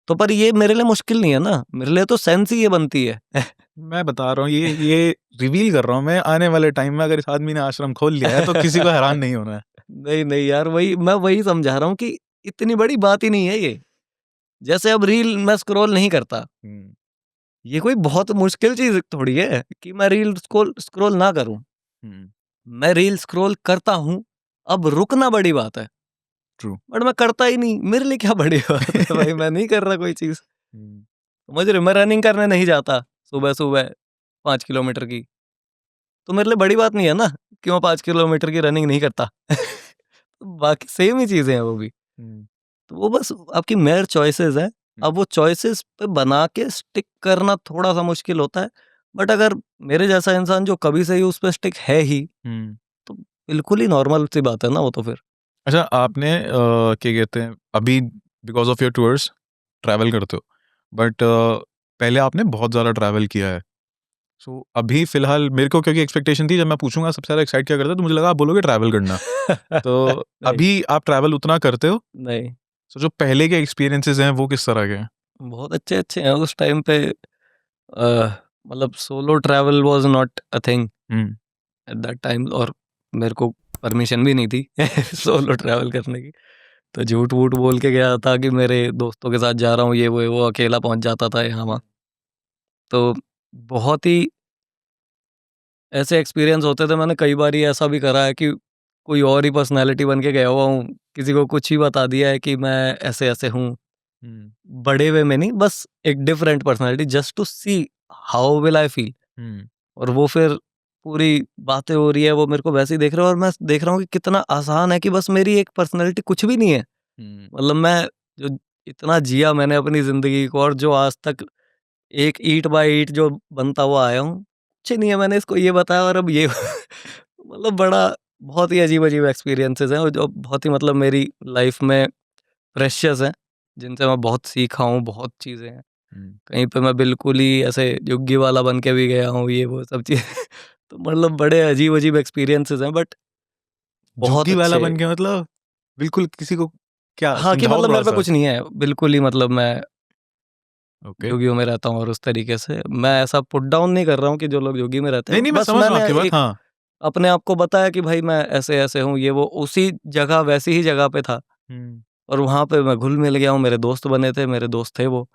तो पर ये मेरे लिए मुश्किल नहीं है ना, मेरे लिए तो सेंस ही ये बनती है। मैं बता रहा हूँ ये रिवील कर रहा हूँ मैं आने वाले टाइम में अगर इस आदमी ने आश्रम खोल लिया है तो किसी को हैरान नहीं होना है। नहीं, नहीं यार, वही समझा रहा हूँ कि इतनी बड़ी बात ही नहीं है ये। जैसे अब रील मैं स्क्रॉल नहीं करता, हुँ, ये कोई बहुत मुश्किल चीज़ थोड़ी है कि मैं रील स्क्रॉल स्क्रॉल ना करूँ। हुँ, मैं रील स्क्रॉल करता हूँ, अब रुकना बड़ी बात है, ट्रू। बट मैं करता ही नहीं। मेरे लिए क्या बड़ी बात है भाई, मैं नहीं कर रहा कोई चीज़। हुँ, समझ रहे हो? मैं रनिंग करने नहीं जाता सुबह-सुबह 5 किलोमीटर की, तो मेरे लिए बड़ी बात नहीं है ना कि मैं 5 किलोमीटर की रनिंग नहीं करता। बाकी सेम ही चीज़ें हैं वो भी। हुँ, तो वो बस आपकी मेयर चॉइसेस हैं। हुँ, अब वो चॉइसेस पे बना के स्टिक करना थोड़ा-सा मुश्किल होता है। बट अगर मेरे जैसा इंसान जो कभी से ही उस पे स्टिक है ही, हुँ। तो बिल्कुल ही नॉर्मल सी बात है ना वो तो फिर। अच्छा आपने क्या कहते हैं अभी because of your tours travel करते हो बट पहले आपने बहुत ज़्यादा ट्रैवल किया है। सो अभी फ़िलहाल मेरे को क्योंकि एक्सपेक्टेशन थी जब मैं पूछूँगा सबसे ज़्यादा एक्साइट क्या करता है तो मुझे लगा आप बोलोगे ट्रैवल करना। तो नहीं, अभी आप ट्रैवल उतना करते हो? नहीं। सो जो पहले के एक्सपीरियंसेस हैं वो किस तरह के हैं? बहुत अच्छे-अच्छे हैं उस टाइम पे। मतलब solo travel was not a thing hmm, at that time, और मेरे को परमिशन भी नहीं थी सोलो ट्रैवल करने की। तो झूठ-वूठ बोल के गया था कि मेरे दोस्तों के साथ जा रहा हूँ, ये वो अकेला पहुँच जाता था यहाँ-वहाँ। तो बहुत ही ऐसे एक्सपीरियंस होते थे, मैंने कई बारी ऐसा भी करा है कि कोई और ही पर्सनैलिटी बन के गया हुआ हूँ, किसी को कुछ ही बता दिया है कि मैं ऐसे-ऐसे हूँ। हुँ, बड़े वे में नहीं, बस एक different personality just to see how will I feel. Hmm, और वो फिर पूरी बातें हो रही है, वो मेरे को वैसे ही देख रहे हो और मैं देख रहा हूँ कि कितना आसान है कि बस मेरी एक पर्सनैलिटी कुछ भी नहीं है। हुँ, मतलब मैं जो इतना जिया मैंने अपनी ज़िंदगी को, और जो आज तक एक ईंट बाय ईंट जो बनता हुआ आया हूँ, कुछ नहीं है, मैंने इसको ये बताया और अब ये मतलब बड़ा बहुत ही अजीब-अजीब एक्सपीरियंसेस हैं और जो बहुत ही मतलब मेरी लाइफ़ में प्रेशियस हैं, जिनसे मैं बहुत सीखा हूँ, बहुत चीज़ें हैं। हुँ। कहीं पे मैं बिल्कुल ही ऐसे युग्गी वाला बन के भी गया हूँ, ये वो सब चीज़ें। तो मतलब बड़े अजीब-अजीब एक्सपीरियंसेस हैं, बट बहुत झुग्गी वाला अच्छे। बन के मतलब बिल्कुल किसी को क्या हाँ, कि समझाओ मतलब मेरे पे थोड़ा-सा? कुछ नहीं है, बिल्कुल ही मतलब मैं ओके। जोगियों में रहता हूँ और उस तरीके से मैं ऐसा पुट डाउन नहीं कर रहा हूँ कि जो लोग जोगी में रहते नहीं, हैं, नहीं, मैं बस समझ रहा हूँ मैंने आपकी बात, एक हाँ। अपने आप को बताया कि भाई मैं ऐसे-ऐसे हूँ, ये वो उसी जगह वैसी ही जगह पे था हुँ। और वहाँ पे मैं घुल-मिल गया हूँ, मेरे दोस्त बने थे, मेरे दोस्त थे वो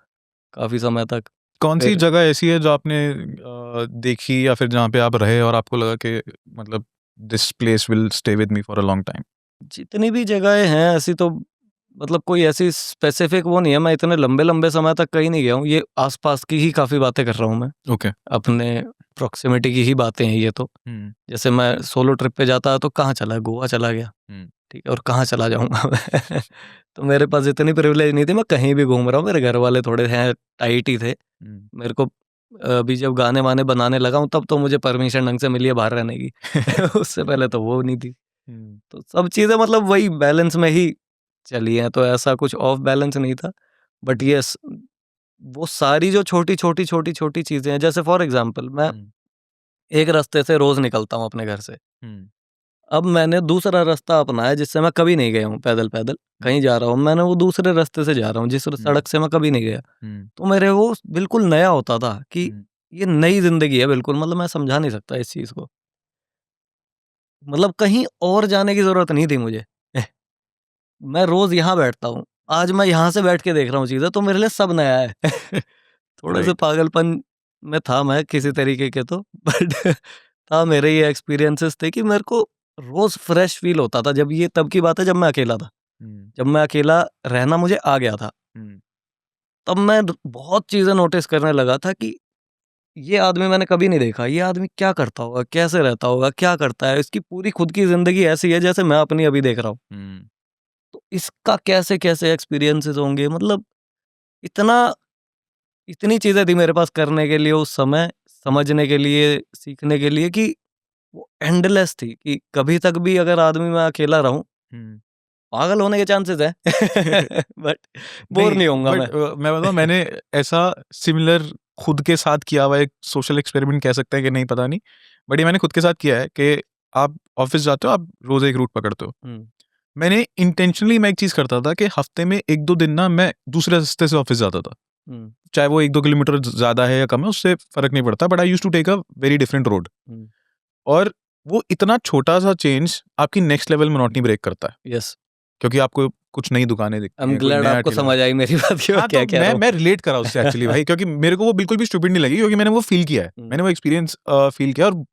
काफ़ी समय तक। कौन-सी फिर जगह ऐसी है जो आपने देखी या फिर जहाँ पे आप रहे और आपको लगा कि मतलब this place will stay with me for a long time? जितनी भी जगहें हैं ऐसी तो मतलब कोई ऐसी स्पेसिफिक वो नहीं है, मैं इतने लंबे-लंबे समय तक कहीं नहीं गया हूँ, ये आस-पास की ही काफ़ी बातें कर रहा हूँ मैं, ओके। अपने प्रॉक्सिमिटी की ही बातें हैं ये तो। हुँ, जैसे मैं सोलो ट्रिप पे जाता तो कहाँ चला, गोवा चला गया, हुँ, ठीक है? और कहाँ चला जाऊँगा मैं? तो मेरे पास इतनी प्रिविलेज नहीं थी, मैं कहीं भी घूम रहा हूँ, मेरे घर वाले थोड़े हैं टाइट ही थे। हुँ। मेरे को अभी जब गाने-वाने बनाने लगा हूँ तब तो मुझे परमिशन ढंग से मिली है बाहर रहने की। उससे पहले तो वो नहीं थी। हुँ, तो सब चीज़ें मतलब वही बैलेंस में ही चली हैं, तो ऐसा कुछ ऑफ बैलेंस नहीं था। बट येस, वो सारी जो छोटी-छोटी, छोटी-छोटी चीज़ें हैं, जैसे फॉर एग्ज़ाम्पल मैं हुँ, एक रास्ते से रोज़ निकलता हूँ अपने घर से। हुँ, अब मैंने दूसरा रास्ता अपनाया जिससे मैं कभी नहीं गया हूँ पैदल-पैदल, हुँ, कहीं जा रहा हूँ, मैंने वो दूसरे रास्ते से जा रहा हूँ जिस हुँ, सड़क से मैं कभी नहीं गया। हुँ, तो मेरे वो बिल्कुल नया होता था कि हुँ। ये नई ज़िंदगी है बिल्कुल, मतलब मैं समझा नहीं सकता इस चीज़ को। मतलब कहीं और जाने की ज़रूरत नहीं थी मुझे। मैं रोज़ यहाँ बैठता हूँ, आज मैं यहाँ से बैठ के देख रहा हूँ चीज़ें तो मेरे लिए सब नया है। थोड़े से राइट। पागलपन में था मैं किसी तरीके के तो बट था मेरे ये एक्सपीरियंसेस थे कि मेरे को रोज़ फ्रेश फ़ील होता था जब ये तब की बात है जब मैं अकेला था। हुँ, जब मैं अकेला रहना मुझे आ गया था, हुँ, तब मैं बहुत चीज़ें नोटिस करने लगा था कि ये आदमी मैंने कभी नहीं देखा, ये आदमी क्या करता होगा, कैसे रहता होगा, क्या करता है? इसकी पूरी खुद की ज़िंदगी ऐसी है जैसे मैं अपनी अभी देख रहा हूँ। हुँ, तो इसका कैसे-कैसे एक्सपीरियंसेस होंगे मतलब इतना इतनी चीज़ें थी मेरे पास करने के लिए उस समय, समझने के लिए, सीखने के लिए कि वो एंडलेस थी कि कभी तक भी अगर आदमी मैं अकेला रहूँ, हुँ। पागल होने के चांसेस हैं बट बोर नहीं, नहीं होऊँगा बट मैं। मैं बताऊँ, मैंने ऐसा सिमिलर खुद के साथ किया हुआ एक सोशल एक्सपेरिमेंट कह सकते हैं कि नहीं पता नहीं। बट ये मैंने खुद के साथ किया है कि आप ऑफ़िस जाते हो, आप रोज़ एक रूट पकड़ते हो। हुँ, मैंने इंटेंशनली मैं एक चीज़ करता था कि हफ़्ते में 1-2 दिन ना मैं दूसरे रास्ते से ऑफ़िस जाता था। हुँ, चाहे वो 1-2 किलोमीटर ज़्यादा है या कम है, उससे फ़र्क नहीं पड़ता, but I used to take a very different road. Hmm, और वो इतना छोटा-सा चेंज आपकी नेक्स्ट लेवल मोनोटनी ब्रेक करता है। यस, क्योंकि आपको कुछ नई दुकानें दिखती आई एम हैं, कोई ग्लैड नया आपको ठेला। समझ आई मेरी बात कि मैं हाँ, क्या तो कह मैं रहा हूँ। मैं रिलेट करा उससे एक्चुअली भाई, क्योंकि मेरे को वो बिल्कुल भी स्टूपिड नहीं लगी, क्योंकि मैंने वो फ़ील किया है। हुँ, मैंने वो एक्सपीरियंस फ़ील किया, और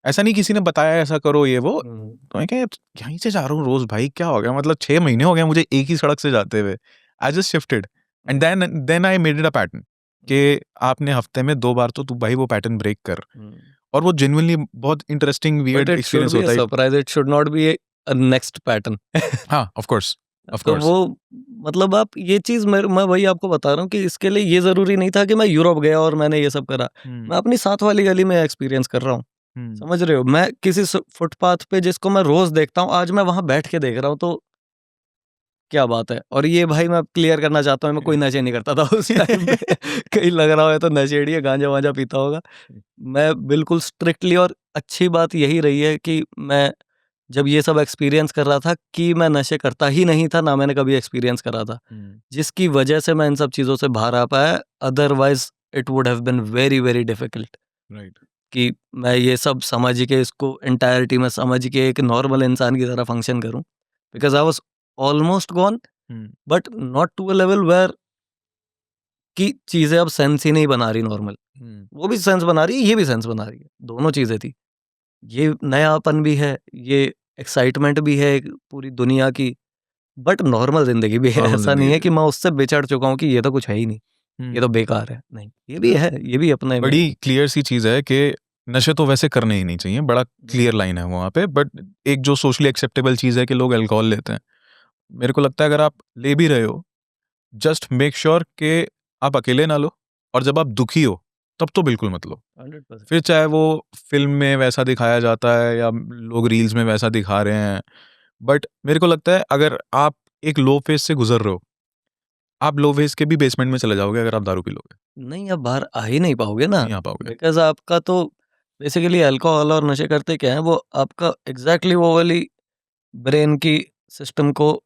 ऐसा नहीं किसी ने बताया ऐसा करो ये वो। हुँ, तो मैं कहा यार, यहीं से जा रहा हूँ रोज़ भाई, क्या हो गया? मतलब 6 महीने हो गए मुझे एक ही सड़क से जाते हुए। I just shifted and um, then I made it a pattern कि आपने हफ्ते में 2 बार तो तू भाई वो पैटर्न ब्रेक कर। हुँ। और वो जेनुइनली बहुत interesting but weird it should experience be a होता है। Surprise, it should not be a next pattern. हाँ, ऑफ कोर्स, ऑफ तो कोर्स। वो मतलब आप ये चीज़ मैं वही आपको बता रहा हूँ कि इसके लिए ये ज़रूरी नहीं था कि मैं यूरोप गया और मैंने ये सब करा। हुँ, मैं अपनी साथ वाली गली में एक्सपीरियंस कर रहा हूँ। हुँ। समझ रहे हो? मैं किसी फुटपाथ पे जिसको मैं रोज़ देखता हूँ, आज मैं वहाँ बैठ के देख रहा हूँ तो क्या बात है। और ये भाई मैं क्लियर करना चाहता हूँ मैं कोई नशे नहीं करता था उस टाइम पे। कहीं लग रहा है तो नशेड़ी है, गांजा-वांजा पीता होगा। मैं बिल्कुल स्ट्रिक्टली और अच्छी बात यही रही है कि मैं जब ये सब एक्सपीरियंस कर रहा था कि मैं नशे करता ही नहीं था, ना मैंने कभी एक्सपीरियंस करा था। हुँ, जिसकी वजह से मैं इन सब चीज़ों से बाहर आ पाया, otherwise it would have been very, very difficult right. कि मैं ये सब समझ के इसको एंटायरिटी में समझ के एक नॉर्मल इंसान की तरह फंक्शन करूँ। Because I was almost gone um, but not to a level where कि चीज़ें अब सेंस ही नहीं बना रही नॉर्मल। हुँ। वो भी सेंस बना रही है, ये भी सेंस बना रही है। दोनों चीज़ें थी। ये नयापन भी है, ये एक्साइटमेंट भी है एक पूरी दुनिया की, बट नॉर्मल ज़िंदगी भी है। नॉर्मल ऐसा नहीं ज़िंदगी है है। कि मैं उससे बिछड़ चुका हूँ कि ये तो कुछ है ही नहीं, ये हुँ। तो बेकार है। नहीं, ये भी है, ये भी अपने में है। बड़ी क्लियर सी चीज़ है कि नशे तो वैसे करने ही नहीं चाहिए, बड़ा हुँ, क्लियर लाइन है वहाँ पे, बट एक जो सोशली एक्सेप्टेबल चीज़ है कि लोग अल्कोहल लेते हैं। मेरे को लगता है अगर आप ले भी रहे हो, जस्ट मेक श्योर कि आप अकेले ना लो, और जब आप दुखी हो, तब तो बिल्कुल मत लो। 100%। फिर चाहे वो फ़िल्म में वैसा दिखाया जाता है या लोग रील्स में वैसा दिखा रहे हैं, बट मेरे को लगता है अगर आप एक लो फ़ेज़ से गुज़र रहे हो, आप लो फ़ेज़ के भी बेसमेंट में चले जाओगे अगर आप दारू पी लोगे, नहीं, आप बाहर आ ही नहीं पाओगे ना, नहीं आ पाओगे। बिकॉज़ आपका तो बेसिकली अल्कोहल और नशे करते क्या हैं, वो आपका एग्ज़ैक्टली वो वाली ब्रेन की सिस्टम को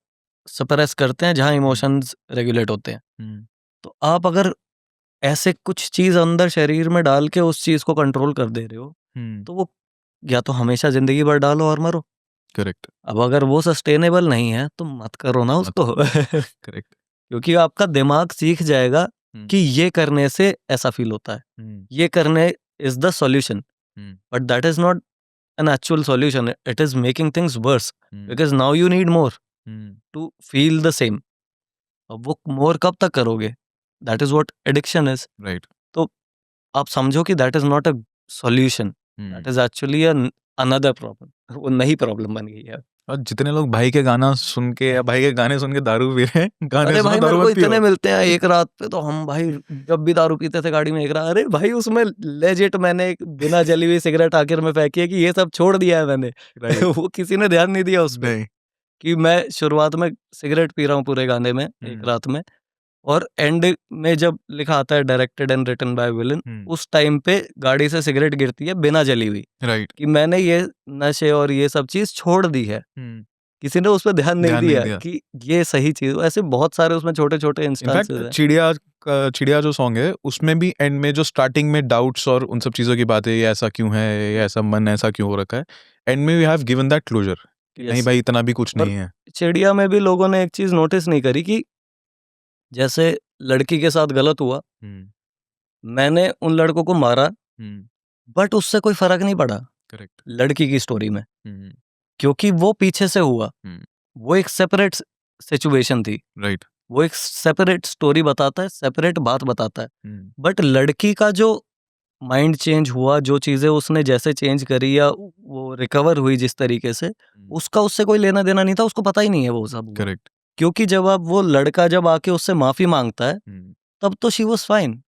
सप्रेस करते हैं, जहाँ हुँ, इमोशंस रेगुलेट होते हैं। हुँ, तो आप अगर ऐसे कुछ चीज अंदर शरीर में डाल के उस चीज को कंट्रोल कर दे रहे हो, तो वो या तो हमेशा जिंदगी भर डालो और मरो। करेक्ट। अब अगर वो सस्टेनेबल नहीं है तो मत करो ना उसको। करेक्ट। क्योंकि आपका दिमाग सीख जाएगा कि ये करने से ऐसा फील होता है, ये करने is the solution, but that is not an actual solution, it is making things worse, because now you need more to feel the same. अब वो मोर कब तक करोगे? That is what addiction is. Right. तो आप समझो कि that is not a solution, that is actually another problem. वो नई प्रॉब्लम बन गई है। और जितने लोग भाई के गाना सुन के या भाई के गाने सुन के दारू पी रहे हैं, गाने अरे सुनो भाई मेरे दारू को मत पियो। इतने मिलते हैं एक रात पे, तो हम भाई जब भी दारू पीते थे गाड़ी में एक रात, अरे भाई उसमें लेजिट मैंने एक बिना जली हुई सिगरेट आखिर में फेंकी है कि ये सब छोड़ दिया है मैंने। राइट। वो किसी ने ध्यान नहीं दिया उस पे नहीं। कि मैं शुरुआत में सिगरेट पी रहा हूँ पूरे गाने में एक रात में, और एंड में जब लिखा आता है directed and written by villain, उस टाइम पे गाड़ी से सिगरेट गिरती है बिना जली हुई, राइट। कि मैंने ये नशे और ये सब चीज छोड़ दी है। किसी ने उस पर ध्यान नहीं दिया कि ये सही चीज। ऐसे बहुत सारे उसमें छोटे छोटे इंस्टेंसेस इनफैक्ट हैं। चिड़िया जो सॉन्ग है उसमें भी एंड में जो स्टार्टिंग में डाउट्स और उन सब चीजों की बात है, ये ऐसा क्यों है, ये ऐसा मन ऐसा क्यों हो रखा है, एंड में we have given that closure कि नहीं Yes. भाई इतना भी कुछ और नहीं है। चिड़िया में भी लोगों ने एक चीज नोटिस नहीं करी कि जैसे लड़की के साथ गलत हुआ, मैंने उन लड़कों को मारा, बट उससे कोई फर्क नहीं पड़ा करेक्ट। लड़की की स्टोरी में, क्योंकि वो पीछे से हुआ, वो एक सेपरेट सिचुएशन थी, राइट। वो एक सेपरेट स्टोरी बताता है, सेपरेट बात बताता है। बट लड़की का जो माइंड चेंज हुआ, जो चीजें उसने जैसे चेंज करी या वो रिकवर हुई जिस तरीके से, उसका उससे कोई लेना देना नहीं था, उसको पता ही नहीं है वो सब हुआ। करेक्ट। क्योंकि जब अब वो लड़का जब आके उससे माफी मांगता है, तब तो शी वाज फाइन।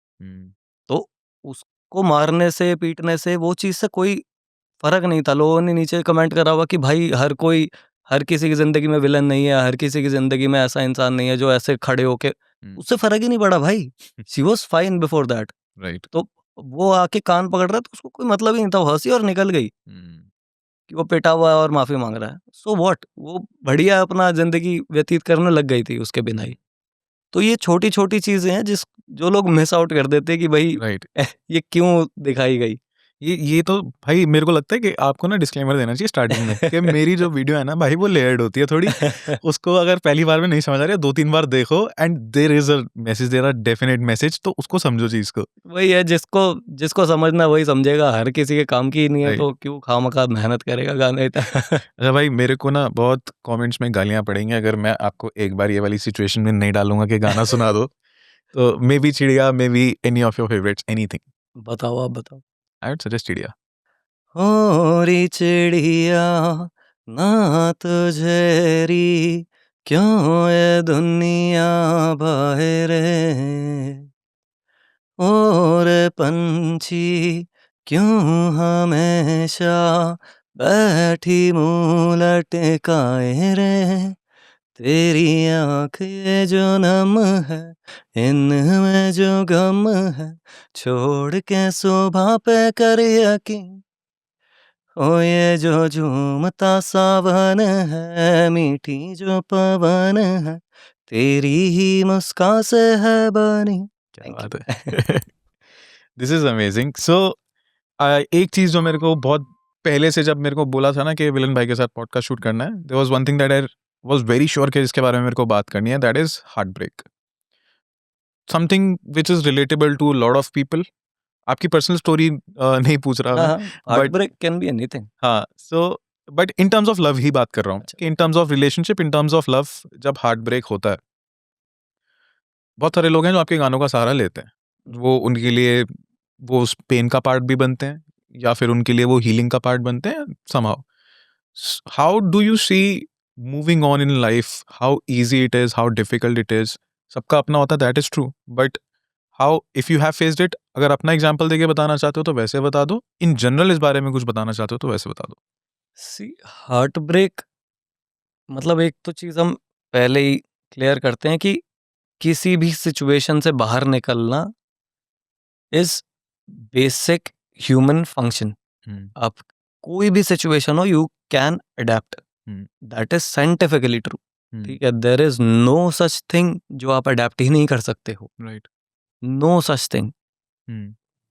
तो उसको मारने से पीटने से वो चीज से कोई फर्क नहीं था। लोगों ने नीचे कमेंट करा हुआ कि भाई हर किसी की जिंदगी में विलन नहीं है, हर किसी की जिंदगी में ऐसा इंसान नहीं है जो ऐसे खड़े होके, उससे फर्क ही नहीं पड़ा भाई। She was fine before that. Right. तो वो आके कान पकड़ रहा है तो उसको कोई मतलब ही नहीं था, वो हंसी और निकल गई कि वो पिटा हुआ है और माफी मांग रहा है। सो व्हाट, वो बढ़िया अपना जिंदगी व्यतीत करने लग गई थी उसके बिना ही। तो ये छोटी छोटी चीजें हैं जो लोग मिस आउट कर देते हैं कि भाई राइट। ये क्यों दिखाई गई। ये तो भाई मेरे को लगता है कि आपको ना डिस्क्लेमर देना चाहिए स्टार्टिंग में कि मेरी जो वीडियो है ना भाई वो लेयर्ड होती है थोड़ी। उसको अगर पहली बार में नहीं समझ आ रहा है 2-3 बार देखो, and there is a message, there are definite message, तो उसको समझो चीज को। वही है, जिसको जिसको समझना वही समझेगा, हर किसी के काम की ही नहीं है, राइट। तो क्यों खामखा मेहनत करेगा गाने इतना। अच्छा भाई, मेरे को ना बहुत कमेंट्स में गालियां पड़ेंगी अगर मैं आपको एक बार ये वाली सिचुएशन में नहीं डालूंगा कि गाना सुना दो। तो मे बी चिड़िया, may be any of your favourites, anything. बताओ, आप बताओ। आई वुड सजेस्ट चिड़िया। हो री चिड़िया ना तुझे री, क्यों ये दुनिया बाहर है, और पंछी क्यों हमेशा बैठी मुंह लटकाए रे, तेरी आँख ये जो नम है, इनमें जो गम है, छोड़ के सुबह पे कर यकीन, ओ ये जो झूमता सावन है, मीठी जो पवन है, तेरी ही मुस्कान से है बनी। क्या थैंक बात यू। है। This is amazing. सो एक चीज जो मेरे को बहुत पहले से जब मेरे को बोला था ना कि विलन भाई के साथ पॉडकास्ट शूट करना है, there was one thing that I was very sure कि इसके बारे में मेरे को बात करनी है, that is heartbreak. Something which is relatable to lot of people. आपकी पर्सनल स्टोरी नहीं पूछ रहा हाँ मैं, हाँ, heart but break can be anything. हाँ, so but in terms of love ही बात कर रहा हूँ अच्छा। कि in terms of relationship, in terms of love, जब हार्ट ब्रेक होता है, बहुत सारे लोग हैं जो आपके गानों का सहारा लेते हैं। वो उनके लिए वो उस पेन का पार्ट भी बनते हैं, या फिर उनके लिए वो हीलिंग का पार्ट बनते हैं somehow. How do you see moving on in life? How easy it is? How difficult it is? सबका अपना होता है, that is true, but how if you have faced it, अगर अपना एग्जांपल देके बताना चाहते हो तो वैसे बता दो, इन जनरल इस बारे में कुछ बताना चाहते हो तो वैसे बता दो। सी हार्ट ब्रेक मतलब एक तो चीज हम पहले ही क्लियर करते हैं कि किसी भी सिचुएशन से बाहर निकलना इज बेसिक ह्यूमन फंक्शन। आप कोई भी सिचुएशन हो, you can adapt, that is scientifically true. ठीक है, there is no such thing जो आप अडेप्ट ही नहीं कर सकते हो। Right. No such thing.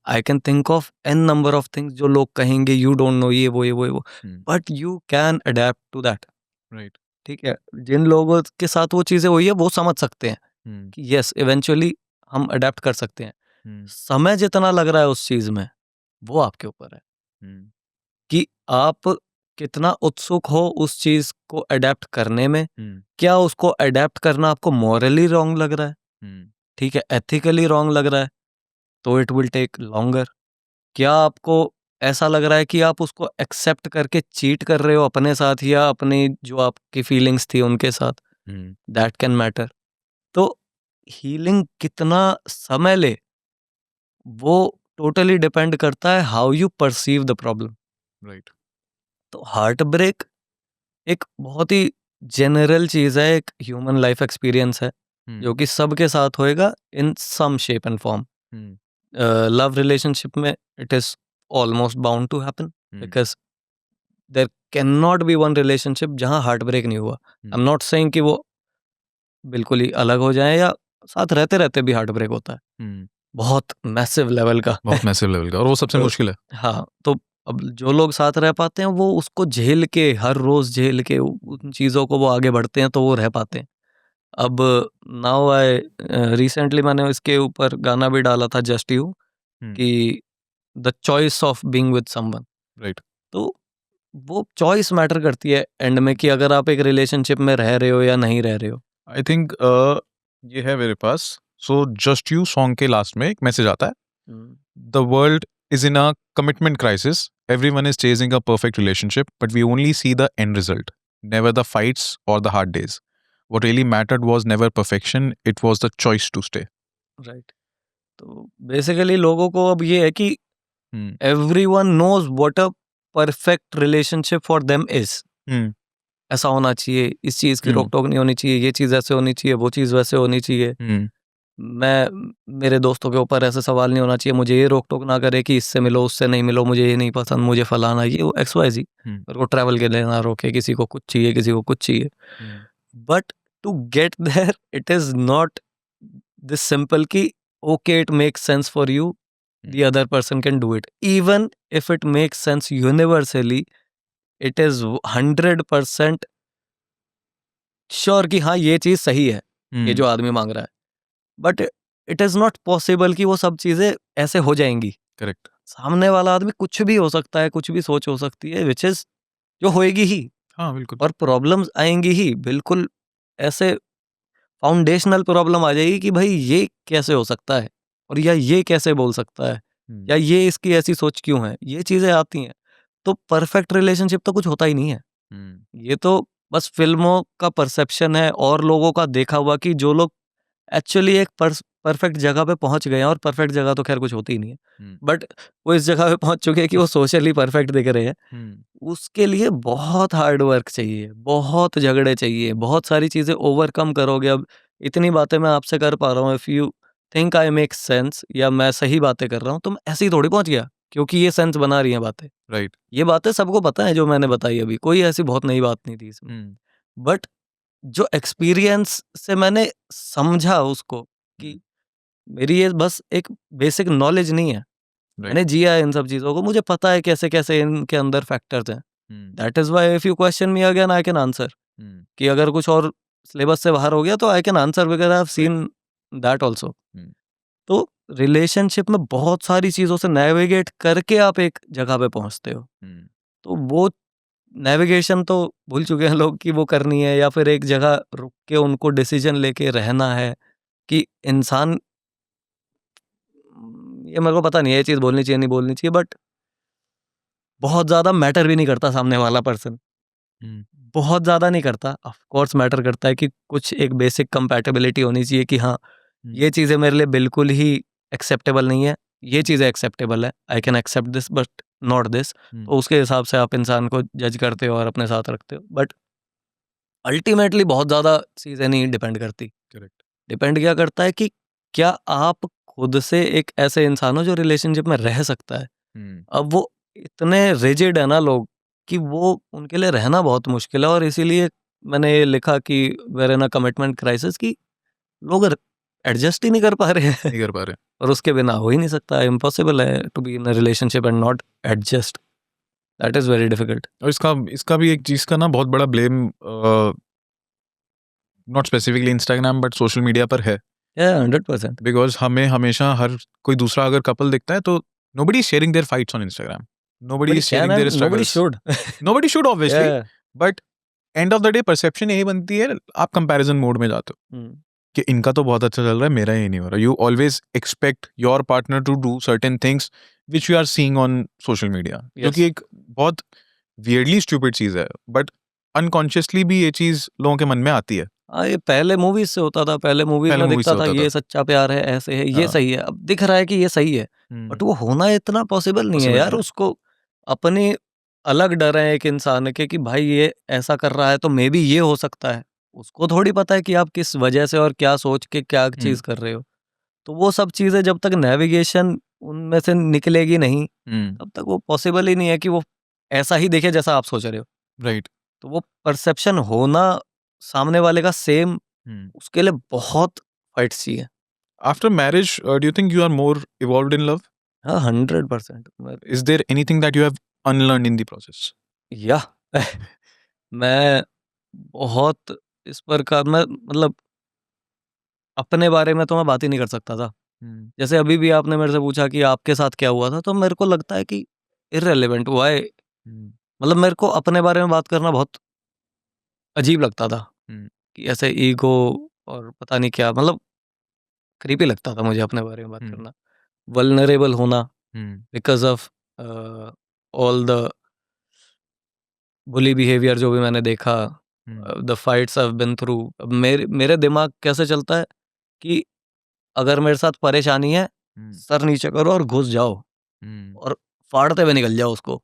I can think of an number of things जो लोग कहेंगे यू डोंट नो, ये वो, but you can adapt to that. Right. ठीक है, जिन लोगों के साथ वो चीज़ें हुई है वो समझ सकते हैं कि यस इवेंचुअली हम अडेप्ट कर सकते हैं। समय जितना लग रहा है उस चीज़ में, वो आपके ऊपर है कि आप कितना उत्सुक हो उस चीज़ को अडेप्ट करने में। क्या उसको अडेप्ट करना आपको मॉरली रॉन्ग लग रहा है, ठीक है, एथिकली रॉन्ग लग रहा है, तो इट विल टेक लॉन्गर। क्या आपको ऐसा लग रहा है कि आप उसको एक्सेप्ट करके चीट कर रहे हो अपने साथ या अपनी जो आपकी फीलिंग्स थी उनके साथ, दैट कैन मैटर। तो हीलिंग कितना समय ले वो टोटली डिपेंड करता है how you perceive the problem. Right. तो हार्ट ब्रेक एक बहुत ही जनरल चीज़ है, एक ह्यूमन लाइफ एक्सपीरियंस है जो कि सबके साथ होएगा in some shape and form. Love relationship में it is almost bound to happen because there can not be one relationship जहां हार्ट ब्रेक नहीं हुआ। आई एम नॉट सेइंग कि वो बिल्कुल ही अलग हो जाए या साथ रहते रहते भी हार्ट ब्रेक होता है, बहुत मैसिव लेवल का बहुत मैसिव लेवल का, और वो सबसे तो मुश्किल है। हाँ, तो अब जो लोग साथ रह पाते हैं वो उसको झेल के, हर रोज झेल के उन चीज़ों को वो आगे बढ़ते हैं तो वो रह पाते हैं। अब नाउ आई रिसेंटली मैंने इसके ऊपर गाना भी डाला था जस्ट यू कि the choice of being with someone. Right. तो वो चॉइस मैटर करती है एंड में कि अगर आप एक रिलेशनशिप में रह रहे हो या नहीं रह रहे हो। आई थिंक ये है मेरे पास। सो जस्ट यू सॉन्ग के लास्ट में एक मैसेज आता है, the world is in a commitment crisis. Everyone is chasing a perfect relationship, but we only see the end result, never the fights or the hard days. What really mattered was never perfection, it was the choice to stay. Right. तो बेसिकली लोगों को अब ये है कि Hmm. everyone knows what a perfect relationship for them is। Hmm. ऐसा होना चाहिए, इस चीज़ की रोक टोक नहीं होनी चाहिए, ये चीज़ ऐसे होनी चाहिए, वो चीज़ वैसे होनी चाहिए। Hmm. मेरे दोस्तों के ऊपर ऐसा सवाल नहीं होना चाहिए, मुझे ये रोक टोक ना करे कि इससे मिलो उससे नहीं मिलो, मुझे ये नहीं पसंद, मुझे फलाना ये वो XYZ। मेरे को ट्रैवल के लिए ना रोके, किसी को कुछ चाहिए, किसी को कुछ चाहिए। But to get there it is not this simple कि okay it makes sense for you, the other person can do it even if it makes sense universally। it is 100% sure कि हाँ ये चीज सही है, ये जो आदमी मांग रहा है, but it is not possible कि वो सब चीजें ऐसे हो जाएंगी। करेक्ट। सामने वाला आदमी कुछ भी हो सकता है, कुछ भी सोच हो सकती है, विच इज जो होएगी ही, हाँ बिल्कुल। और प्रॉब्लम्स आएंगी ही, बिल्कुल ऐसे फाउंडेशनल प्रॉब्लम आ जाएगी कि भाई ये कैसे हो सकता है, और या ये कैसे बोल सकता है, या ये इसकी ऐसी सोच क्यों है, ये चीजें आती हैं। तो परफेक्ट रिलेशनशिप तो कुछ होता ही नहीं है, ये तो बस फिल्मों का परसेप्शन है और लोगों का देखा हुआ कि जो लोग एक्चुअली एक परफेक्ट जगह पे पहुंच गए हैं, और परफेक्ट जगह तो खैर कुछ होती ही नहीं है, बट वो इस जगह पे पहुंच चुके हैं कि वो सोशली परफेक्ट दिख रहे हैं। उसके लिए बहुत हार्ड वर्क चाहिए, बहुत झगड़े चाहिए, बहुत सारी चीजें ओवरकम करोगे। अब इतनी बातें मैं आपसे कर पा रहा हूँ, if you think I make sense या मैं सही बातें कर रहा हूँ, तो मैं ऐसे ही थोड़ी पहुंच गया क्योंकि ये सेंस बना रही हैं बातें। राइट। ये बातें सबको पता है जो मैंने बताई अभी, कोई ऐसी बहुत नई बात नहीं थी इसमें। बट जो एक्सपीरियंस से मैंने समझा उसको कि मेरी ये बस एक बेसिक नॉलेज नहीं है, मैंने जिया है इन सब चीज़ों को, मुझे पता है कैसे कैसे इनके अंदर फैक्टर्स हैं। That is why if you question me again I can answer, कि अगर कुछ और सिलेबस से बाहर हो गया तो I can answer because I have seen that also. तो रिलेशनशिप में बहुत सारी चीज़ों से नेविगेट करके आप एक जगह पे पहुंचते हो, तो वो नेविगेशन तो भूल चुके हैं लोग कि वो करनी है, या फिर एक जगह रुक के उनको डिसीजन लेके रहना है कि इंसान, ये मेरे को पता नहीं है ये चीज़ बोलनी चाहिए नहीं बोलनी चाहिए, बट बहुत ज़्यादा मैटर भी नहीं करता सामने वाला पर्सन, बहुत ज़्यादा नहीं करता। ऑफ कोर्स मैटर करता है कि कुछ एक बेसिक कंपैटिबिलिटी होनी चाहिए कि हाँ ये चीज़ें मेरे लिए बिल्कुल ही एक्सेप्टेबल नहीं है, ये चीज़ें एक्सेप्टेबल है, I can accept this but not this. तो उसके हिसाब से आप इंसान को जज करते हो और अपने साथ रखते हो, बट अल्टीमेटली बहुत ज़्यादा चीज़ें नहीं डिपेंड करती। करेक्ट। डिपेंड क्या करता है कि क्या आप खुद से एक ऐसे इंसान हो जो रिलेशनशिप में रह सकता है। अब वो इतने रिजिड है ना लोग कि वो उनके लिए रहना बहुत मुश्किल है, और इसीलिए मैंने ये लिखा कि were in a commitment crisis, कि लोग एडजस्ट ही नहीं कर पा रहे हैं नहीं कर पा रहे। और उसके बिना हो ही नहीं सकता, इम्पॉसिबल है to be in a relationship and not adjust, that is very difficult. और इसका भी एक चीज़ का ना बहुत बड़ा blame not specifically Instagram but social media पर है। 100%। बिकॉज हमें हमेशा हर कोई दूसरा अगर कपल दिखता है तो nobody is sharing their fights on Instagram, nobody Nobody is can sharing their and nobody struggles, should. nobody should obviously, Yeah. but end of the day perception यही बनती है, आप कंपैरिजन मोड में जाते हो हम्म, कि इनका तो बहुत अच्छा चल रहा है, मेरा ही नहीं हो रहा। You always expect your partner to do certain things which you are seeing on social media, जो कि Yes. एक बहुत वियर्डली स्टूपिड चीज़ है, बट अनकॉन्शियसली भी ये चीज़ लोगों के मन में आती है। हाँ, ये पहले मूवीज से होता था, पहले मूवीज पहले में मूवी से दिखता था होता था। ये सच्चा प्यार है, ऐसे है, ये हाँ। सही है, अब दिख रहा है कि ये सही है, बट वो होना इतना पॉसिबल नहीं है Possible यार। नहीं है। उसको अपनी अलग डर है एक इंसान के कि भाई ये ऐसा कर रहा है तो मे बी ये हो सकता है, उसको थोड़ी पता है कि आप किस वजह से और क्या सोच के क्या चीज कर रहे हो। तो वो सब चीजें जब तक नेविगेशन उनमें से निकलेगी नहीं, तब तक वो पॉसिबल ही नहीं है कि वो ऐसा ही देखे जैसा आप सोच रहे हो। राइट। तो वो परसेप्शन होना सामने वाले का सेम, उसके लिए बहुत फाइट्स चाहिए। After marriage do you think you are more evolved in love? हाँ, 100%। Is there anything that you have unlearned in the process? या मैं बहुत इस प्रकार मैं मतलब अपने बारे में तो मैं बात ही नहीं कर सकता था। जैसे अभी भी आपने मेरे से पूछा कि आपके साथ क्या हुआ था, तो मेरे को लगता है कि इररिलेवेंट हुआ है। मतलब मेरे को अपने बारे में बात करना बहुत अजीब लगता था कि ऐसे ईगो और पता नहीं क्या, मतलब क्रीपी लगता था मुझे अपने बारे में बात करना। वल्नरेबल होना because of all the bully behaviour जो भी मैंने देखा, the fights I have been through. अब मेरे मेरे दिमाग कैसे चलता है कि अगर मेरे साथ परेशानी है, सर नीचे करो और घुस जाओ और फाड़ते हुए निकल जाओ उसको।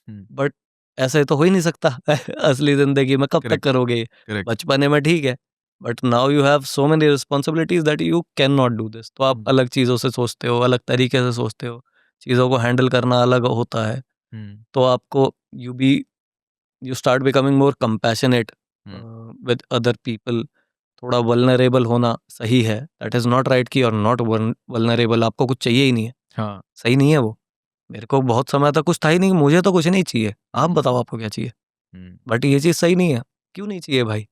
बट ऐसे तो हो ही नहीं सकता असली जिंदगी में कब तक करेक्ट। करोगे? करेक्ट। बचपने में ठीक है, but now you have so many responsibilities that you can not do this. तो आप अलग चीज़ों से सोचते हो, अलग तरीके से सोचते हो, चीज़ों को हैंडल करना अलग होता है। तो आपको you start becoming more compassionate with other people. थोड़ा वल्नरेबल होना सही है, दैट इज़ नॉट राइट कि और नॉट वल्नरेबल आपको कुछ चाहिए ही नहीं है, हाँ। सही नहीं है वो। मेरे को बहुत समय तक कुछ था ही नहीं, मुझे तो कुछ नहीं चाहिए, आप बताओ आपको क्या चाहिए? बट ये चीज़ सही नहीं है, क्यों नहीं चाहिए भाई?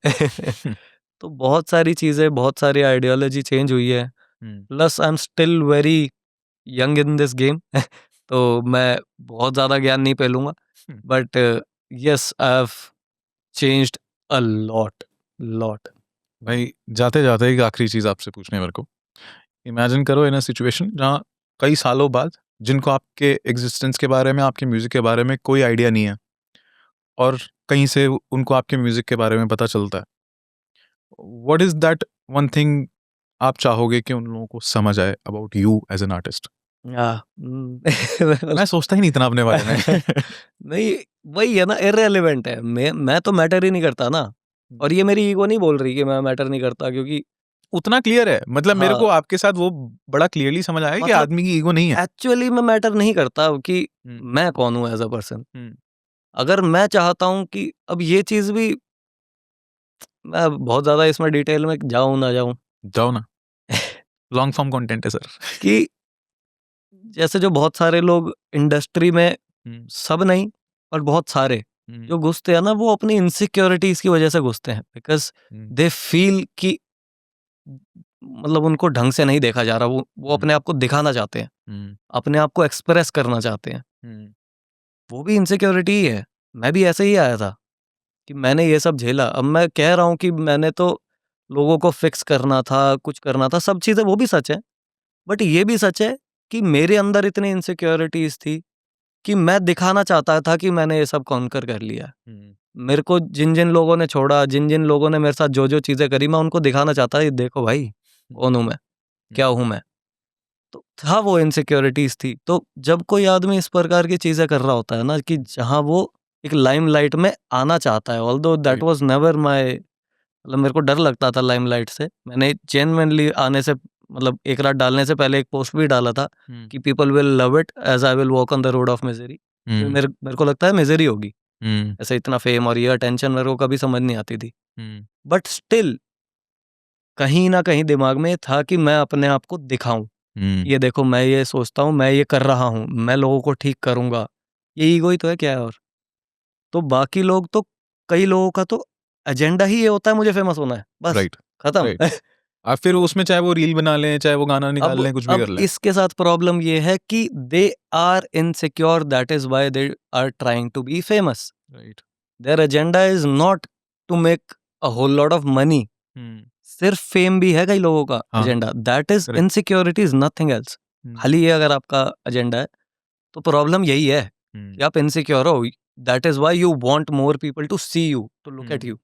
तो बहुत सारी चीज़ें, बहुत सारी आइडियोलॉजी चेंज हुई है। Plus I am still very young in this game तो मैं बहुत ज़्यादा ज्ञान नहीं फैलूँगा, but yes I have changed a lot, lot. भाई जाते जाते एक आखिरी चीज आपसे पूछनी है मेरे को। इमेजिन करो इन अ सिचुएशन जहाँ कई सालों बाद जिनको आपके एग्जिस्टेंस के बारे में, आपके म्यूजिक के बारे में कोई आइडिया नहीं है, और कहीं से उनको आपके म्यूजिक के बारे में पता चलता है, what is that one thing आप चाहोगे कि उन लोगों को समझ आए about you as an artist? मैं सोचता ही नहीं इतना अपने बारे में। नहीं, वही है ना, इर्रेलेवेंट है। मैं तो मैटर ही नहीं करता ना, और ये मेरी ईगो नहीं बोल रही कि मैं मैटर नहीं करता, क्योंकि उतना क्लियर है, मतलब मेरे को हाँ, आपके साथ वो बड़ा क्लियरली समझ आया कि मतलब आदमी की ईगो नहीं है। एक्चुअली मैं मैटर नहीं करता कि हम्म, मैं कौन हूँ एज अ पर्सन। हम्म, अगर मैं चाहता हूँ कि अब ये चीज़ भी, मैं बहुत ज़्यादा इसमें डिटेल में जाऊँ ना जाऊँ जाओ ना, लॉन्ग फॉर्म कंटेंट है सर। कि जैसे जो बहुत सारे लोग इंडस्ट्री में, सब नहीं पर बहुत सारे जो घुसते हैं ना, वो अपनी इनसिक्योरिटीज की वजह से घुसते हैं, बिकॉज दे फील कि मतलब उनको ढंग से नहीं देखा जा रहा, वो अपने आप को दिखाना चाहते हैं, अपने आप को एक्सप्रेस करना चाहते हैं। वो भी इनसिक्योरिटी ही है। मैं भी ऐसे ही आया था कि मैंने ये सब झेला। अब मैं कह रहा हूँ कि मैंने तो लोगों को फिक्स करना था, कुछ करना था, सब चीज़ें वो भी सच है, बट ये भी सच है कि मेरे अंदर इतनी इनसिक्योरिटीज थी कि मैं दिखाना चाहता था कि मैंने ये सब कॉन्कर कर लिया। मेरे को जिन जिन लोगों ने छोड़ा, जिन जिन लोगों ने मेरे साथ जो जो चीज़ें करी, मैं उनको दिखाना चाहता था, ये देखो भाई कौन हूँ मैं, क्या हूँ मैं। तो था वो इनसिक्योरिटीज थी। तो जब कोई आदमी इस प्रकार की चीज़ें कर रहा होता है ना, कि जहाँ वो एक लाइमलाइट में आना चाहता है, although that was never my, मतलब मेरे को डर लगता था लाइमलाइट से। मैंने जेन्युइनली आने से, मतलब एक रात डालने से पहले एक पोस्ट भी डाला था कि people will love it as I will walk on the road of misery. मेरे को लगता है मिजरी होगी, ऐसे इतना फेम और ये अटेंशन मेरे को कभी समझ नहीं आती थी। बट स्टिल कहीं ना कहीं दिमाग में था कि मैं अपने आप को दिखाऊं, ये देखो मैं ये सोचता हूँ, मैं ये कर रहा हूँ, मैं लोगों को ठीक करूंगा, ये ईगो ही तो है, क्या है और। तो बाकी लोग तो, कई लोगों का तो एजेंडा ही ये होता है मुझे फेमस होना है, बस राइट खत्म। राइट। अब फिर उसमें चाहे वो रील बना लें, चाहे वो गाना निकाल लें, कुछ भी अब कर लें। इसके साथ प्रॉब्लम ये है कि they are insecure, that is why they are trying to be famous. Right. Their agenda is not to make a whole lot of money, सिर्फ फेम भी है कई लोगों का हाँ, agenda, that is correct. Insecurity is nothing else. खाली ये अगर आपका एजेंडा है तो प्रॉब्लम यही है कि आप इनसिक्योर हो, that is why you want more people to see you, to look at you.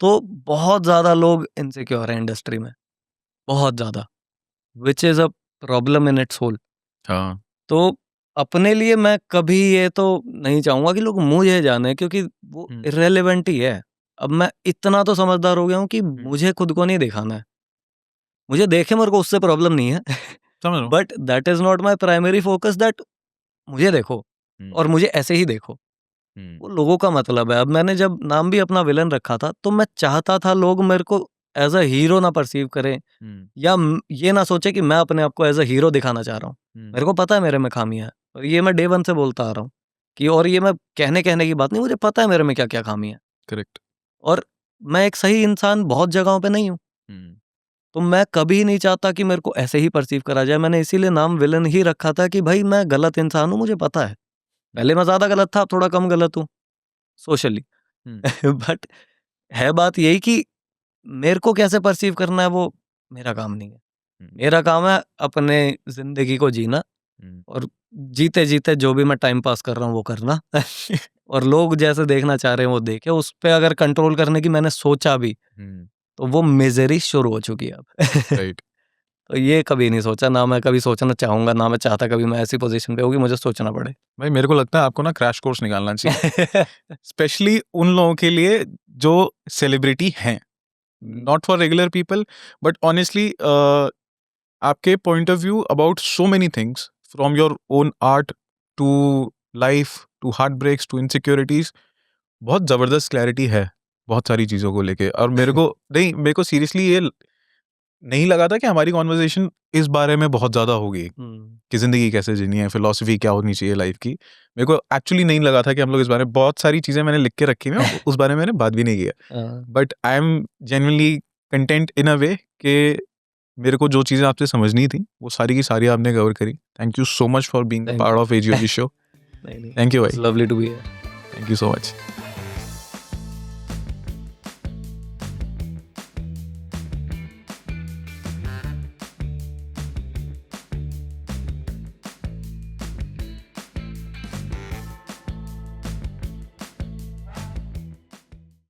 तो बहुत ज्यादा लोग इनसिक्योर हैं इंडस्ट्री में, बहुत ज्यादा, which is a problem in its whole. हाँ, तो अपने लिए मैं कभी ये तो नहीं चाहूंगा कि लोग मुझे जाने, क्योंकि वो इररेलेवेंट ही है। अब मैं इतना तो समझदार हो गया हूँ कि मुझे खुद को नहीं दिखाना है, मुझे देखे मेरे को उससे प्रॉब्लम नहीं है समझ रहा हूँ। But that is not my primary focus, that मुझे देखो और मुझे ऐसे ही देखो, वो लोगों का मतलब है। अब मैंने जब नाम भी अपना विलन रखा था तो मैं चाहता था लोग मेरे को एज अ हीरो ना परसीव करें, या ये ना सोचे कि मैं अपने आप को एज अ हीरो दिखाना चाह रहा हूँ। मेरे को पता है मेरे में खामियां है, और ये मैं डे वन से बोलता आ रहा हूँ कि, और ये मैं कहने की बात नहीं, मुझे पता है मेरे में क्या क्या खामी है, करेक्ट। और मैं एक सही इंसान बहुत जगहों पे नहीं हूँ। तो मैं कभी नहीं चाहता कि मेरे को ऐसे ही परसीव करा जाए। मैंने इसीलिए नाम विलन ही रखा था कि भाई मैं गलत इंसान हूँ, मुझे पता है। पहले मैं ज्यादा गलत था, अब थोड़ा कम गलत हूँ सोशली बट है बात यही कि मेरे को कैसे परसीव करना है वो मेरा काम नहीं है। मेरा काम है अपने जिंदगी को जीना, और जीते जीते जो भी मैं टाइम पास कर रहा हूँ वो करना और लोग जैसे देखना चाह रहे हैं वो देखे। उस पे अगर कंट्रोल करने की मैंने सोचा भी तो वो मिजरी शुरू हो चुकी है अब राइट। तो ये कभी नहीं सोचा, ना मैं कभी सोचना चाहूंगा, ना मैं चाहता कभी मैं ऐसी पोजीशन पे होगी मुझे सोचना पड़े। भाई मेरे को लगता है आपको ना क्रैश कोर्स निकालना चाहिए, स्पेशली उन लोगों के लिए जो सेलिब्रिटी हैं, not for regular people, but honestly आपके point of view about so many things, from your own art to life to heartbreaks to insecurities, बहुत ज़बरदस्त क्लैरिटी है बहुत सारी चीज़ों को लेके। और मेरे को सीरियसली ये नहीं लगा था कि हमारी कॉन्वर्जेशन इस बारे में बहुत ज़्यादा होगी कि ज़िंदगी कैसे जीनी है, फिलॉसफी क्या होनी चाहिए लाइफ की। मेरे को एक्चुअली नहीं लगा था कि हम लोग इस बारे में, बहुत सारी चीज़ें मैंने लिख के रखी हैं उस बारे में मैंने बात भी नहीं किया, but I am genuinely content in a way कि मेरे को जो चीज़ें आपसे समझनी थी वो सारी की सारी आपने कवर करी। Thank you so much for being part of AGOG show. Thank you भाई, lovely to be here. Thank you so much.